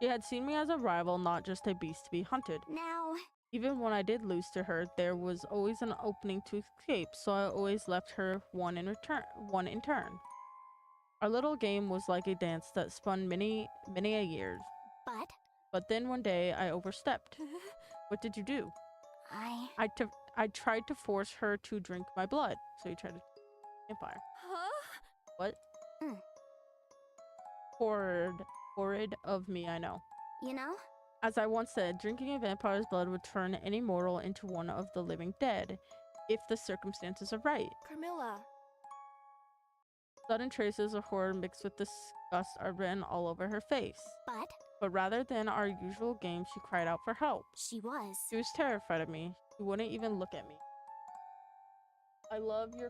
had seen me as a rival, not just a beast to be hunted. Now. Even when I did lose to her, there was always an opening to escape, so I always left her one in turn. Our little game was like a dance that spun many a years. But then one day I overstepped. What did you do? I tried to force her to drink my blood. So you tried to vampire. Huh? What? Mm. Horrid of me, I know. You know? As I once said, drinking a vampire's blood would turn any mortal into one of the living dead, if the circumstances are right. Carmilla. Sudden traces of horror mixed with disgust are written all over her face. But rather than our usual game, she cried out for help. She was. She was terrified of me. She wouldn't even look at me. I love your...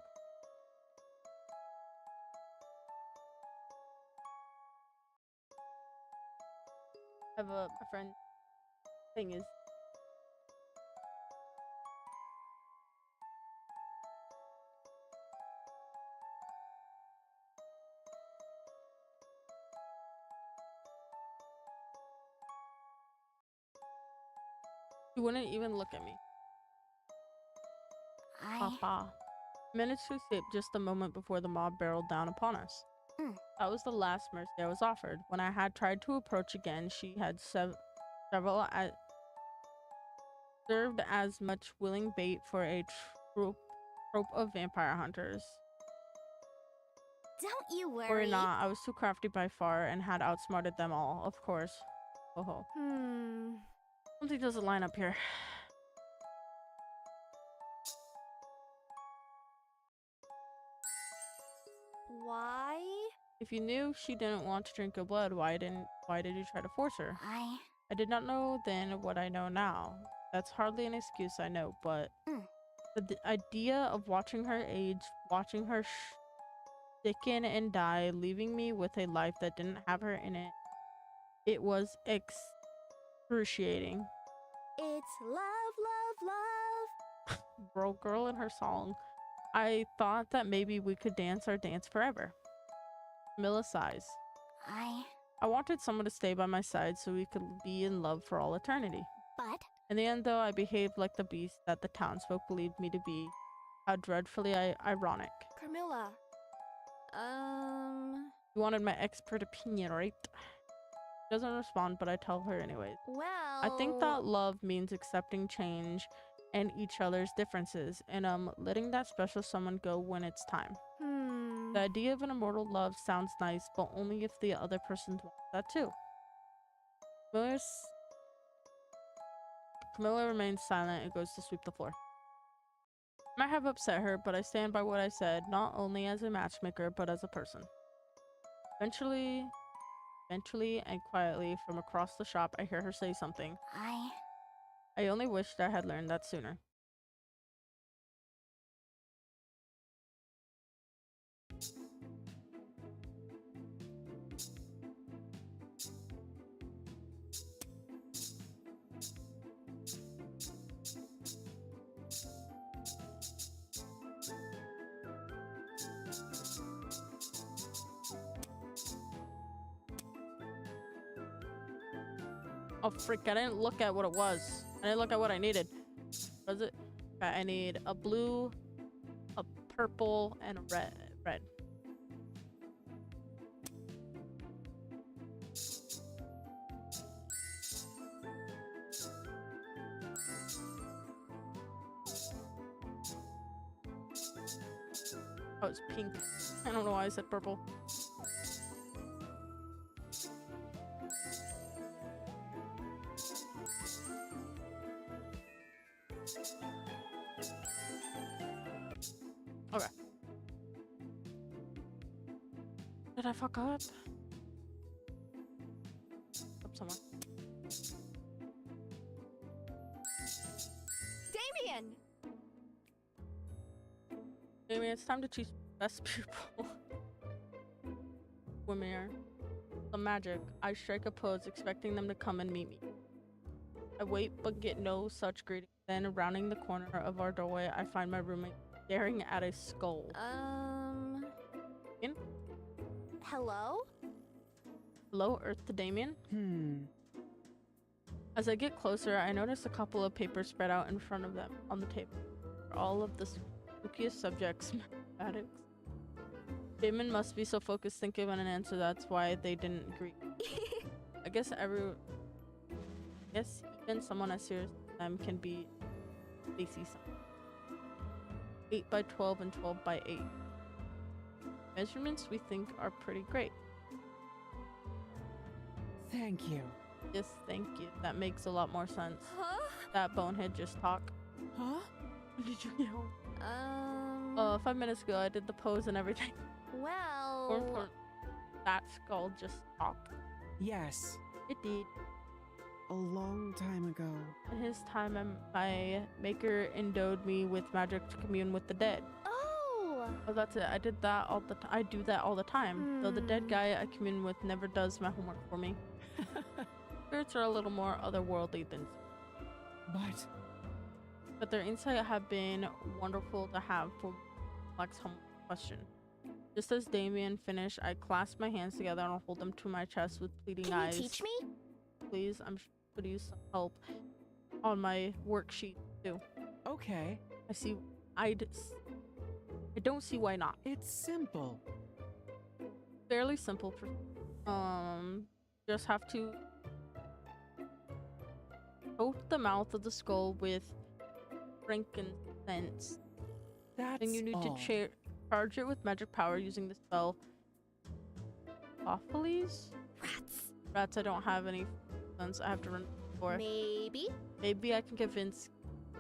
I have a friend thing is... She wouldn't even look at me. Papa. Managed to escape just a moment before the mob barreled down upon us. That was the last mercy I was offered. When I had tried to approach again, she had served as much willing bait for a troop of vampire hunters. Don't you worry. Or not, I was too crafty by far and had outsmarted them all, of course. Oh. Something doesn't line up here. Why? If you knew she didn't want to drink your blood, why did you try to force her? I did not know then what I know now. That's hardly an excuse, I know, but the idea of watching her age, watching her sicken and die, leaving me with a life that didn't have her in it, it was excruciating. It's love, love, love. Bro, girl in her song. I thought that maybe we could dance our dance forever. Milla sighs. I wanted someone to stay by my side so we could be in love for all eternity. In the end, though, I behaved like the beast that the townsfolk believed me to be. How dreadfully ironic. Carmilla. You wanted my expert opinion, right? She doesn't respond, but I tell her anyways. Well... I think that love means accepting change and each other's differences, and letting that special someone go when it's time. The idea of an immortal love sounds nice, but only if the other person wants that too. Camilla remains silent and goes to sweep the floor. I might have upset her, but I stand by what I said, not only as a matchmaker, but as a person. Eventually and quietly from across the shop, I hear her say something. I only wished I had learned that sooner. Oh freak, I didn't look at what it was. I didn't look at what I needed. Was it? Okay, I need a blue, a purple, and a red. Oh, it's pink. I don't know why I said purple. Okay. Did I fuck up? Up somewhere. Damien! Maybe it's time to choose best pupil. Women are the magic. I strike a pose, expecting them to come and meet me. I wait, but get no such greeting. Then, rounding the corner of our doorway, I find my roommate staring at a skull. In? Hello? Hello, Earth to Damien. Hmm. As I get closer, I notice a couple of papers spread out in front of them on the table. For all of the spookiest subjects, mathematics. Damon must be so focused thinking of an answer, that's why they didn't agree. I guess even someone as serious as them can be they see something. 8 by 12 and 12 by 8. Measurements we think are pretty great. Thank you. Yes, thank you. That makes a lot more sense. Huh? That bonehead just talk. Huh? When did you get home? 5 minutes ago I did the pose and everything. More Well... important, that skull just talked. Yes. It did. A long time ago. In his time, my maker endowed me with magic to commune with the dead. Oh! Oh, that's it. I did that all the I do that all the time. Though the dead Hmm. guy I commune with never does my homework for me. Spirits are a little more otherworldly than, but their insight have been wonderful to have for complex homework question. Just as Damien finished, I clasp my hands together and hold them to my chest with pleading Can eyes. you teach me? Please, I'm sure I could use some help on my worksheet too. Okay. I don't see why not. It's simple. Fairly simple. Just have to coat the mouth of the skull with frankincense. That's Then you need all. to charge it with magic power using the spell Opheles? Rats, I don't have any sense. I have to run for. Maybe? Maybe I can convince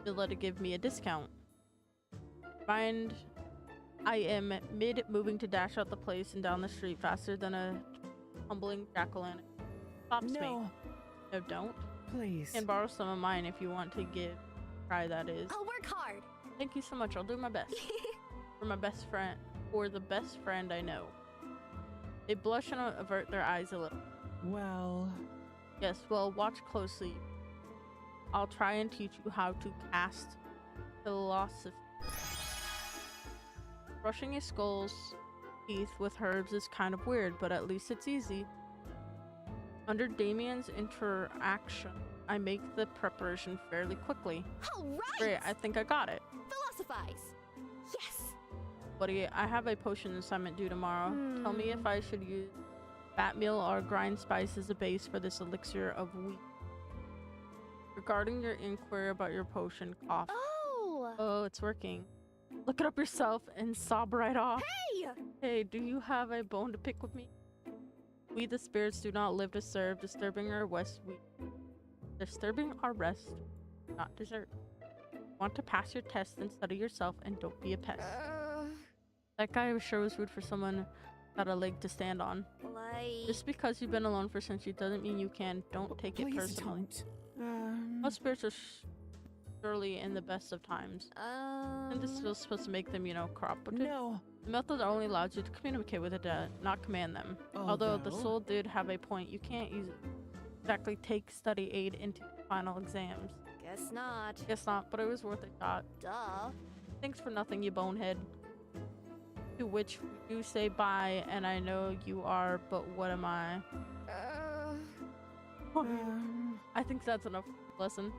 Villa to give me a discount. Find I am mid-moving to dash out the place and down the street faster than a tumbling jack-o'-lantern. Stops me. No, No, don't. please. Can borrow some of mine if you want to give try, that is. I'll work hard. Thank you so much. I'll do my best. For my best friend. For the best friend I know. They blush and avert their eyes a little. Well, Yes, well, watch closely. I'll try and teach you how to cast philosophy. Brushing a skull's teeth with herbs is kind of weird, but at least it's easy. Under Damien's interaction, I make the preparation fairly quickly. All right! Great, I think I got it. Philosophize. Yes! Buddy, I have a potion assignment due tomorrow. Tell me if I should use fat meal or grind spice as a base for this elixir of wheat. Regarding your inquiry about your potion, cough. Oh! Oh, it's working. Look it up yourself and sob right off. Hey! Hey, do you have a bone to pick with me? We the spirits do not live to serve, disturbing our rest, not desert. Want to pass your test and study yourself and don't be a pest. That guy sure was rude for someone without a leg to stand on. Like... Just because you've been alone for centuries doesn't mean you can. Don't take it please personally. don't. Most spirits are surely in the best of times. And this is supposed to make them, cooperative. No. The method only allows you to communicate with the dead, not command them. Although the soul did have a point, you can't exactly take study aid into final exams. Guess not. Guess not, but it was worth a shot. Duh. Thanks for nothing, you bonehead. To which you say bye, and I know you are, but what am I? I think that's enough lesson.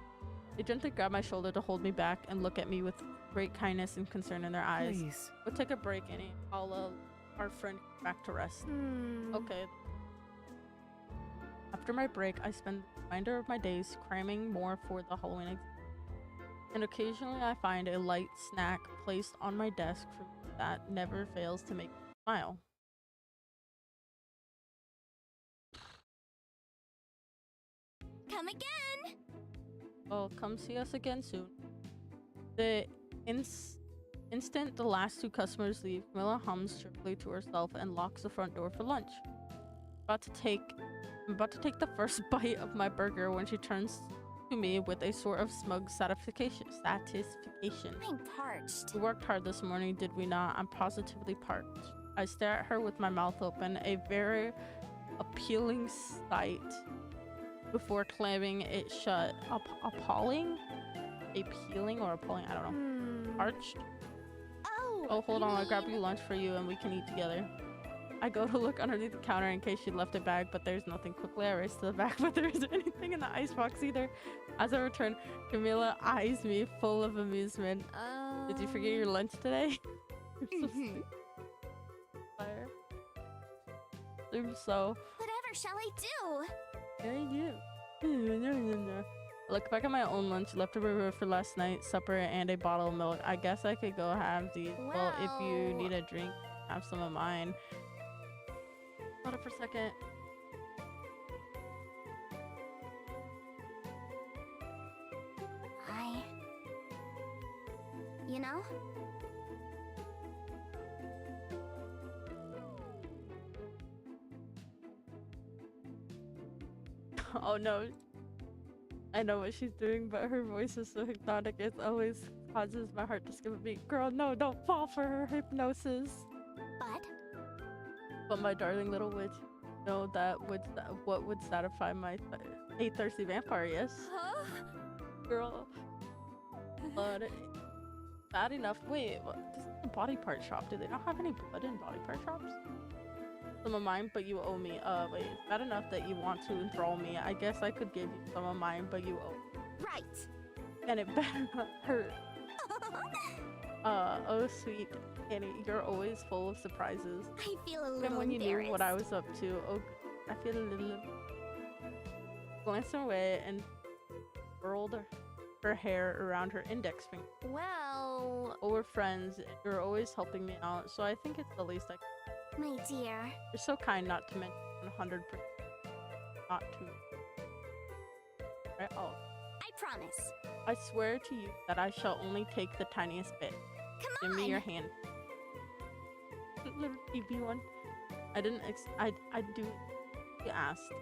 They gently grab my shoulder to hold me back and look at me with great kindness and concern in their eyes. Please. We'll take a break, Annie. I'll our friend back to rest. Okay. After my break, I spend the remainder of my days cramming more for the Halloween exam. And occasionally I find a light snack placed on my desk for that never fails to make me smile. Come again. Well, come see us again soon. The instant the last two customers leave, Camilla hums cheerfully to herself and locks the front door for lunch. I'm about to take the first bite of my burger when she turns to me with a sort of smug satisfaction. I'm parched. We worked hard this morning, did we not? I'm positively parched. I stare at her with my mouth open, a very appealing sight, before clamming it shut. Appalling? Appealing or appalling? I don't know. Parched? Oh, hold on. I'll grab you lunch for you and we can eat together. I go to look underneath the counter in case she left a bag, but there's nothing. Quickly, I race to the back, but there isn't anything in the icebox either. As I return, Camilla eyes me full of amusement. Did you forget your lunch today? You're so stupid. Fire. Seems so. Whatever shall I do? Very good. Look back at my own lunch, leftover for last night, supper, and a bottle of milk. I guess I could go have these. Well, if you need a drink, have some of mine. Hold up for a second. You know? Oh no. I know what she's doing, but her voice is so hypnotic, it always causes my heart to skip a beat. Girl, no, don't fall for her hypnosis. But my darling little witch, know what would satisfy a thirsty vampire, yes? Huh? Girl. But bad enough. Wait, what? This is a body part shop. Do they not have any blood in body part shops? Some of mine, but you owe me. Wait, it's bad enough that you want to enthrall me. I guess I could give you some of mine, but you owe. Right. And it better not hurt. Oh sweet Annie, you're always full of surprises. I feel a little Even when you knew what I embarrassed. was up to, oh, I feel a little. Glancing away and whirled her hair around her index finger. Well, Oh, we're friends. And you're always helping me out, so I think it's the least I can. my dear. You're so kind, not to mention 100%. Not to. Right? Oh, I promise. I swear to you that I shall only take the tiniest bit. Come Give on. me your hand. Little baby one. I didn't I do. You asked.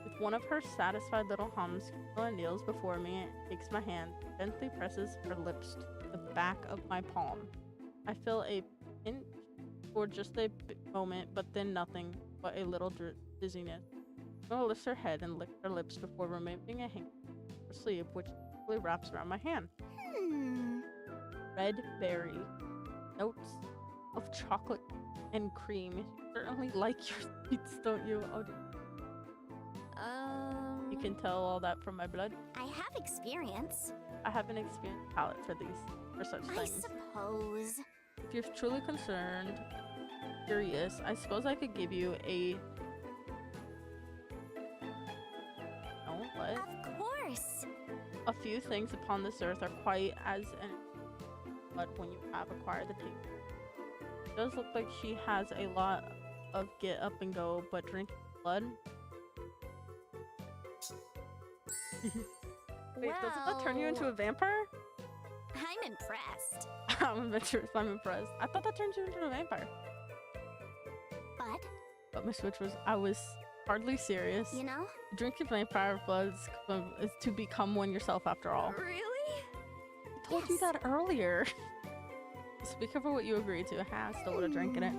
With one of her satisfied little hums, Camilla kneels before me and takes my hand, gently presses her lips to the back of my palm. I feel a pinch for just a moment, but then nothing but a little dizziness. Camilla lifts her head and licks her lips before removing a handkerchief from her sleeve, which quickly wraps around my hand. Red berry. Notes of chocolate and cream. You certainly like your sweets, don't you? Oh, you can tell all that from my blood. I have experience. I have an experienced palate for such I things. suppose. If you're truly curious, I suppose I could give you a. No, what? Of course. A few things upon this earth are quite as an. But when you have acquired the taste, it does look like she has a lot of get up and go, but drinking blood. Wait, doesn't that turn you into a vampire? I'm impressed. I'm adventurous. I'm impressed. I thought that turned you into a vampire. But Miss Witch I was hardly serious. You know? Drinking vampire blood is to become one yourself after all. Really? I told you that earlier. Just be careful what you agree to. I still would have drinking it.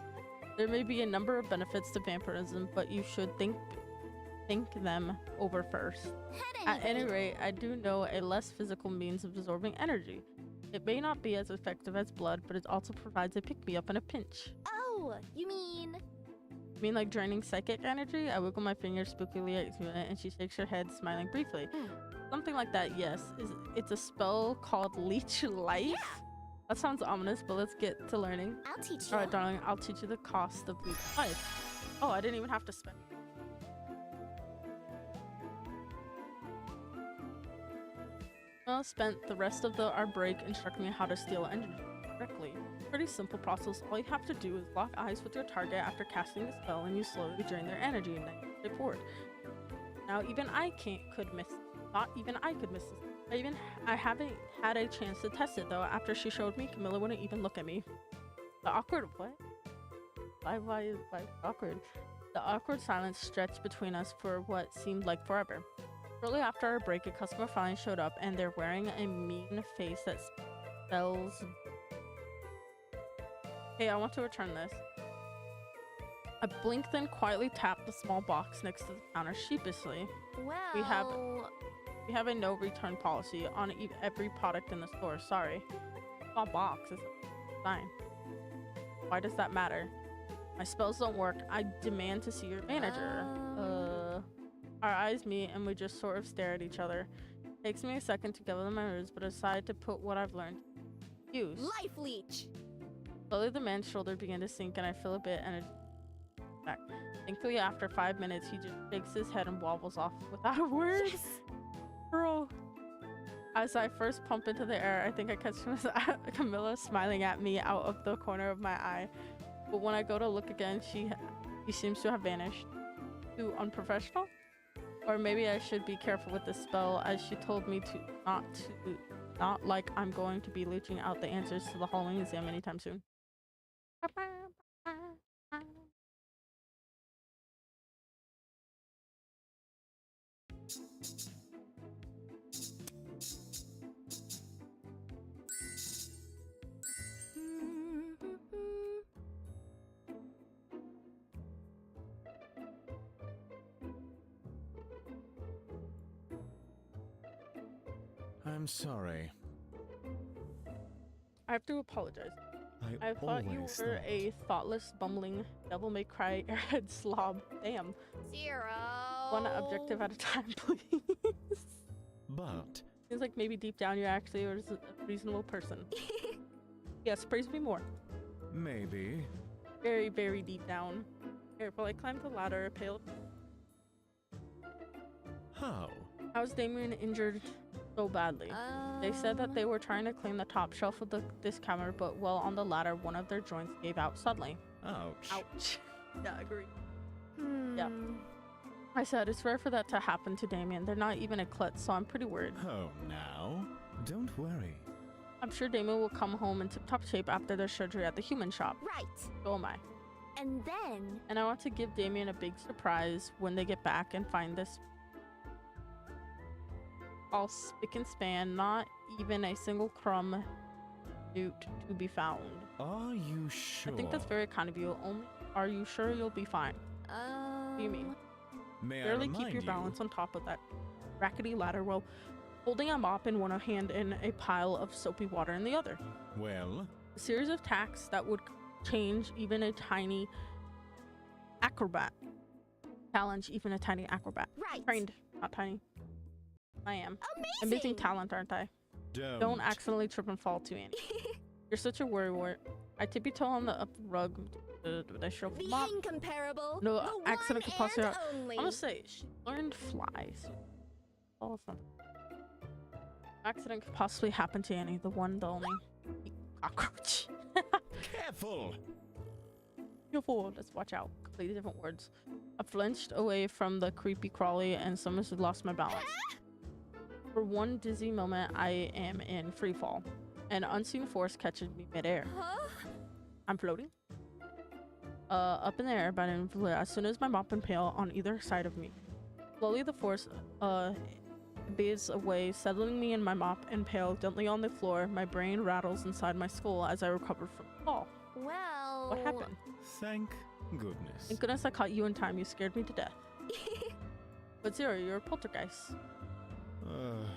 There may be a number of benefits to vampirism, but you should think them over first. At any rate, I do know a less physical means of absorbing energy. It may not be as effective as blood, but it also provides a pick-me-up in a pinch. Oh, you mean? You mean like draining psychic energy? I wiggle my fingers spookily at it, and she shakes her head, smiling briefly. Something like that, yes. It's a spell called Leech Life? Yeah. That sounds ominous, but let's get to learning. I'll teach you. Alright, darling, I'll teach you the cost of Leech Life. Oh, I didn't even have to spend. Well, spent the rest of our break instructing me how to steal energy correctly. Pretty simple process. All you have to do is lock eyes with your target after casting the spell, and you slowly drain their energy and then step forward. Now, even I could miss. Not even I could miss this. I haven't had a chance to test it though. After she showed me, Camilla wouldn't even look at me. The awkward what? Why awkward? The awkward silence stretched between us for what seemed like forever. Shortly after our break, a customer finally showed up, and they're wearing a mean face that spells. Hey, I want to return this. I blinked, then quietly tapped the small box next to the counter sheepishly. Well, We have a no return policy on every product in the store. Sorry. Small box is fine. Why does that matter? My spells don't work. I demand to see your manager. Our eyes meet and we just sort of stare at each other. Takes me a second to gather my words, but I decide to put what I've learned to use. life leech. Slowly, the man's shoulder began to sink, and I feel a bit and back. Thankfully, after 5 minutes, he just shakes his head and wobbles off without a word. Yes. Bro. As I first pump into the air, I think I catch Camilla smiling at me out of the corner of my eye. But when I go to look again, he seems to have vanished. Too unprofessional? Or maybe I should be careful with this spell, as she told me not like I'm going to be leeching out the answers to the Halloween exam anytime soon. I'm sorry. I have to apologize. I thought you always were thought- a thoughtless, bumbling, devil-may-cry airhead slob. Damn. 0. One objective at a time, please. But Seems like maybe deep down you're actually a reasonable person. Yes, praise me more. maybe. Very, very deep down. Careful, I climbed the ladder, pale. How? How's Damien injured so badly? They said that they were trying to clean the top shelf of this counter, but while on the ladder, one of their joints gave out suddenly. Ouch. Ouch. Yeah, I agree. Hmm. Yep. I said, it's rare for that to happen to Damien. They're not even a klutz, so I'm pretty worried. Oh, now? Don't worry. I'm sure Damien will come home in tip-top shape after their surgery at the human shop. Right. So am I. And then. And I want to give Damien a big surprise when they get back and find this all spick and span, not even a single crumb newt to be found. Are you sure? I think that's very kind of you. Only are you sure you'll be fine? What do you mean? May Barely I keep remind your you? balance on top of that rackety ladder while holding a mop in one hand and a pile of soapy water in the other. Well, A series of tacks that would change even a tiny acrobat. Challenge even a tiny acrobat. Right. Trained, not tiny. I am. Amazing. Amazing talent, aren't I? Don't accidentally trip and fall too, Annie. You're such a worrywart. I tippy-toe on the upper rug. Did I show The mop? incomparable. No, the accident one could possibly and have- only. I'm gonna say she learned flies. Awesome. Accident could possibly happen to Annie, the one, the only cockroach. careful. Careful, let's watch out. Completely different words. I flinched away from the creepy crawly and somehow lost my balance. For one dizzy moment, I am in free fall. An unseen force catches me midair. Huh? I'm floating. Up in the air, but as soon as my mop and pail on either side of me. Slowly the force beats away, settling me in my mop and pail gently on the floor. My brain rattles inside my skull as I recover from the fall. Well. What happened? Thank goodness. Thank goodness I caught you in time. You scared me to death. But Zero, you're a poltergeist.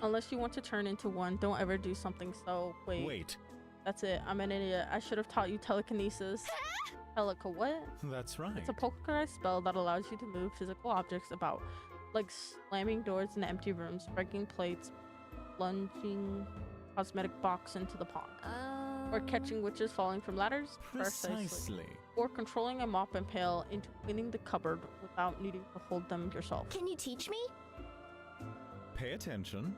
Unless you want to turn into one, don't ever do something so... Wait. That's it. I'm an idiot. I should have taught you telekinesis. What? That's right. It's a poltergeist spell that allows you to move physical objects about, like slamming doors in empty rooms, breaking plates, plunging cosmetic box into the pond, or catching witches falling from ladders. Precisely. Or controlling a mop and pail into cleaning the cupboard without needing to hold them yourself. Can you teach me? Pay attention.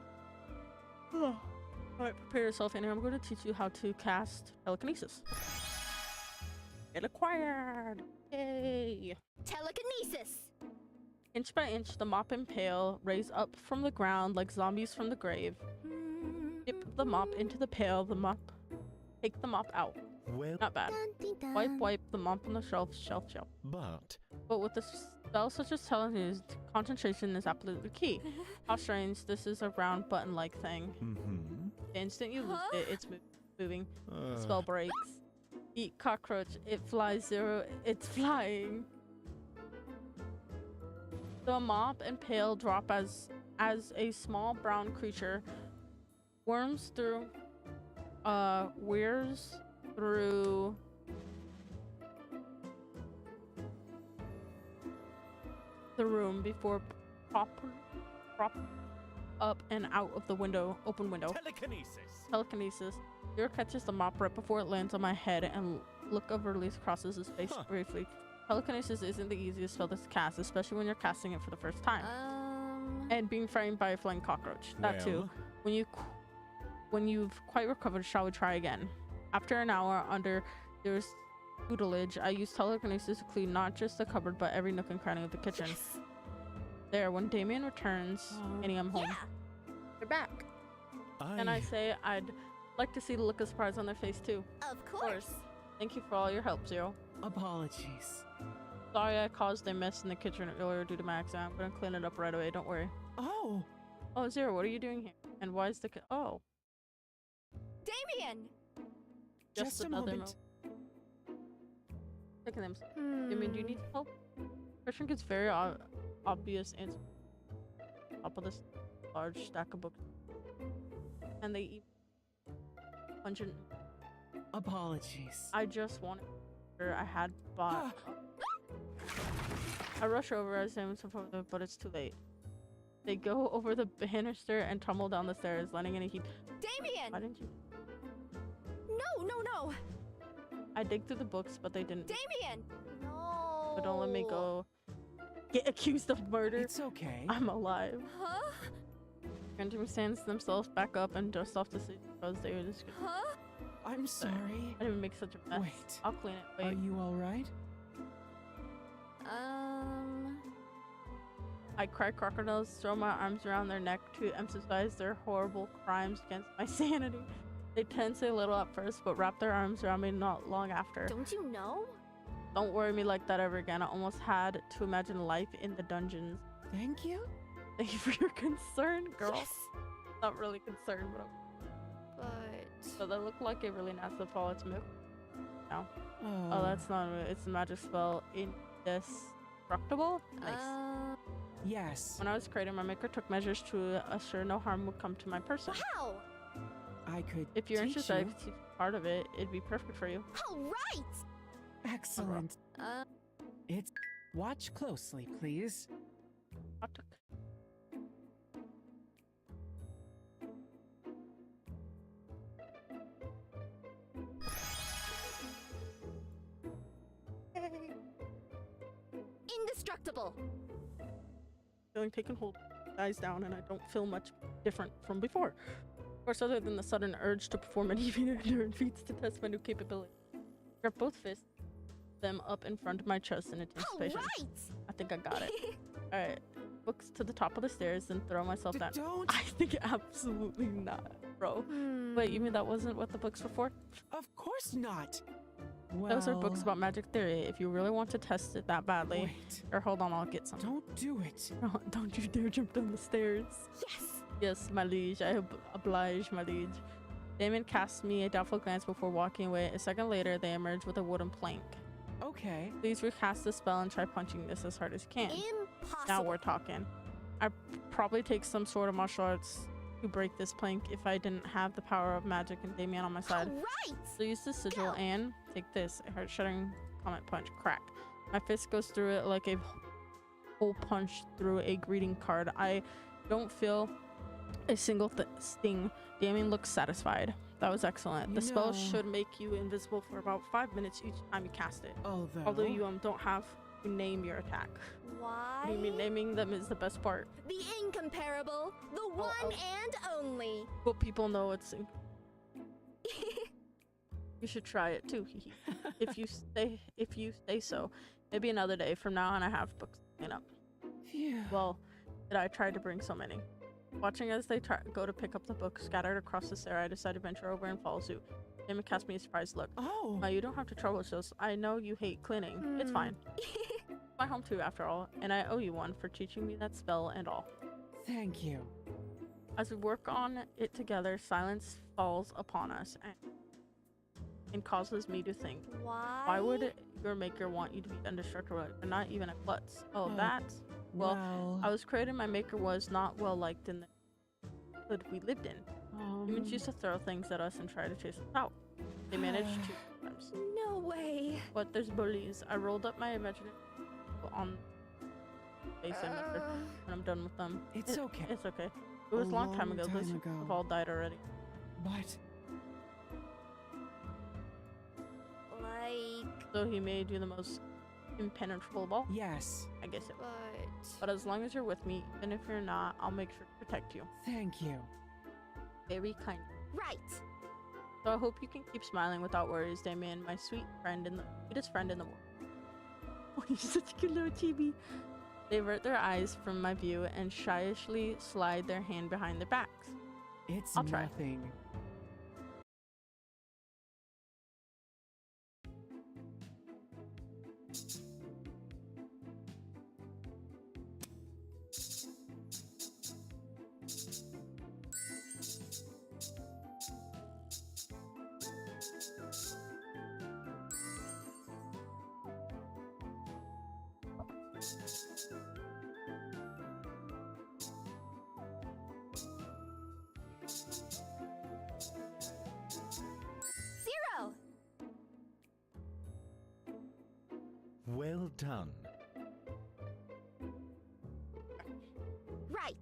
Alright, prepare yourself, Annie. I'm going to teach you how to cast telekinesis. It acquired! Yay! Telekinesis. Inch by inch, the mop and pail raise up from the ground like zombies from the grave. Dip the mop into the pail, take the mop out. Well, Not bad. Wipe the mop on the shelf. but But with a spell such as telekinesis, concentration is absolutely key. How strange, this is a round button-like thing. The instant you lose it, it's moving. The spell breaks. Eat cockroach, it flies zero, it's flying. The mop and pail drop as a small brown creature wears through the room before prop up and out of the open window. Telekinesis. Zero catches the mop right before it lands on my head and look of release crosses his face briefly. Telekinesis isn't the easiest spell to cast, especially when you're casting it for the first time. And being frightened by a flying cockroach. That too. When you've quite recovered, shall we try again? After an hour under there's tutelage, I use telekinesis to clean not just the cupboard but every nook and cranny of the kitchen. Yes. There, when Damien returns, Annie, I'm home. Yeah. They're back. And I say I'd like to see the look of surprise on their face too. Of course. Thank you for all your help, Zero. Apologies. Sorry I caused a mess in the kitchen earlier due to my accident. I'm gonna clean it up right away, don't worry. Oh, Oh, Zero, what are you doing here? And why is the oh, Damien. just a another moment. Look at them. Damien, do you need help? Christian gets very obvious and top of this large stack of books. And they eat pungent. Apologies. I just wanted I had bought. I rush over as I'm supposed to, but it's too late. They go over the banister and tumble down the stairs, landing in a heap. Damien. Why didn't you? No. I dig through the books, but they didn't. Damien. No. But don't let me go. Get accused of murder. It's okay. I'm alive. Huh? Benjamin stands themselves back up and dust off the seat because they were just. Huh? I'm sorry. I didn't make such a mess. Wait. I'll clean it. Are Wait. you all right? I cry crocodiles, throw my arms around their neck to emphasize their horrible crimes against my sanity. They tense a little at first, but wrap their arms around me not long after. Don't you know? Don't worry me like that ever again. I almost had to imagine life in the dungeons. Thank you. Thank you for your concern, girl. Yes. Not really concerned, but so that looked like a really nasty fall. It's milk. No. Oh, that's not it. It's a magic spell. Indestructible? Nice. Yes. When I was created, my maker took measures to assure no harm would come to my person. Wow. I could. If you're teach interested, I you. could teach part of it. It'd be perfect for you. All right. Excellent. It's. Watch closely, please. Indestructible. Feeling taken hold dies down, and I don't feel much different from before. Of course, other than the sudden urge to perform any endurance feats to test my new capability. Grab both fists, them up in front of my chest in All anticipation. right. I think I got it. Alright, books to the top of the stairs and throw myself down. Don't. I think absolutely not, bro. Wait, you mean that wasn't what the books were for? Of course not. Well, Those are books about magic theory. If you really want to test it that badly. Wait. Or hold on, I'll get some. Don't do it. Don't you dare jump down the stairs. Yes. Yes, my liege. I oblige, my liege. Damon cast me a doubtful glance before walking away. A second later, they emerged with a wooden plank. Okay. Please recast the spell and try punching this as hard as you can. Impossible. Now we're talking. I'd probably take some sort of martial arts to break this plank if I didn't have the power of magic and Damien on my side. All right. So use this sigil Go. and take this. It hurts shattering comment punch. Crack. My fist goes through it like a hole punch through a greeting card. I don't feel a single sting. Damien looks satisfied. That was excellent. The spell No. should make you invisible for about 5 minutes each time you cast it. Although you don't have to name your attack. Why? What do you mean naming them is the best part? The incomparable, the one and only. But people know it's. You should try it too. if you say so. Maybe another day. From now on, I have books to clean up. Phew. Well, did I try to bring so many? Watching as they go to pick up the book scattered across the stair, I decided to venture over and follow suit. Damon cast me a surprised look. Oh. You don't have to trouble yourself. I know you hate cleaning. It's fine. My home too, after all, and I owe you one for teaching me that spell and all. Thank you. As we work on it together, silence falls upon us and causes me to think. Why would your maker want you to be indestructible and not even a klutz? Oh, that's... Well, I was created. My maker was not well liked in the hood we lived in. Humans used to throw things at us and try to chase us out. They managed to sometimes. No way. But there's bullies. I rolled up my imaginary on face and when I'm done with them. It's okay. It's okay. It was a long time ago. Those have all died already. But Like, So he made you the most impenetrable ball? yes, I guess it. but But as long as you're with me, even if you're not, I'll make sure to protect you. thank you. Very kind. right. So I hope you can keep smiling without worries, Damien, my sweetest friend in the world. Oh, you're such a good little chibi. They avert their eyes from my view and shyishly slide their hand behind their backs. It's I'll try. nothing. Zero. Well done. Right.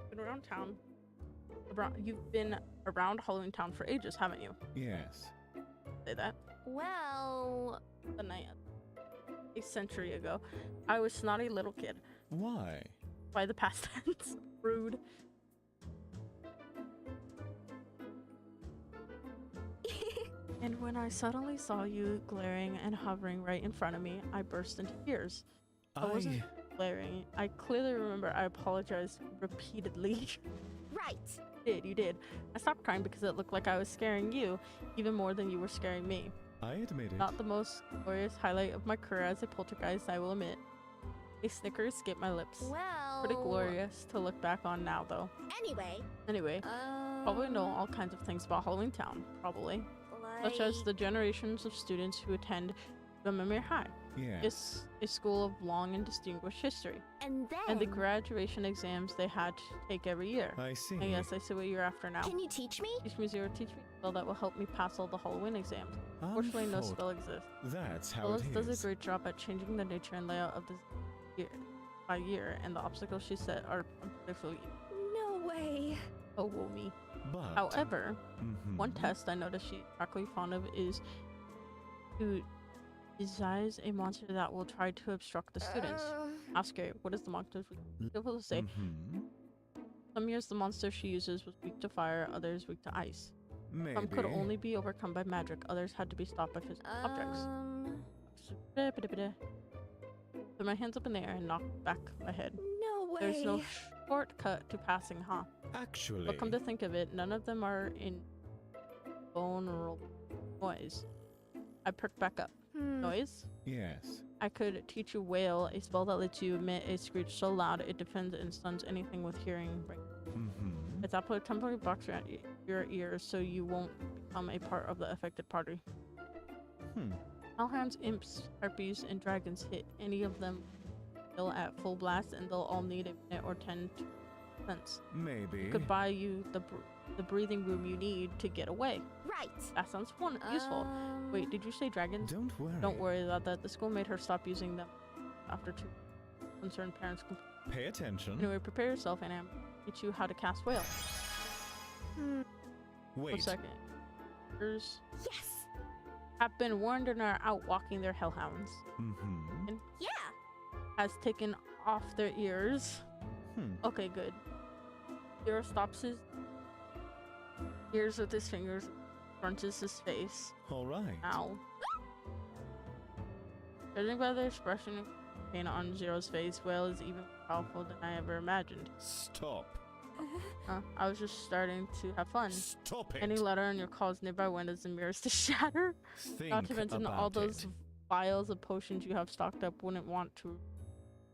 Been around town. You've been around Halloween Town for ages, haven't you? Yes. Say that. Well, The night a century ago, I was snotty little kid. Why? By the past tense. Rude. And when I suddenly saw you glaring and hovering right in front of me, I burst into tears. I wasn't glaring. I clearly remember I apologized repeatedly. right. You did. I stopped crying because it looked like I was scaring you, even more than you were scaring me. I admit it. Not the most glorious highlight of my career as a poltergeist, I will admit. A snicker escaped my lips. Well. Pretty glorious to look back on now, though. Anyway, probably know all kinds of things about Halloween Town, probably. Such as the generations of students who attend Mimir High. Yes. It's a school of long and distinguished history. And then. And the graduation exams they had to take every year. I see. And yes, I see what you're after now. Can you teach me? Teach me zero, teach me spell that will help me pass all the Halloween exams. Fortunately, no spell exists. That's how Phyllis it does is. a great job at changing the nature and layout of this year by year, and the obstacles she set are unpredictable. No way. Oh, whoa, me. But However, one Mhm. test I noticed she's particularly fond of is to devise a monster that will try to obstruct the students. How scary. What is the monster able to say? Mhm. Some years the monster she uses was weak to fire, others weak to ice. Maybe. Some could only be overcome by magic, others had to be stopped by physical objects. Put my hands up in the air and knock back my head. No way. There's no shortcut to passing, huh? Actually. But come to think of it, none of them are in vulnerable noise. I perked back up. Noise? Yes. I could teach you Wail, a spell that lets you emit a screech so loud it defends and stuns anything with hearing. Mhm. It's put a temporary box around your ears so you won't become a part of the affected party. Hellhounds, imps, harpies, and dragons hit any of them at full blast, and they'll all need a minute or 10 to sense. Maybe. Could buy you the breathing room you need to get away. Right. That sounds fun, useful. Wait, did you say dragons? Don't worry. Don't worry about that. The school made her stop using them after two concerned parents. Pay attention. Anyway, prepare yourself, and I'll teach you how to cast Wail. Wait. 1 second. Yours Yes. have been warned and are out walking their hellhounds. Mhm. Yeah. Has taken off their ears. Okay, good. Zero stops his ears with his fingers, crunches his face. All right. Ow. Judging by the expression of pain on Zero's face, Whale is even more powerful than I ever imagined. Stop. I was just starting to have fun. Stop it. Any letter on your calls nearby windows and mirrors to shatter? Think Not to mention all about those it. vials of potions you have stocked up. Wouldn't want to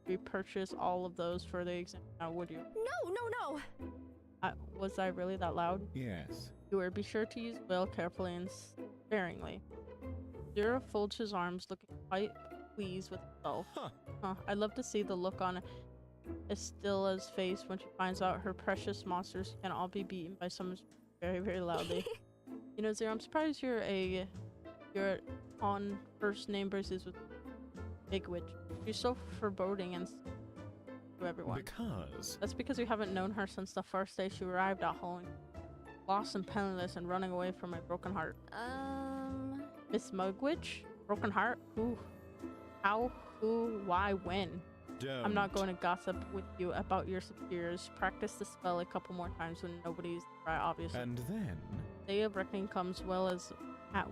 repurchase all of those for the exam now, would you? No, no, no. Was I really that loud? Yes. You were. Be sure to use Whale carefully and sparingly. Zero folds his arms, looking quite pleased with himself. I'd love to see the look on Estella's face when she finds out her precious monsters can all be beaten by someone very, very loudly. You know, Zero, I'm surprised you're on first name basis with Big Witch. She's so foreboding and to everyone. Because. That's because you haven't known her since the first day she arrived at home, lost and penniless and running away from my broken heart. Miss Mugwitch? Broken heart? Who? How? Who? Why? When? Don't. I'm not going to gossip with you about your superiors. Practice the spell a couple more times when nobody's right, obviously. And then. Day of reckoning comes well as at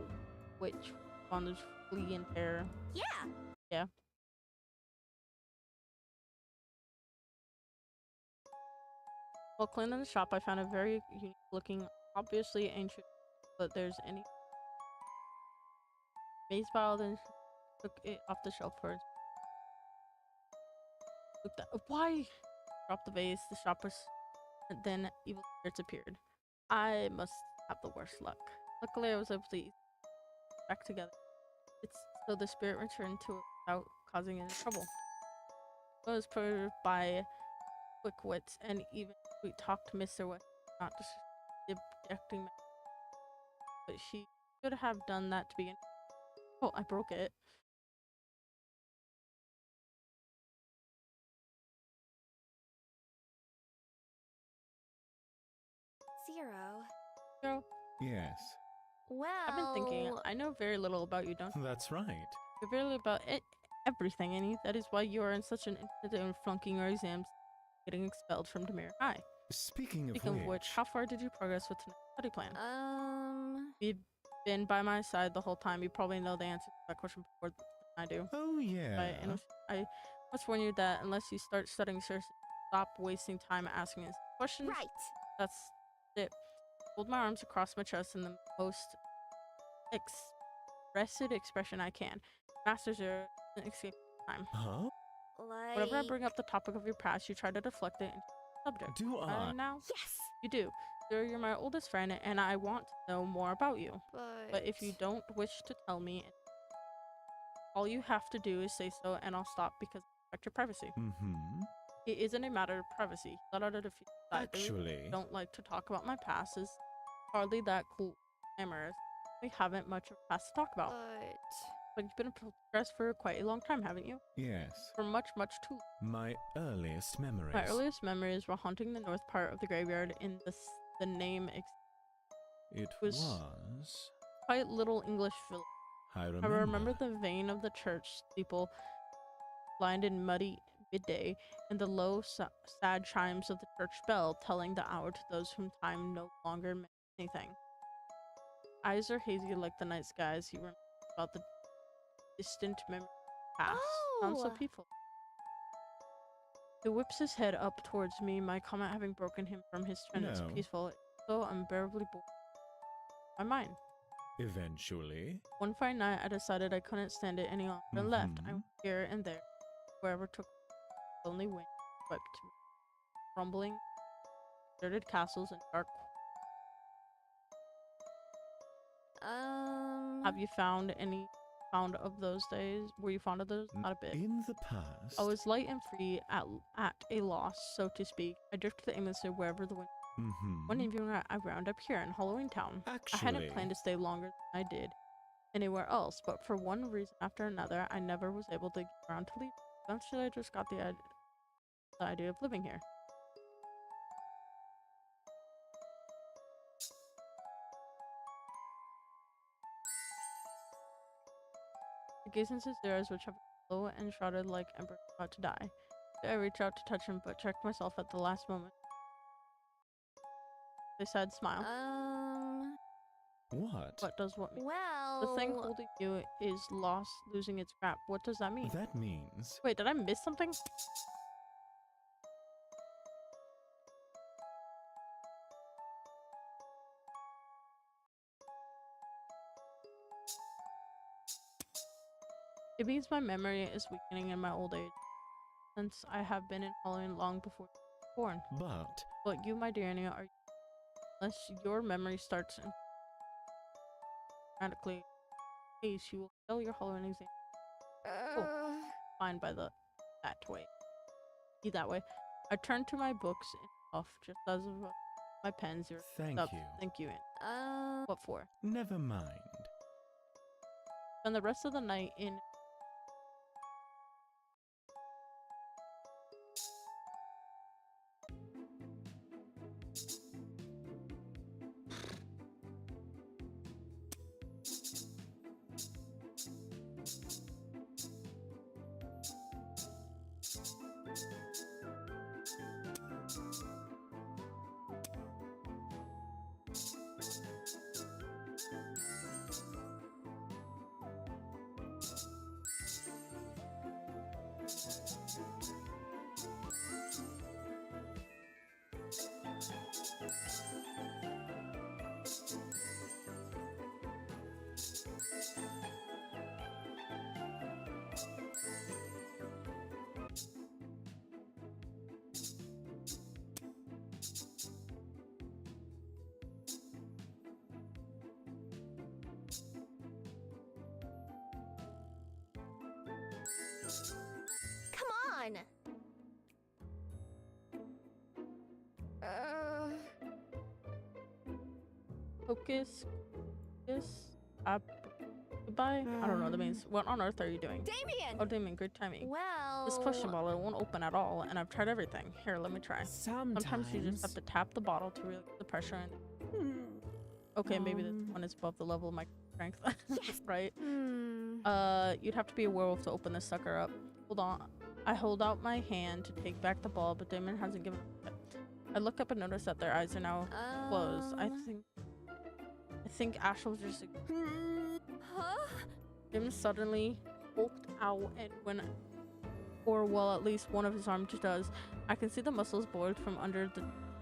which bondage flee in terror. Yeah. Yeah. While cleaning the shop, I found a very unique looking, obviously ancient, but there's any maze file, then took it off the shelf first. Why? Dropped the vase, the shop was, and then evil spirits appeared. I must have the worst luck. Luckily, I was able to ease back together. It's so the spirit returned to it without causing any trouble. I was proved by quick wits and even sweet talked Mr. West, not just dejecting me. But she should have done that to begin. Oh, I broke it. Zero. Yes. Well. I've been thinking. I know very little about you, don't you? That's right. You're very little about everything, Annie. That is why you are in such an interested in flunking your exams, getting expelled from Demir High. Speaking Speaking of of which, how far did you progress with tonight's study plan? You've been by my side the whole time. You probably know the answer to that question before than I do. Oh, yeah. And I must warn you that unless you start studying seriously, stop wasting time asking us questions. Right. That's it. Hold my arms across my chest in the most expressive expression I can. Masters are an escape time. Huh? Like. Whenever I bring up the topic of your past, you try to deflect it into the subject. Do I? Now? Yes. You do. You're my oldest friend, and I want to know more about you. But if you don't wish to tell me, all you have to do is say so, and I'll stop because I respect your privacy. Mm-hmm. It isn't a matter of privacy. Let out of the side. Actually. I don't like to talk about my past. Is hardly that glamorous. We haven't much of a past to talk about. But you've been progressed for quite a long time, haven't you? Yes. For much, much too. My earliest memories. My earliest memories were haunting the north part of the graveyard in the name It was was. quite little English village. I I remember. remember the vane of the church steeple lined in muddy midday and the low sad chimes of the church bell telling the hour to those whom time no longer meant anything. Eyes are hazy like the night skies. He remembers about the distant memory of the past. Sounds so Oh. peaceful. He whips his head up towards me, my comment having broken him from his trance. No. Peaceful, so unbearably bored. My mind. Eventually. One fine night, I decided I couldn't stand it any longer and left. I Mhm. went here and there, wherever took only wind swept me. Rumbling, deserted castles and dark. Have you found of those days? Were you fond of those? Not a bit. In the past. I was light and free at a loss, so to speak. I drifted aimlessly wherever the wind. Mm-hmm. One evening, I wound up here in Halloween Town. Actually. I hadn't planned to stay longer than I did anywhere else, but for one reason after another, I never was able to get around to leave. Eventually, I just got the idea of living here. I gaze into his eyes, which have low and shrouded like embers about to die. I reach out to touch him, but checked myself at the last moment. They said smile. What? What does what mean? Well. The thing holding you is lost, losing its grip. What does that mean? That means Wait, did I miss something? It means my memory is weakening in my old age, since I have been in Halloween long before you were born. but But you, my dear Anya, are unless your memory starts dramatically, case you will fail your Halloween exam. Fine by that way. Be that way. I turn to my books and off just as my pens. You're thank up. you. Thank you. What for? Never mind. Spend the rest of the night in. Come on. Focus. Goodbye. I don't know what that means. What on earth are you doing? Damien. Oh, Damien, great timing. Well. This potion bottle, it won't open at all, and I've tried everything. Here, let me try. Sometimes you just have to tap the bottle to release the pressure. And okay, maybe this one is above the level of my strength, right? You'd have to be a werewolf to open this sucker up. Hold on. I hold out my hand to take back the ball, but Damon hasn't given it. I look up and notice that their eyes are now closed. I think Ash was just. Huh? Damon suddenly hulked out, and or well, at least one of his arms does. I can see the muscles boiled from under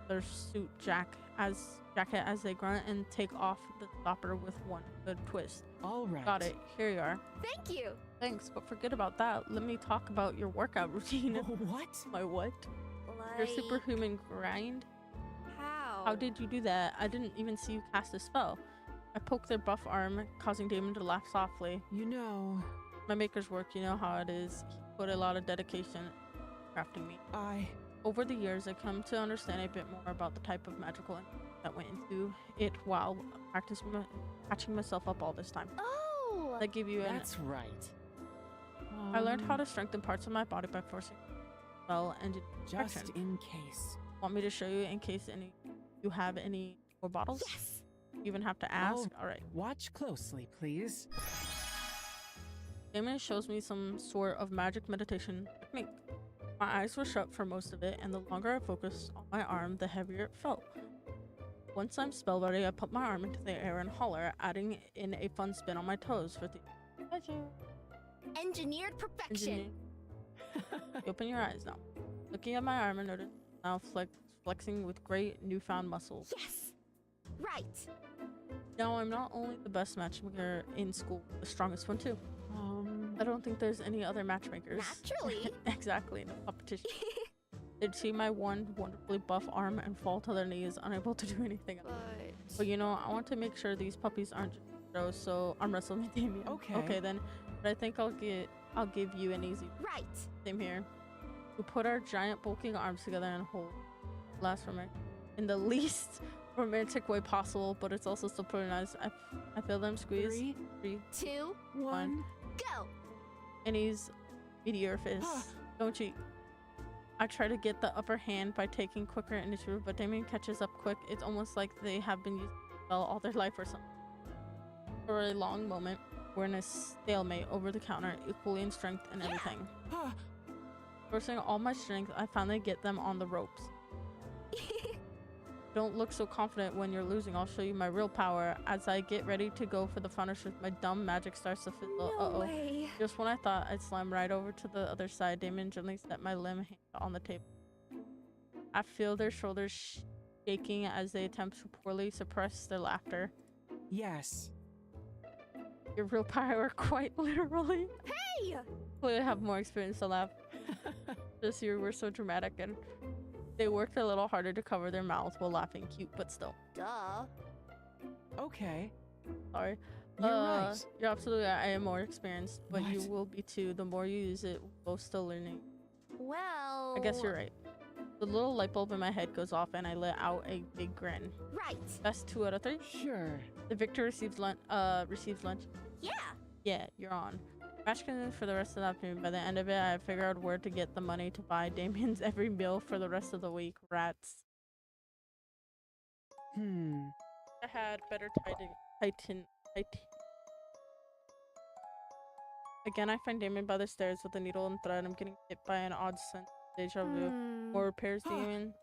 their suit jacket as they grunt and take off the stopper with one good twist. All right. Got it. Here you are. Thank you. Thanks, but forget about that. Let me talk about your workout routine. Oh, what? My what? Your superhuman grind? How did you do that? I didn't even see you cast a spell. I poked their buff arm, causing Damon to laugh softly. You know, My maker's work, you know how it is. He put a lot of dedication crafting me. Over the years, I come to understand a bit more about the type of magical that went into it while patching myself up all this time. Oh. That gave you an. that's right. I learned how to strengthen parts of my body by forcing spell and Just protection. in case. Want me to show you in case you have any more bottles? Yes. You even have to ask. All right. Watch closely, please. Damon shows me some sort of magic meditation technique. My eyes were shut for most of it, and the longer I focused on my arm, the heavier it felt. Once I'm spell ready, I put my arm into the air and holler, adding in a fun spin on my toes for the Engineered perfection. You open your eyes now. Looking at my arm, I notice now flexing with great newfound muscles. Yes. Right. Now I'm not only the best matchmaker in school, the strongest one too. I don't think there's any other matchmakers. Naturally. Exactly, no competition. They'd see my wonderfully buff arm and fall to their knees, unable to do anything else. But you know, I want to make sure these puppies aren't just shows, so arm wrestle me, Damien. Okay then. But I think I'll give you an easy. Right. Same here. We put our giant bulking arms together and hold. Last romantic in the least romantic way possible, but it's also still pretty nice. I feel them squeeze. 3, 2, 1, go. and he's meteor fist. Don't cheat. I try to get the upper hand by taking quicker initiative, but Damien catches up quick. It's almost like they have been using the spell all their life or something. For a long moment, we're in a stalemate over the counter, equally in strength and everything. Forcing all my strength, I finally get them on the ropes. Don't look so confident when you're losing. I'll show you my real power. As I get ready to go for the final shift, my dumb magic starts to fizzle. No way. Just when I thought I'd slam right over to the other side, Damien gently set my limb on the table. I feel their shoulders shaking as they attempt to poorly suppress their laughter. Yes. Your real power, quite literally. Hey! Clearly have more experience to laugh. This year we're so dramatic, and they worked a little harder to cover their mouths while laughing. Cute, but still. Duh. Okay. Sorry. You're right. You're absolutely right. I am more experienced, but you What? will be too. The more you use it, we're both still learning. Well. I guess you're right. The little light bulb in my head goes off, and I let out a big grin. Right. Best 2 out of 3. Sure. The victor receives lunch. Yeah. Yeah, you're on. Match continues for the rest of the afternoon. By the end of it, I figured out where to get the money to buy Damien's every meal for the rest of the week. Rats. I had better tighten. Again, I find Damien by the stairs with a needle and thread. I'm getting hit by an odd sense of deja vu. More repairs, Damien.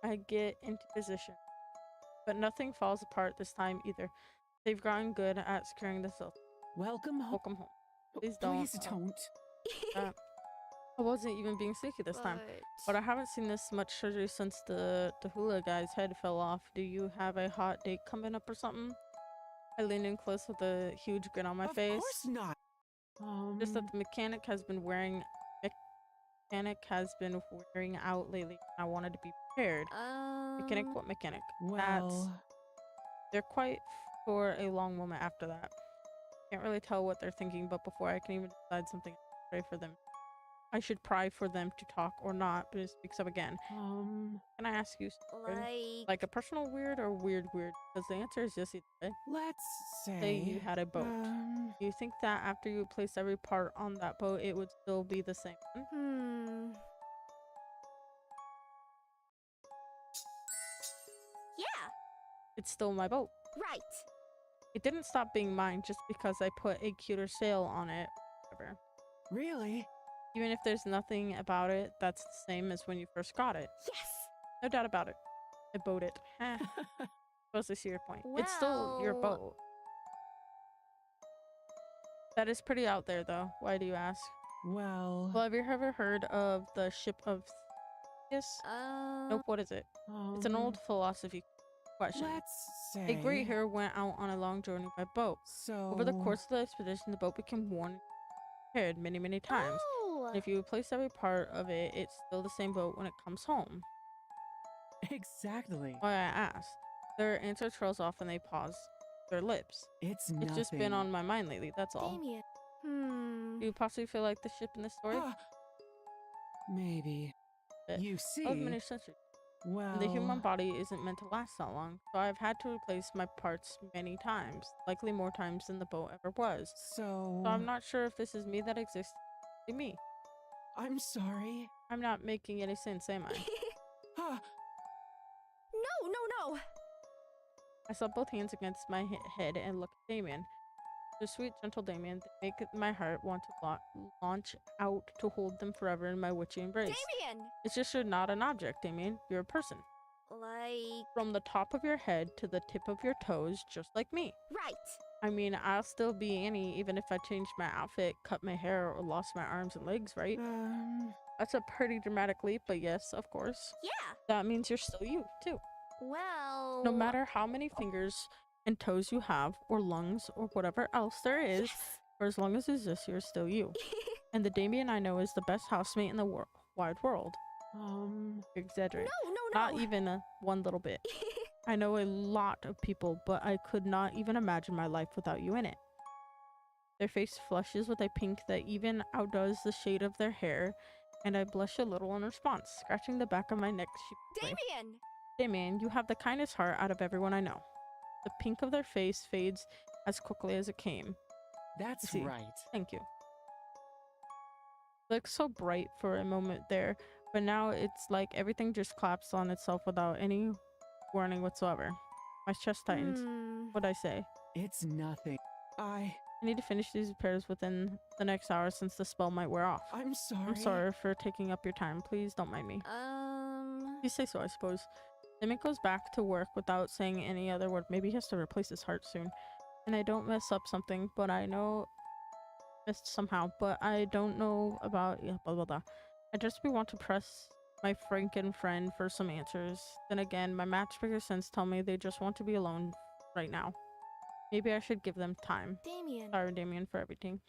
I get into position. But nothing falls apart this time either. They've gotten good at securing the silk. Welcome home. Welcome home. Please don't. Please don't. I wasn't even being sneaky this time. But I haven't seen this much treasure since the hula guy's head fell off. Do you have a hot date coming up or something? I leaned in close with a huge grin on my face. Of course not. Just that the mechanic has been wearing out lately. I wanted to be prepared. Mechanic? What mechanic? Well, They're quiet for a long moment after that. Can't really tell what they're thinking, but before I can even decide something, I pray for them. I should pray for them to talk or not, but it speaks up again. Can I ask you something? Like a personal weird or weird? Because the answer is yes either way. let's Say you had a boat. Do you think that after you placed every part on that boat, it would still be the same one? Yeah. It's still my boat. Right. It didn't stop being mine just because I put a cuter sail on it. Whatever. Really? Even if there's nothing about it that's the same as when you first got it. Yes. No doubt about it. I boat it. Suppose I see your point. It's still your Well- boat. That is pretty out there, though. Why do you ask? Well, Well, have you ever heard of the ship of Theseus? Nope, what is it? It's an old philosophy question. let's say A great hero went out on a long journey by boat. So Over the course of the expedition, the boat became worn and repaired many, many times. Oh. And if you replace every part of it, it's still the same boat when it comes home. Exactly. Why I asked. Their answer trails off and they pause. Their lips. It's It's just been on my mind lately, that's all. Damien. Do you possibly feel like the ship in this story? Maybe. Bit. You see, Of many centuries. well, And the human body isn't meant to last that long, so I've had to replace my parts many times, likely more times than the boat ever was. So So I'm not sure if this is me that exists. It's me. I'm sorry. I'm not making any sense, am I? Ah, No. I slapped both hands against my head and looked at Damien. The sweet, gentle Damien, they make my heart want to launch out to hold them forever in my witchy embrace. Damien. It's just you're not an object, Damien. You're a person. Like. From the top of your head to the tip of your toes, just like me. Right. I mean, I'll still be Annie even if I changed my outfit, cut my hair, or lost my arms and legs, right? That's a pretty dramatic leap, but yes, of course. Yeah. That means you're still you, too. Well. No matter how many fingers and toes you have, or lungs, or whatever else there is, for as long as it exists, you're still you. And the Damien I know is the best housemate in the wide world. You exaggerate. No. Not even one little bit. I know a lot of people, but I could not even imagine my life without you in it. Their face flushes with a pink that even outdoes the shade of their hair, and I blush a little in response, scratching the back of my neck sheepishly. Damien. Damien, you have the kindest heart out of everyone I know. The pink of their face fades as quickly as it came. that's See. right. Thank you. Looked so bright for a moment there, but now it's like everything just collapsed on itself without any warning whatsoever. My chest tightens. What'd I say? It's nothing. I need to finish these repairs within the next hour since the spell might wear off. I'm sorry. I'm sorry for taking up your time. Please don't mind me. You say so, I suppose. Damien goes back to work without saying any other word. Maybe he has to replace his heart soon. And I don't mess up something, but I know missed somehow, but I don't know about blah blah blah. I just want to press my Franken friend for some answers. Then again, my matchmaker sense tell me they just want to be alone right now. Maybe I should give them time. Damien. Sorry, Damien, for everything.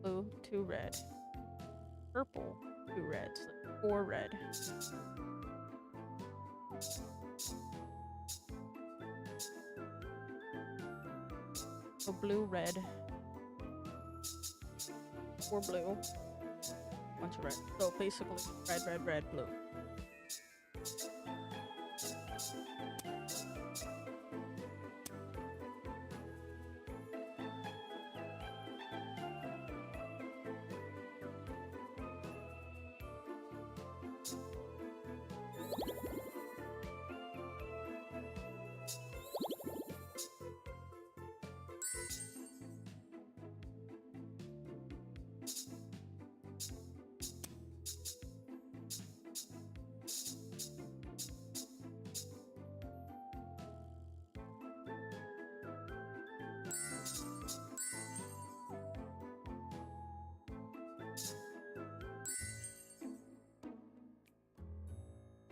Blue, 2 red. Purple, 2 reds. 4 red. So blue, red. 4 blue. Bunch of red. So basically, red, red, red, blue.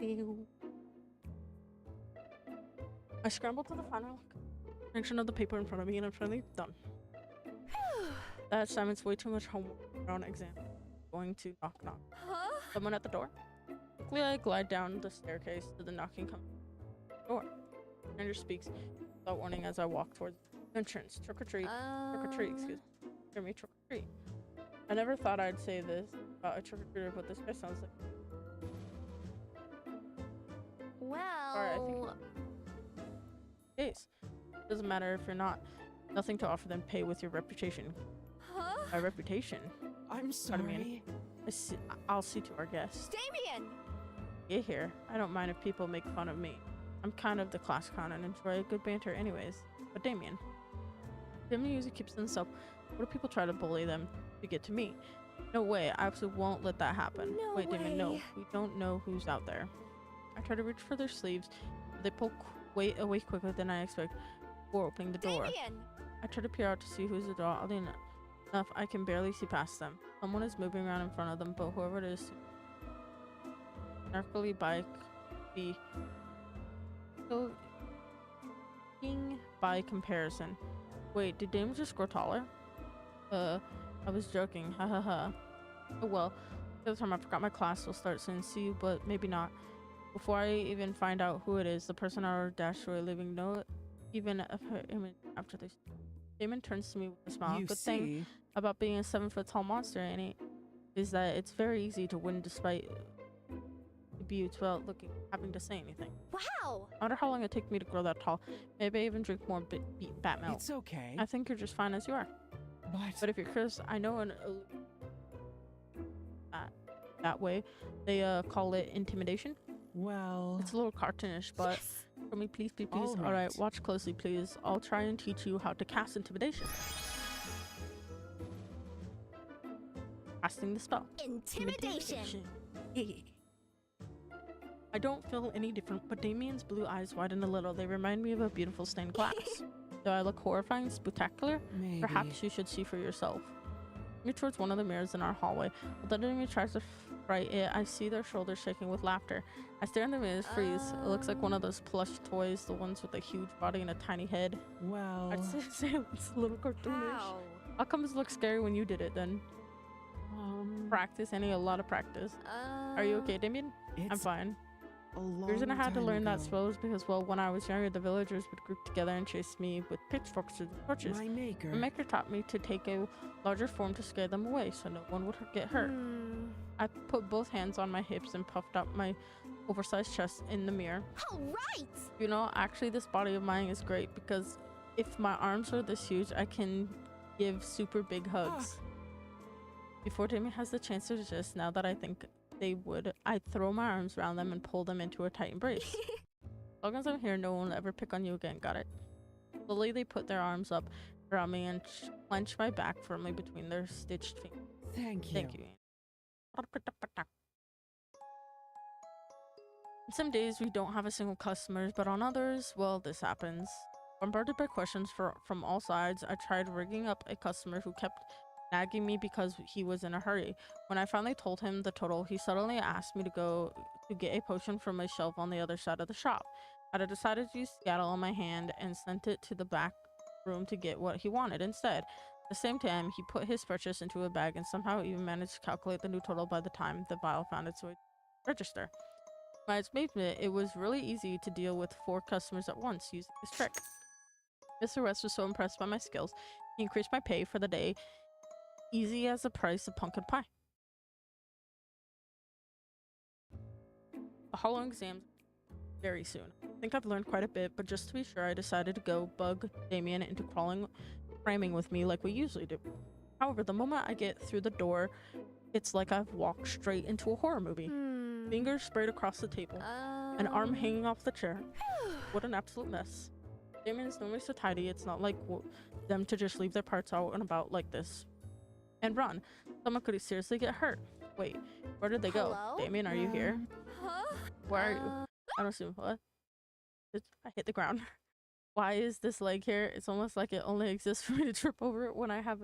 Ew. I scrambled to the final section of the paper in front of me and I'm finally done. That assignment's way too much homework for an exam. Going to knock knock. Huh? Someone at the door? Quickly I glide down the staircase to the knocking door. Stranger speaks without warning as I walk towards the entrance. Trick or treat. Trick or treat, excuse me. Hear me, trick or treat. I never thought I'd say this about a trick or treater, but this guy sounds like Well. Sorry, I think case. Doesn't matter if you're not. Nothing to offer than pay with your reputation. Huh? My reputation. I'm Pardon me. sorry. I'll see to our guests. Damien. Get here. I don't mind if people make fun of me. I'm kind of the class clown and enjoy a good banter anyways. But Damien. Damien usually keeps to himself. What if people try to bully them to get to me? No way. I absolutely won't let that happen. No Wait, Damien, no. way. We don't know who's out there. I try to reach for their sleeves. But they pull away quicker than I expect before opening the door. Damien. I try to peer out to see who's the door. Oddly enough, I can barely see past them. Someone is moving around in front of them, but whoever it is, narcally by comparison. Wait, did Dame just grow taller? I was joking. Ha ha ha. Oh well. The other time I forgot my class will start soon. See you, but maybe not. Before I even find out who it is, the person I dashed away, leaving no even of her image after this. Damon turns to me with a smile. You Good thing about being a 7-foot tall monster, is that it's very easy to win despite debuts without having to say anything. Wow. I wonder how long it take me to grow that tall. Maybe I even drink more bat milk. It's okay. I think you're just fine as you are. But if you're curious, I know that way they call it intimidation. Well, It's a little cartoonish, but Yes. for me, please, please, All please. All right, right. watch closely, please. I'll try and teach you how to cast intimidation. Casting the spell. Intimidation. I don't feel any different, but Damien's blue eyes widen a little. They remind me of a beautiful stained glass. Do I look horrifying, spectacular? maybe. Perhaps you should see for yourself. Me towards one of the mirrors in our hallway. Although Damien tries to fright it, I see their shoulders shaking with laughter. I stare in the mirrors, freeze. It looks like one of those plush toys, the ones with a huge body and a tiny head. Well, I'd say it's a little cartoonish. How? How come it looks scary when you did it then? Practice, a lot of practice. Are you okay, Damien? I'm it's fine. a long The reason I had to time learn that ago. spell was because, well, when I was younger, the villagers would group together and chase me with pitchforks through the torches. My maker. My maker taught me to take a larger form to scare them away so no one would get hurt. I put both hands on my hips and puffed up my oversized chest in the mirror. All right. You know, actually this body of mine is great because if my arms are this huge, I can give super big hugs. Before Damien has the chance to resist, now that I think they would, I throw my arms around them and pull them into a tight embrace. As long as I'm here, no one will ever pick on you again, got it? Slowly they put their arms up, around me and clench my back firmly between their stitched fingers. Thank you. Thank you. Some days we don't have a single customer, but on others, well, this happens. Bombarded by questions from all sides, I tried rigging up a customer who kept nagging me because he was in a hurry. When I finally told him the total, he suddenly asked me to go to get a potion from a shelf on the other side of the shop. I had decided to use Scaddle in my hand and sent it to the back room to get what he wanted instead. At the same time, he put his purchase into a bag and somehow even managed to calculate the new total by the time the vial found its way to the register. To my amazement, it was really easy to deal with 4 customers at once using this trick. Mr. West was so impressed by my skills, he increased my pay for the day, easy as the price of pumpkin pie. The hollow exam very soon. I think I've learned quite a bit, but just to be sure, I decided to go bug Damien into cramming with me like we usually do. However, the moment I get through the door, it's like I've walked straight into a horror movie. Fingers sprayed across the table, an arm hanging off the chair. What an absolute mess. Damien's normally so tidy, it's not like them to just leave their parts out and about like this and run. Someone could seriously get hurt. Wait, where did they go? Hello? Damien, are you here? Huh? Where are you? I don't see what. I hit the ground. Why is this leg here? It's almost like it only exists for me to trip over it when I have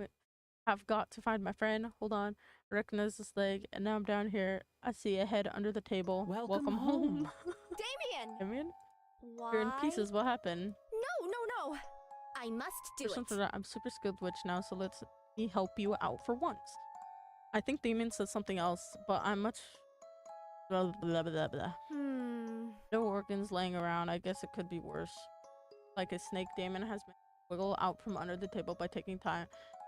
got to find my friend. Hold on. I recognize this leg, and now I'm down here. I see a head under the table. Welcome home. Damien! Damien? Why? You're in pieces. What happened? No. I must do Just it. that I'm super skilled witch now, so let me help you out for once. I think Damien said something else, but I'm much blah blah blah blah. No organs laying around. I guess it could be worse. Like a snake, Damien has been wiggle out from under the table by taking time.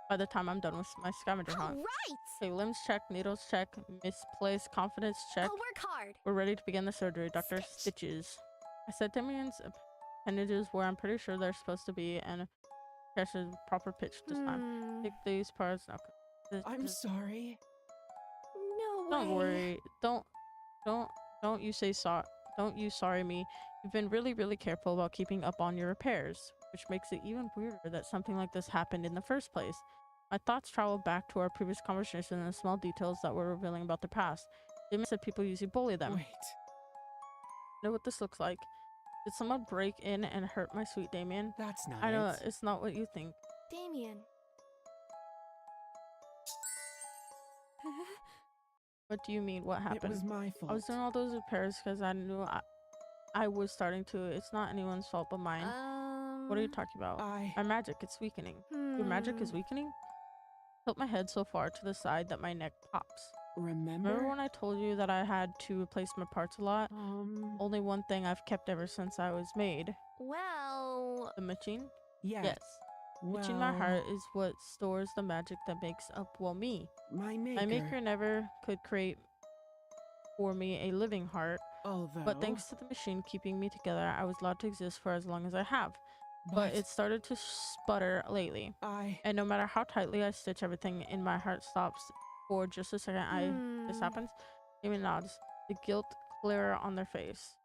By the time I'm done with my scavenger hunt. Right! Okay, limbs check, needles check, misplaced confidence check. I'll work hard. We're ready to begin the surgery. Dr. Stitches. I set Damien's appendages where I'm pretty sure they're supposed to be and catch a proper pitch this time. Take these parts now. I'm sorry. No Don't way. worry. Don't you say sorry. Don't you sorry me. You've been really careful about keeping up on your repairs, which makes it even weirder that something like this happened in the first place. My thoughts traveled back to our previous conversation and the small details that were revealing about their past. Damien said people usually bully them. Wait. Know what this looks like? Did someone break in and hurt my sweet Damien? That's not I know, it. it's not what you think. Damien. What do you mean? What It happened? was my fault. I was doing all those repairs because I knew I was starting to. It's not anyone's fault but mine. What are you talking about? My magic, it's weakening. Your magic is weakening? Tilt my head so far to the side that my neck pops. Remember when I told you that I had to replace my parts a lot? Only one thing I've kept ever since I was made. Well... The machine? Yes. Yes. Machine my heart is what stores the magic that makes up, well, me. My maker. My maker never could create for me a living heart, Although, but thanks to the machine keeping me together, I was allowed to exist for as long as I have. But it started to sputter lately. And no matter how tightly I stitch everything in, my heart stops for just a second. This happens. Amy nods, the guilt clearer on their face.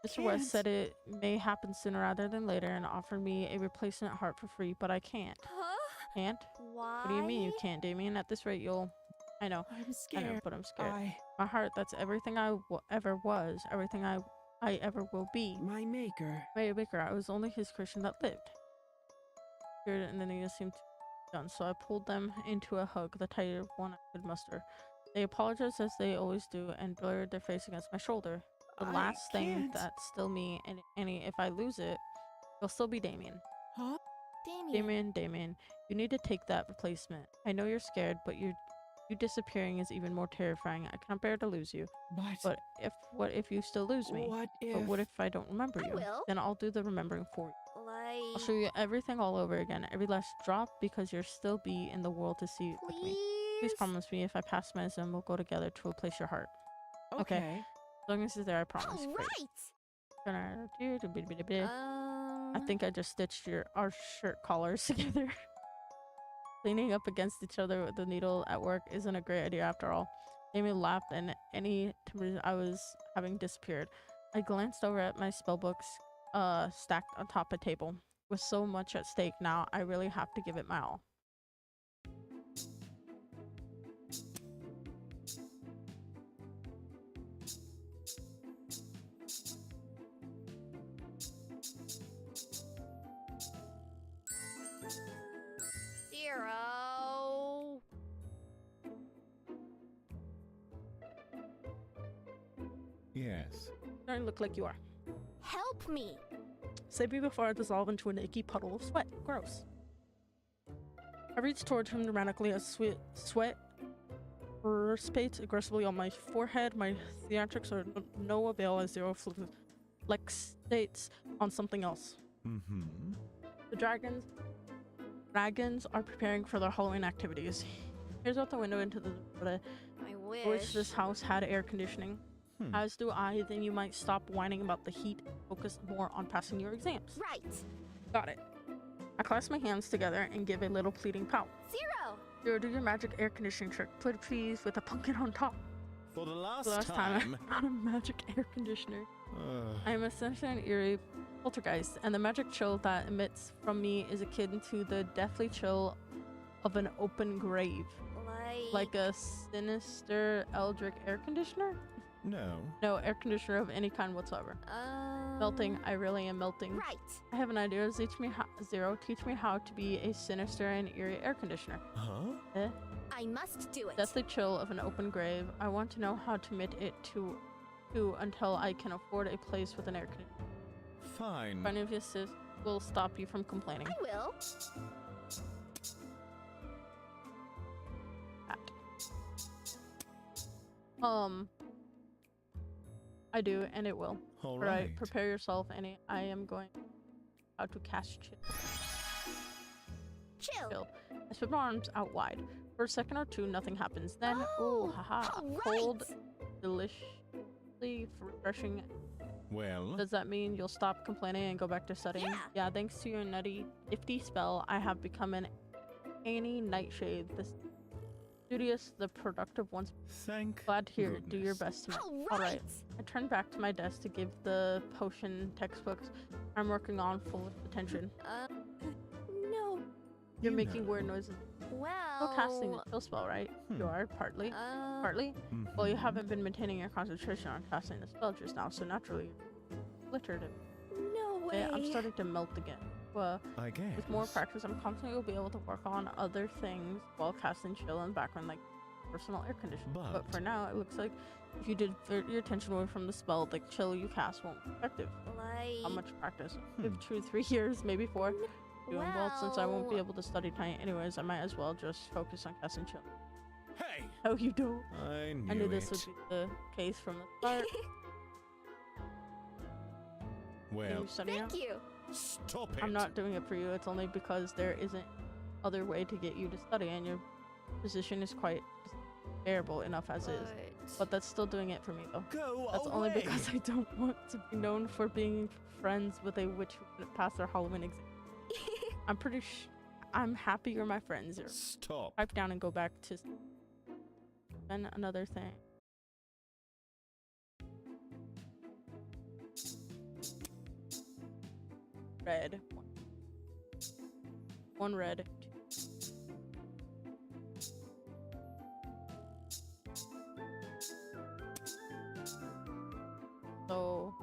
Mr. West said it may happen sooner rather than later and offered me a replacement heart for free, but I can't. Huh? Can't? Why? What do you mean you can't, Damien? At this rate, you'll... I know. I'm scared. I know, but I'm scared. My heart, that's everything I ever was, everything I ever will be. My maker. My maker, I was only his creation that lived. Spirit and the needle seemed to be done, so I pulled them into a hug, the tightest one I could muster. They apologized as they always do and blurred their face against my shoulder. The last thing that's still me, and if I lose it, it'll still be Damien. Huh? Damien, you need to take that replacement. I know you're scared, but you disappearing is even more terrifying. I cannot bear to lose you. But what if you still lose me? But what if I don't remember you? will. Then I'll do the remembering for you. Like... I'll show you everything all over again, every last drop, because you'll still be in the world to see it with me. Please promise me if I pass medicine, we'll go together to replace your heart. Okay. As long as it's there, I promise. Right. I think I just stitched our shirt collars together. Leaning up against each other with the needle at work isn't a great idea after all. Amy laughed and any timbers I was having disappeared. I glanced over at my spellbooks stacked on top of the table. with so much at stake now, I really have to give it my all. Zero. Yes. Starting to look like you are. Help me. Save me before I dissolve into an icky puddle of sweat. Gross. I reach towards him dramatically as sweat precipitates aggressively on my forehead. My theatrics are no avail as Zero fixates on something else. Mm-hmm. The dragons are preparing for their Halloween activities. Here's out the window into the I wish wish. this house had air conditioning. As do I. Then you might stop whining about the heat and focus more on passing your exams. Right. Got it. I clasp my hands together and give a little pleading pout. Zero. Zero, do your magic air conditioning trick. Put please with a pumpkin on top. For the The last time I brought a magic air conditioner. I am essentially an eerie poltergeist, and the magic chill that emits from me is akin to the deathly chill of an open grave. Like a sinister eldritch air conditioner? No. No air conditioner of any kind whatsoever. Melting. I really am melting. Right. I have an idea. Zero, teach me how to be a sinister and eerie air conditioner. Huh? I must do it. Deathly chill of an open grave. I want to know how to emit it to until I can afford a place with an air conditioner. Fine. If any of this will stop you from complaining. I will. I do, and it will. All Alright, right. prepare yourself, and I am going how to cast chill. Chill. I spread my arms out wide. For a second or two, nothing happens. Then, Oh, ooh, haha, all cold, right. deliciously refreshing. Well, Does that mean you'll stop complaining and go back to studying? Yeah. Thanks to your nifty spell, I have become an Annie Nightshade. The studious, the productive ones. thank Glad to hear it. Do your goodness. best to me. All right. Alright. I turn back to my desk to give the potion textbooks I'm working on full attention. No. You're You making know. weird noises. Well. Still casting the chill spell, right? You are, partly. Partly? Well, you Mhm. haven't been maintaining your concentration on casting the spell just now, so naturally glittered. No way. Yeah, I'm starting to melt again. Well, I guess. with more practice, I'm confident you'll be able to work on other things while casting chill in the background, like personal air conditioning. But But- for now, it looks like if you divert your attention away from the spell, the chill you cast won't be effective. How much practice? Give 2 to 3 years, maybe 4. Doing well, since I won't be able to study tonight anyways, I might as well just focus on casting chill. Hey! Oh, you don't. I knew, I knew this it. would be the case from the start. Can Well, you study now? Thank you. stop it. I'm not doing it for you. It's only because there isn't other way to get you to study, and your position is quite bearable enough as is. But that's still doing it for me, though. Go That's away. only because I don't want to be known for being friends with a witch who couldn't pass their Halloween exam. I'm happy you're my friend, Zero. Stop. Pipe down and go back to. Then another thing. Red. One red. So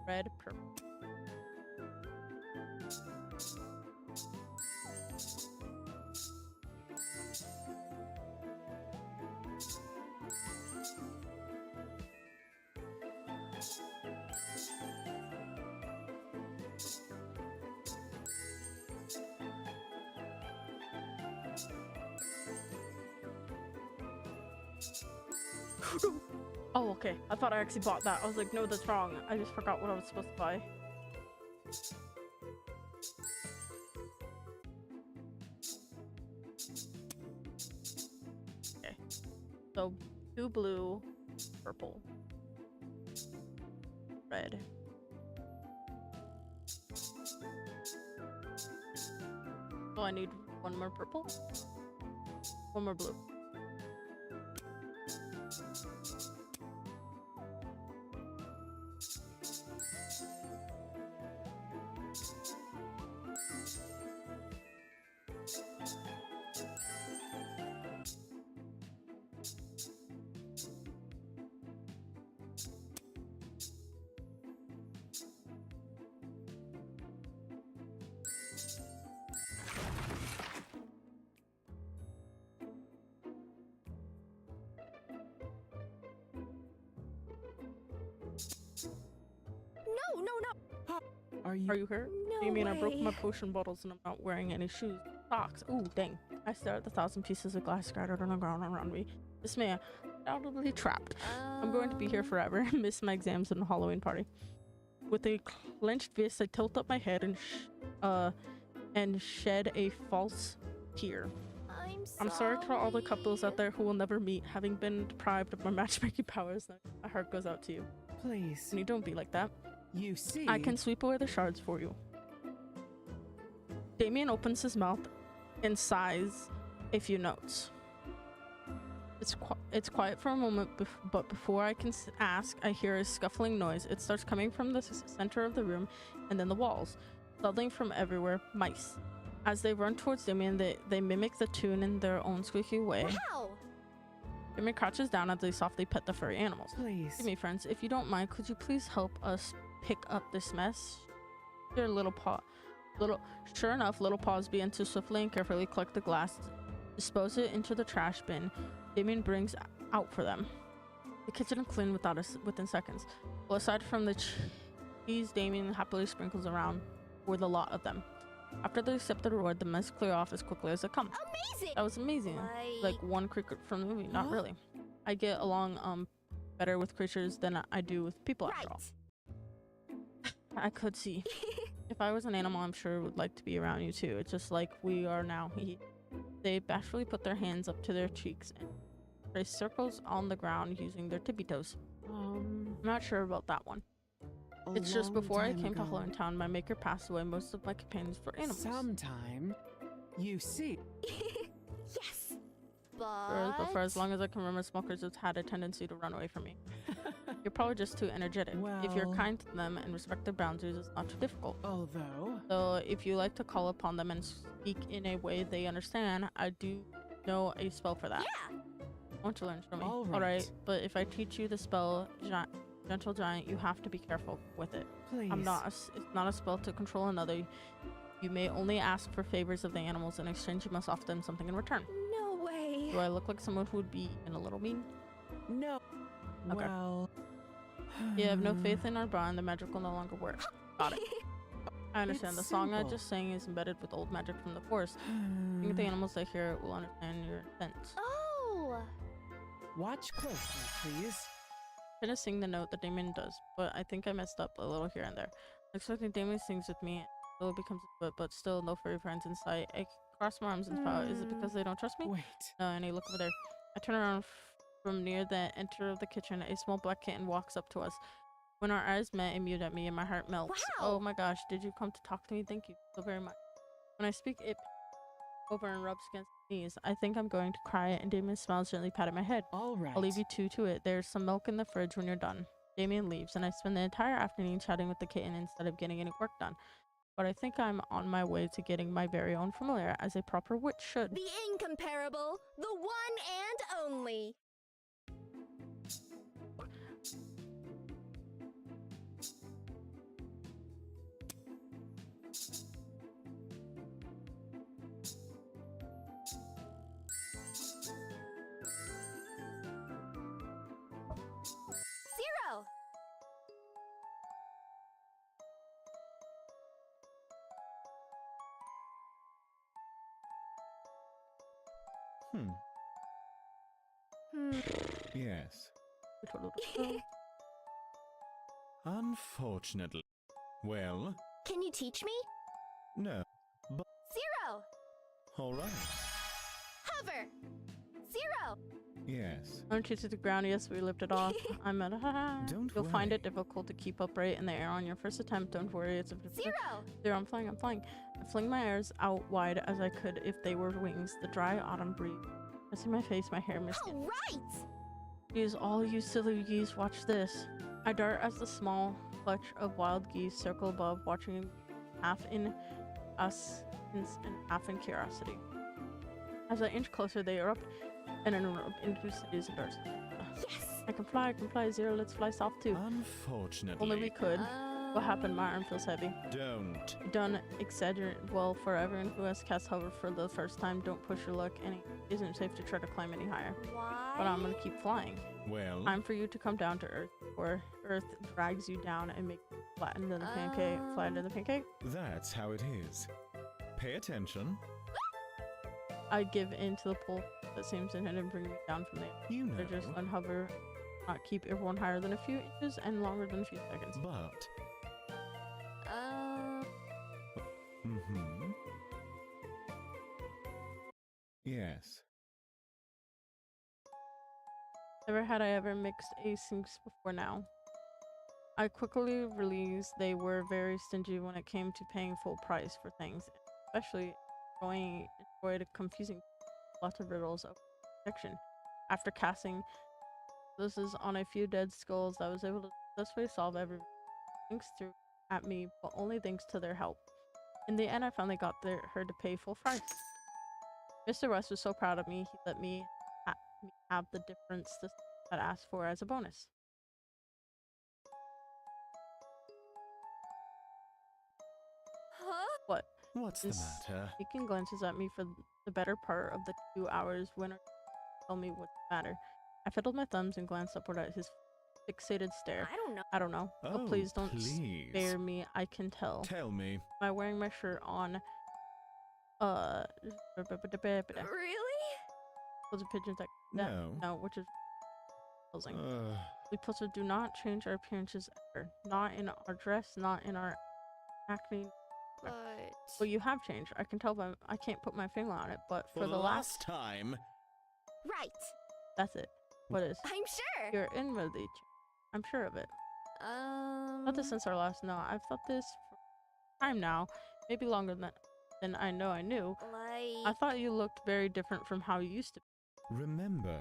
red, purple. Oh, okay. I thought I actually bought that. I was like, no, that's wrong. I just forgot what I was supposed to buy. Okay. So, 2 blue, purple, red. So I need 1 more purple, 1 more blue. No, no, no. Are you? Are you hurt? No You mean I broke my way. potion bottles and I'm not wearing any shoes, socks? Ooh, dang. I stare at the 1,000 pieces of glass scattered on the ground around me. This man, undoubtedly trapped. I'm going to be here forever and miss my exams and the Halloween party. With a clenched fist, I tilt up my head and shed a false tear. I'm sorry to all the couples out there who will never meet, having been deprived of my matchmaking powers. My heart goes out to you. Please. And you don't be like that. You see. I can sweep away the shards for you. Damien opens his mouth and sighs a few notes. It's quiet for a moment, but before I can ask, I hear a scuffling noise. It starts coming from the center of the room and then the walls. Settling from everywhere, mice. As they run towards Damien, they mimic the tune in their own squeaky way. Wow. Damien crouches down as they softly pet the furry animals. Please. Excuse me, friends, if you don't mind, could you please help us pick up this mess? Your Sure enough, little paws begin to swiftly and carefully collect the glass, dispose it into the trash bin Damien brings out for them. The kitchen is clean within seconds. Well, aside from the cheese Damien happily sprinkles around with a lot of them. After they accept the reward, the mess clear off as quickly as they come. Amazing. That was amazing. Like one creature from the movie. Not really. I get along better with creatures than I do with people after all. I could see. If I was an animal, I'm sure would like to be around you too. It's just like we are now. They bashfully put their hands up to their cheeks and trace circles on the ground using their tippy toes. I'm not sure about that one. It's just before I came to Halloween Town, my maker passed away. Most of my companions were animals. Sometime. You see. Yes. But for as long as I can remember, smokers have had a tendency to run away from me. You're probably just too energetic. If you're Well- kind to them and respect their boundaries, it's not too difficult. Although. So if you like to call upon them and speak in a way they understand, I do know a spell for that. Yeah. I want to learn from me. All Alright, right. but if I teach you the spell, Gentle Giant, you have to be careful with it. Please. It's not a spell to control another. You may only ask for favors of the animals. In exchange, you must offer them something in return. No way. Do I look like someone who would be even a little mean? No. Okay. Well. You have no faith in our bond, the magic will no longer work. Got it. I understand. It's The song I simple. just sang is embedded with old magic from the forest. I think the animals that hear it will understand your intent. Oh. Watch closely, please. I'm gonna sing the note that Damien does, but I think I messed up a little here and there. I'm expecting Damien sings with me, so it becomes a foot, but still no furry friends in sight. I cross my arms and pout. Is it because they don't trust me? Wait. No, and I look over there. I turn around from near the enter of the kitchen. A small black kitten walks up to us. When our eyes met, it mewed at me and my heart melts. Wow. Oh my gosh, did you come to talk to me? Thank you so very much. When I speak, it over and rubs against my knees. I think I'm going to cry, and Damien smiles, gently patting my head. All right. I'll leave you two to it. There's some milk in the fridge when you're done. Damien leaves, and I spend the entire afternoon chatting with the kitten instead of getting any work done. But I think I'm on my way to getting my very own familiar, as a proper witch should. The incomparable, the one and only. Zero. Hmm. Hmm. Yes. Unfortunately. Well, Can you teach me? no. Zero. All right. Hover. Zero. Yes. Aren't you to the ground? Yes, we lifted off. I'm at Don't You'll find worry. it difficult to keep upright in the air on your first attempt. Don't worry, it's a Zero. There, I'm flying. I fling my arms out wide as I could if they were wings. The dry autumn breeze. I see my face, my hair misty. All right. Geese, all you silly geese, watch this. I dart as the small clutch of wild geese circle above, watching half in us and half in curiosity. As I inch closer, they erupt and then erupt into cities and darts. Yes. I can fly, Zero. Let's fly south too. Unfortunately. Only we could. What happened? My arm feels heavy. Don't. Done exaggerate. Well, for everyone who has cast hover for the first time, don't push your luck, and it isn't safe to try to climb any higher. Why? But I'm gonna keep flying. Well, Time for you to come down to Earth, or Earth drags you down and makes you flatten than the pancake. Flatten than the pancake. that's how it is. Pay attention. I give in to the pull that seems intended to bring me down from there. You know. I just unhover, not keep everyone higher than a few inches and longer than a few seconds. But. Uh, Mm-hmm. Yes. Never had I ever mixed asyncs before now. I quickly realized they were very stingy when it came to paying full price for things, especially enjoyed confusing lots of riddles of protection. After casting this is on a few dead skulls, I was able to successfully solve everything. Thanks threw at me, but only thanks to their help. In the end, I finally got her to pay full price. Mr. West was so proud of me, he let me have the difference that I asked for as a bonus. huh? What? What's the Is- matter? Taking glances at me for the better part of the 2 hours when he told me what's the matter. I fiddled my thumbs and glanced upward at his fixated stare. I don't know. I don't know. Oh, please don't please. spare me. I can tell. Tell me. By wearing my shirt on, Really? those are pigeons that No. which is closing. Uh, We Pulsar do not change our appearances ever. Not in our dress, not in our acting. Well, you have changed. I can tell by I can't put my finger on it, but for the last time. Right. that's it. What is? I'm sure. You're inwardly changed. I'm sure of it. Not this since our last no. I've thought this for time now, maybe longer than I know I knew. I Like. thought you looked very different from how you used to be. Remember?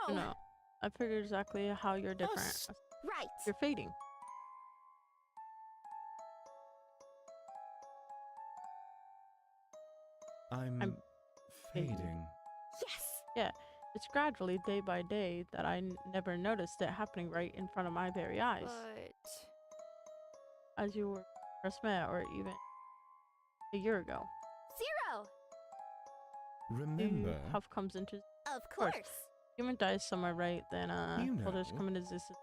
No. No, I figured exactly how you're different. Us. Right. You're fading. I'm fading. fading. Yes. It's gradually, day by day, that I never noticed it happening right in front of my very eyes. But. As you were first met, or even a year ago. Zero. Remember? Huff comes into Of course. course. human dies somewhere, right? Then You others know. come into existence,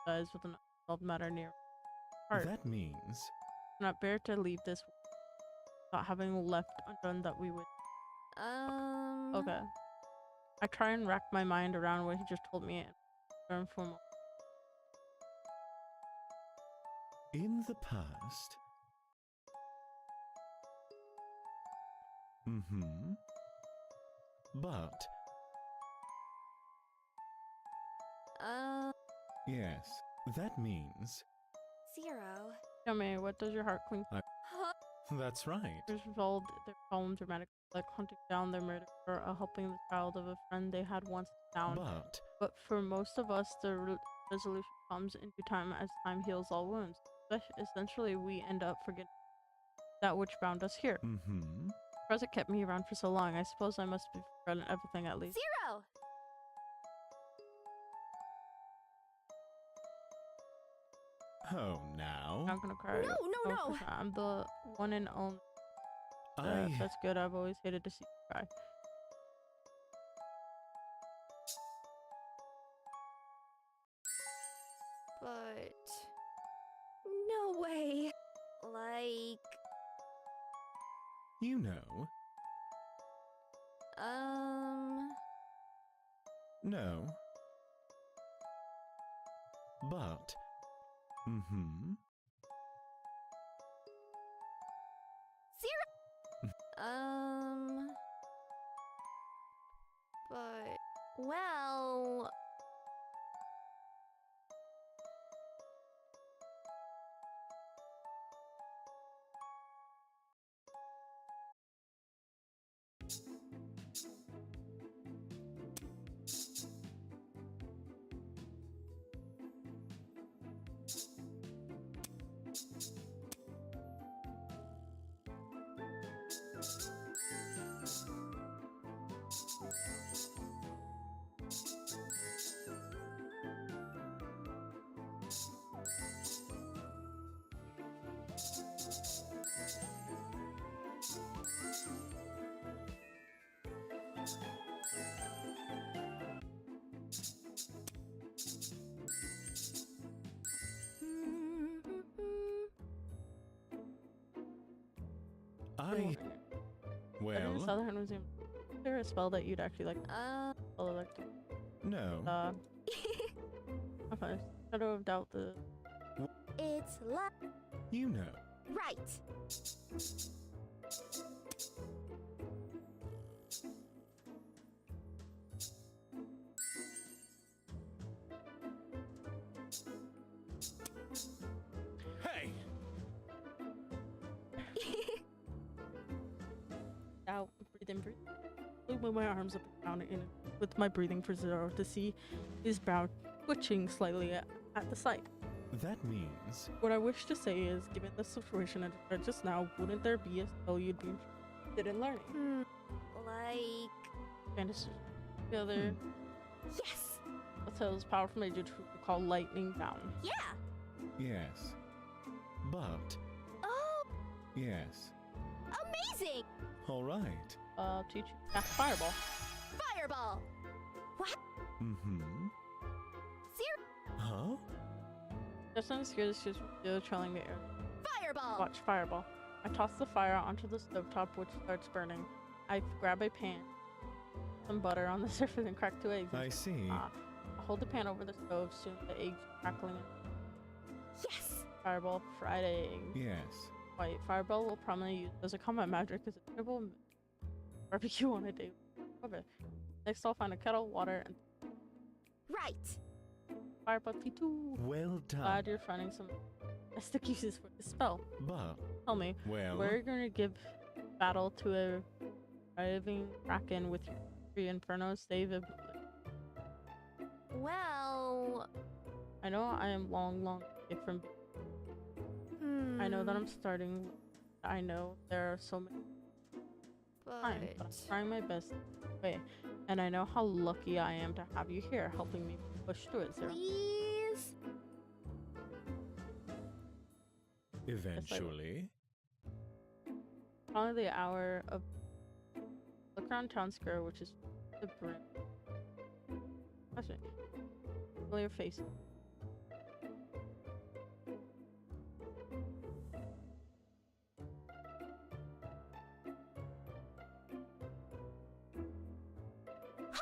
dies with an unsolved matter near heart. That means. Not bear to leave this without having left undone that we would. Okay. I try and rack my mind around what he just told me and learn from. In the past. Mm-hmm. But. Yes. That means. Zero. Tell me, what does your heart cling to? Huh? That's right. Resolved their problem dramatically, like hunting down their murderer or helping the child of a friend they had once found. But for most of us, the resolution comes in due time as time heals all wounds. Essentially, we end up forgetting that which bound us here. Mm-hmm. Present kept me around for so long. I suppose I must have forgotten everything at least. Zero. Oh, now. I'm not gonna cry. No. of course not. I'm the one and only. That's good. I've always hated to see you cry. But. No way. Like. You know. No. But. Mm-hmm. Zero. But. Well. I. Well, Well, Southern was is there a spell that you'd actually like? Spell like no. okay. Shadow of Doubt. The It's love. You know. Right. Hey! out, breathe in, breathe. Move my arms up and down with my breathing for 0 to see his brow twitching slightly at the sight. That means. What I wish to say is, given the situation I described just now, wouldn't there be a spell you'd be interested in learning? Like. Fantasy. The other Yes. tells powerful major to call lightning down. Yeah. Yes. But. Oh, Yes. amazing. All right. Teach you cast fireball. Fireball. Mm-hmm. Zero. Huh? Just on the scared, she's trailing the air. Fireball. Watch fireball. I toss the fire onto the stovetop, which starts burning. I grab a pan, some butter on the surface, and crack 2 eggs. I see. I hold the pan over the stove, soon the eggs crackling. Yes. Fireball, fried egg. Yes. White fireball will prominently use as a combat magic as a terrible barbecue on a day. Okay. Next, I'll find a kettle, water, and Right. fireball T2. Well done. Glad you're finding some mystic uses for this spell. But. Tell me, Well. we're gonna give battle to a driving kraken with your 3 infernos save. Well. I know I am long away from. I know that I'm starting. I know there are so many times, but I'm trying my best. Way, and I know how lucky I am to have you here, helping me push through it, Sarah. Please. Eventually. Probably the hour of look around town square, which is the brim. That's it. Feel your face.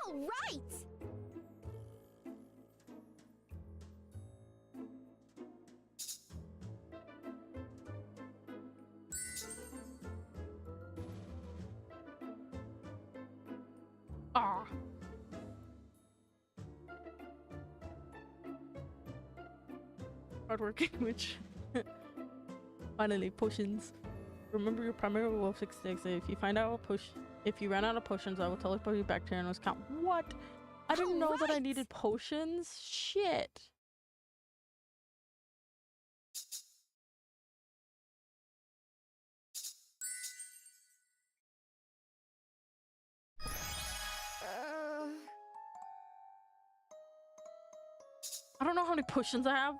All right. Ah. Hardworking witch. Finally, potions. Remember your primary wolf 66. If you ran out of potions, I will teleport you back to Ano's count. What? I didn't know that I Alright. needed potions. Shit. I don't know how many potions I have.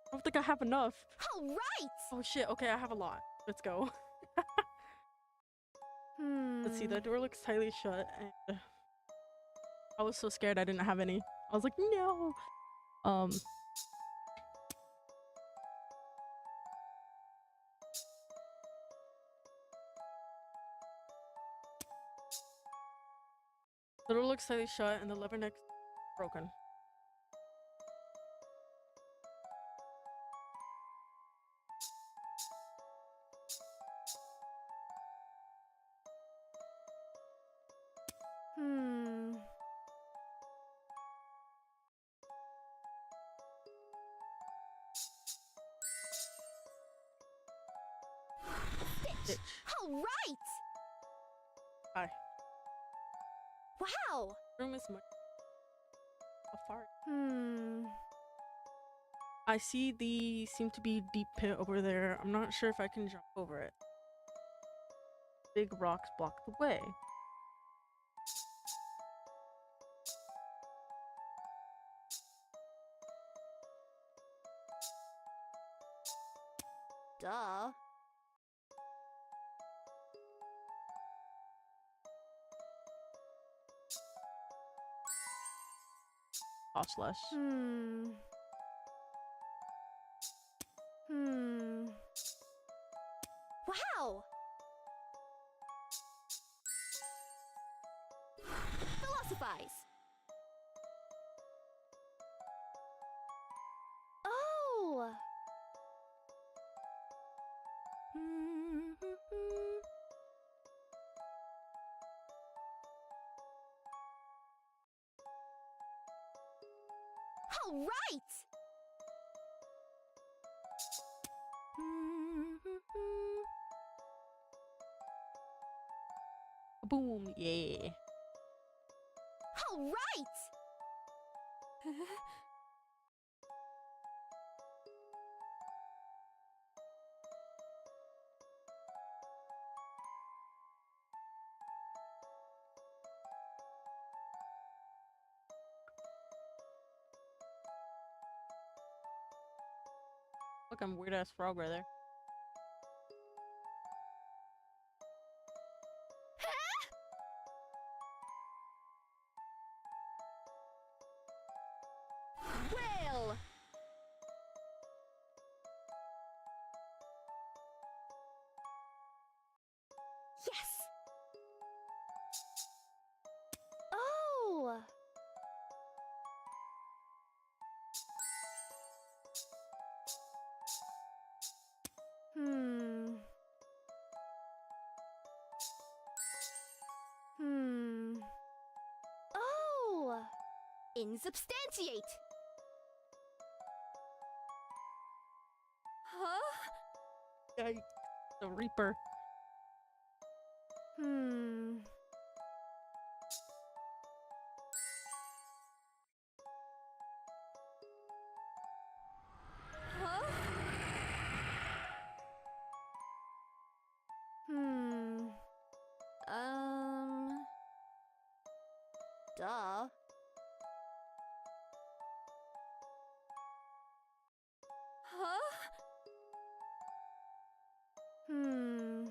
I don't think I have enough. All right. Oh shit, okay, I have a lot. Let's go. Let's see, that door looks tightly shut, and I was so scared I didn't have any. I was like, no! The door looks tightly shut, and the lever next broken. Bitch. All right. Hi. Wow. Room is much. How far? I see the seem to be deep pit over there. I'm not sure if I can jump over it. Big rocks block the way. Duh. Cost less. Wow! Philosophize. Oh! All right! Boom, yeah. All right! Fucking weird ass frog right there. Well! Yes! Oh! Hmm. Oh! Insubstantiate! Huh? Yikes. The Reaper. Hmm. Huh? Hmm. Duh. Huh? Hmm.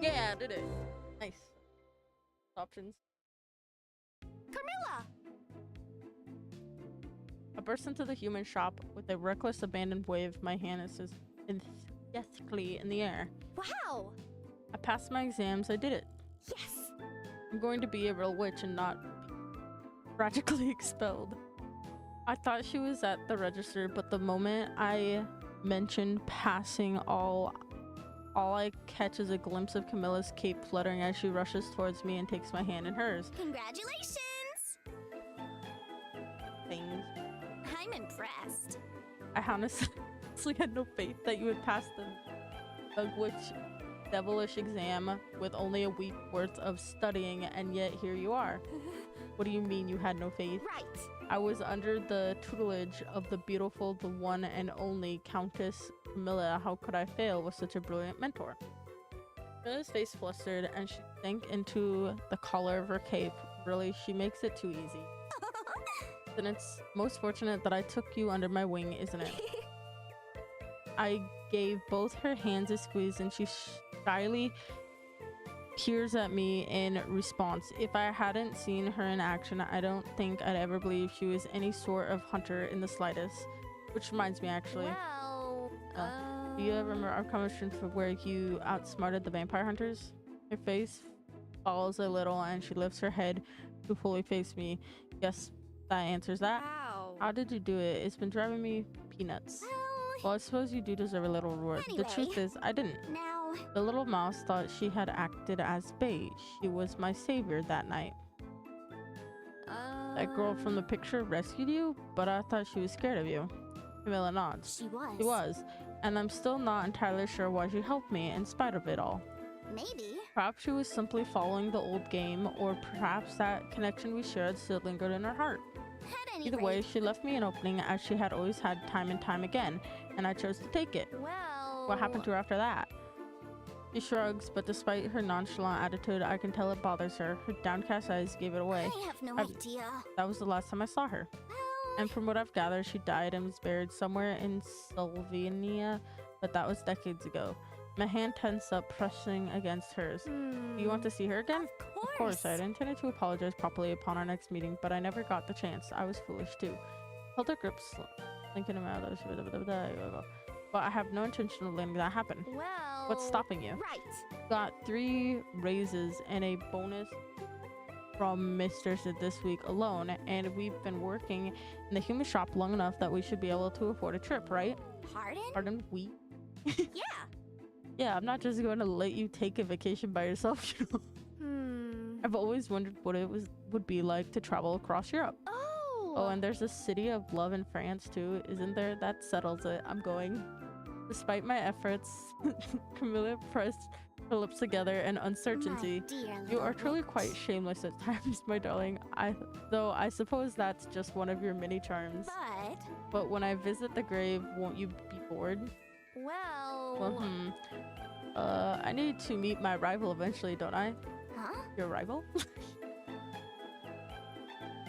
Yeah, I did it. Nice. Options. Camilla! I burst into the human shop with a reckless, abandoned wave. My hand is enthusiastically in the air. Wow! I passed my exams. I did it. Yes! I'm going to be a real witch and not be tragically expelled. I thought she was at the register, but the moment I mentioned passing, all I catch is a glimpse of Camilla's cape fluttering as she rushes towards me and takes my hand in hers. Congratulations! Things. I'm impressed. I honestly had no faith that you would pass the devilish exam with only a week worth of studying, and yet here you are. What do you mean you had no faith? Right. I was under the tutelage of the beautiful, the one and only Countess Camilla. How could I fail with such a brilliant mentor? Camilla's face flustered and she sank into the collar of her cape. Really, she makes it too easy. Then it's most fortunate that I took you under my wing, isn't it? I gave both her hands a squeeze and she shyly peers at me in response. If I hadn't seen her in action, I don't think I'd ever believe she was any sort of hunter in the slightest. Which reminds me, actually. Well, Do you ever remember our conversation for where you outsmarted the vampire hunters? Her face falls a little and she lifts her head to fully face me. Yes, that answers that. Wow. How did you do it? It's been driving me peanuts. Well, I suppose you do deserve a little reward. The truth Anyway. is, I didn't. Now, The little mouse thought she had acted as bait. She was my savior that night. That girl from the picture rescued you, but I thought she was scared of you. Camilla nods. She was. She was, and I'm still not entirely sure why she helped me in spite of it all. Maybe. Perhaps she was simply following the old game, or perhaps that connection we shared still lingered in her heart. At any Either way, rate, she left me an opening as she had always had time and time again, and I chose to take it. well... What happened to her after that? She shrugs, but despite her nonchalant attitude, I can tell it bothers her. Her downcast eyes gave it away. I have no I've- idea. That was the last time I saw her. Well, And from what I've gathered, she died and was buried somewhere in Slovenia, but that was decades ago. My hand tensed up, pressing against hers. Do you want to see her again? Of Of course, I had intended to apologize properly upon our next meeting, but I never got the chance. I was foolish too. Held her grip, thinking about those. But I have no intention of letting that happen. Well, What's stopping you? Right. Got 3 raises and a bonus from Mr. Sid this week alone, and we've been working in the human shop long enough that we should be able to afford a trip, right? Pardon? Pardon, we? Yeah. Yeah, I'm not just going to let you take a vacation by yourself, you know? I've always wondered what it would be like to travel across Europe. Oh, and there's a city of love in France too, isn't there? That settles it. I'm going. Despite my efforts, Camilla pressed her lips together in uncertainty. My dear You are little truly witch. quite shameless at times, my darling. Though I suppose that's just one of your many charms. But when I visit the grave, won't you be bored? Well, I need to meet my rival eventually, don't I? Huh? Your rival?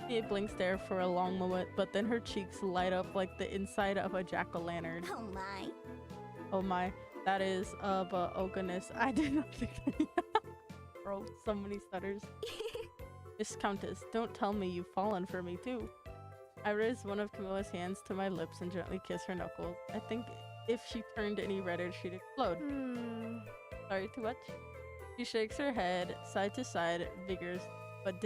She blinks there for a long moment, but then her cheeks light up like the inside of a jack-o'-lantern. Oh my. Oh my, that is, but oh goodness, I did not think Bro, so many stutters. Miss Countess, don't tell me you've fallen for me too. I raised one of Camilla's hands to my lips and gently kissed her knuckles. I think if she turned any redder, she'd explode. Sorry, too much? She shakes her head side to side, vigorous, but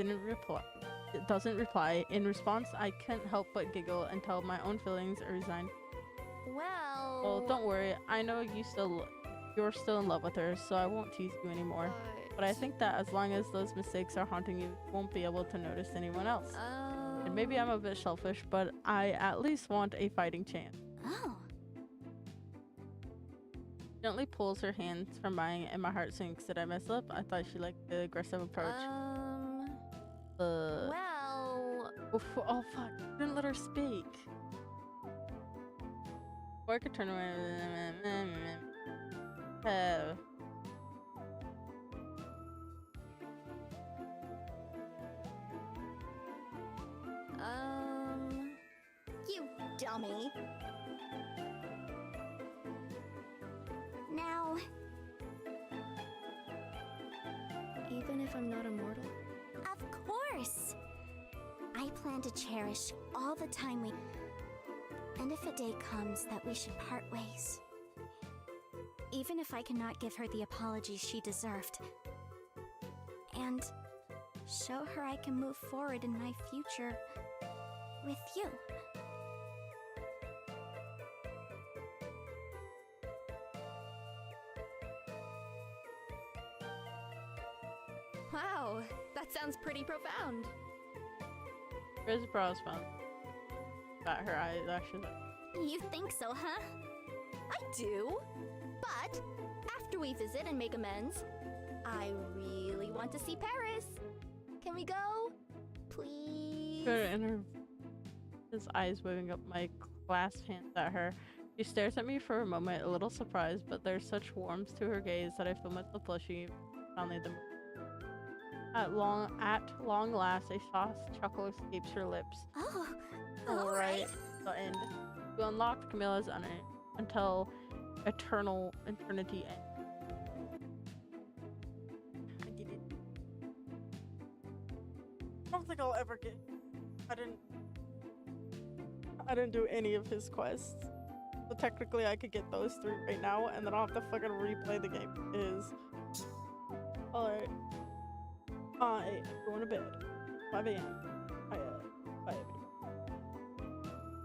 doesn't reply. In response, I can't help but giggle and tell my own feelings are resigned. Well, don't worry. I know you're still in love with her, so I won't tease you anymore. But I think that as long as those mistakes are haunting you, you won't be able to notice anyone else. And maybe I'm a bit selfish, but I at least want a fighting chance. Oh. Gently pulls her hands from mine, and my heart sinks. Did I mess up? I thought she liked the aggressive approach. well, Oh fuck! Didn't let her speak. Or I could turn away. You dummy. Now, even if I'm not immortal? of course. I plan to cherish all the time we... And if a day comes that we should part ways, even if I cannot give her the apology she deserved, and show her I can move forward in my future with you. Wow, that sounds pretty profound. Where's the brows found? Got her eyes actually. You think so, huh? I do. But after we visit and make amends, I really want to see Paris. Can we go? Please? His eyes waving up, my clasped hands at her. She stares at me for a moment, a little surprised, but there's such warmth to her gaze that I feel myself blushing. Finally, at long last, a soft chuckle escapes her lips. Oh, All right. The end. You unlocked Camilla's until eternity ends. I did it. I don't think I'll ever get. I didn't do any of his quests. So technically, I could get those 3 right now, and then I'll have to fucking replay the game. Alright. I'm going to bed. 5 a.m. 5 a.m.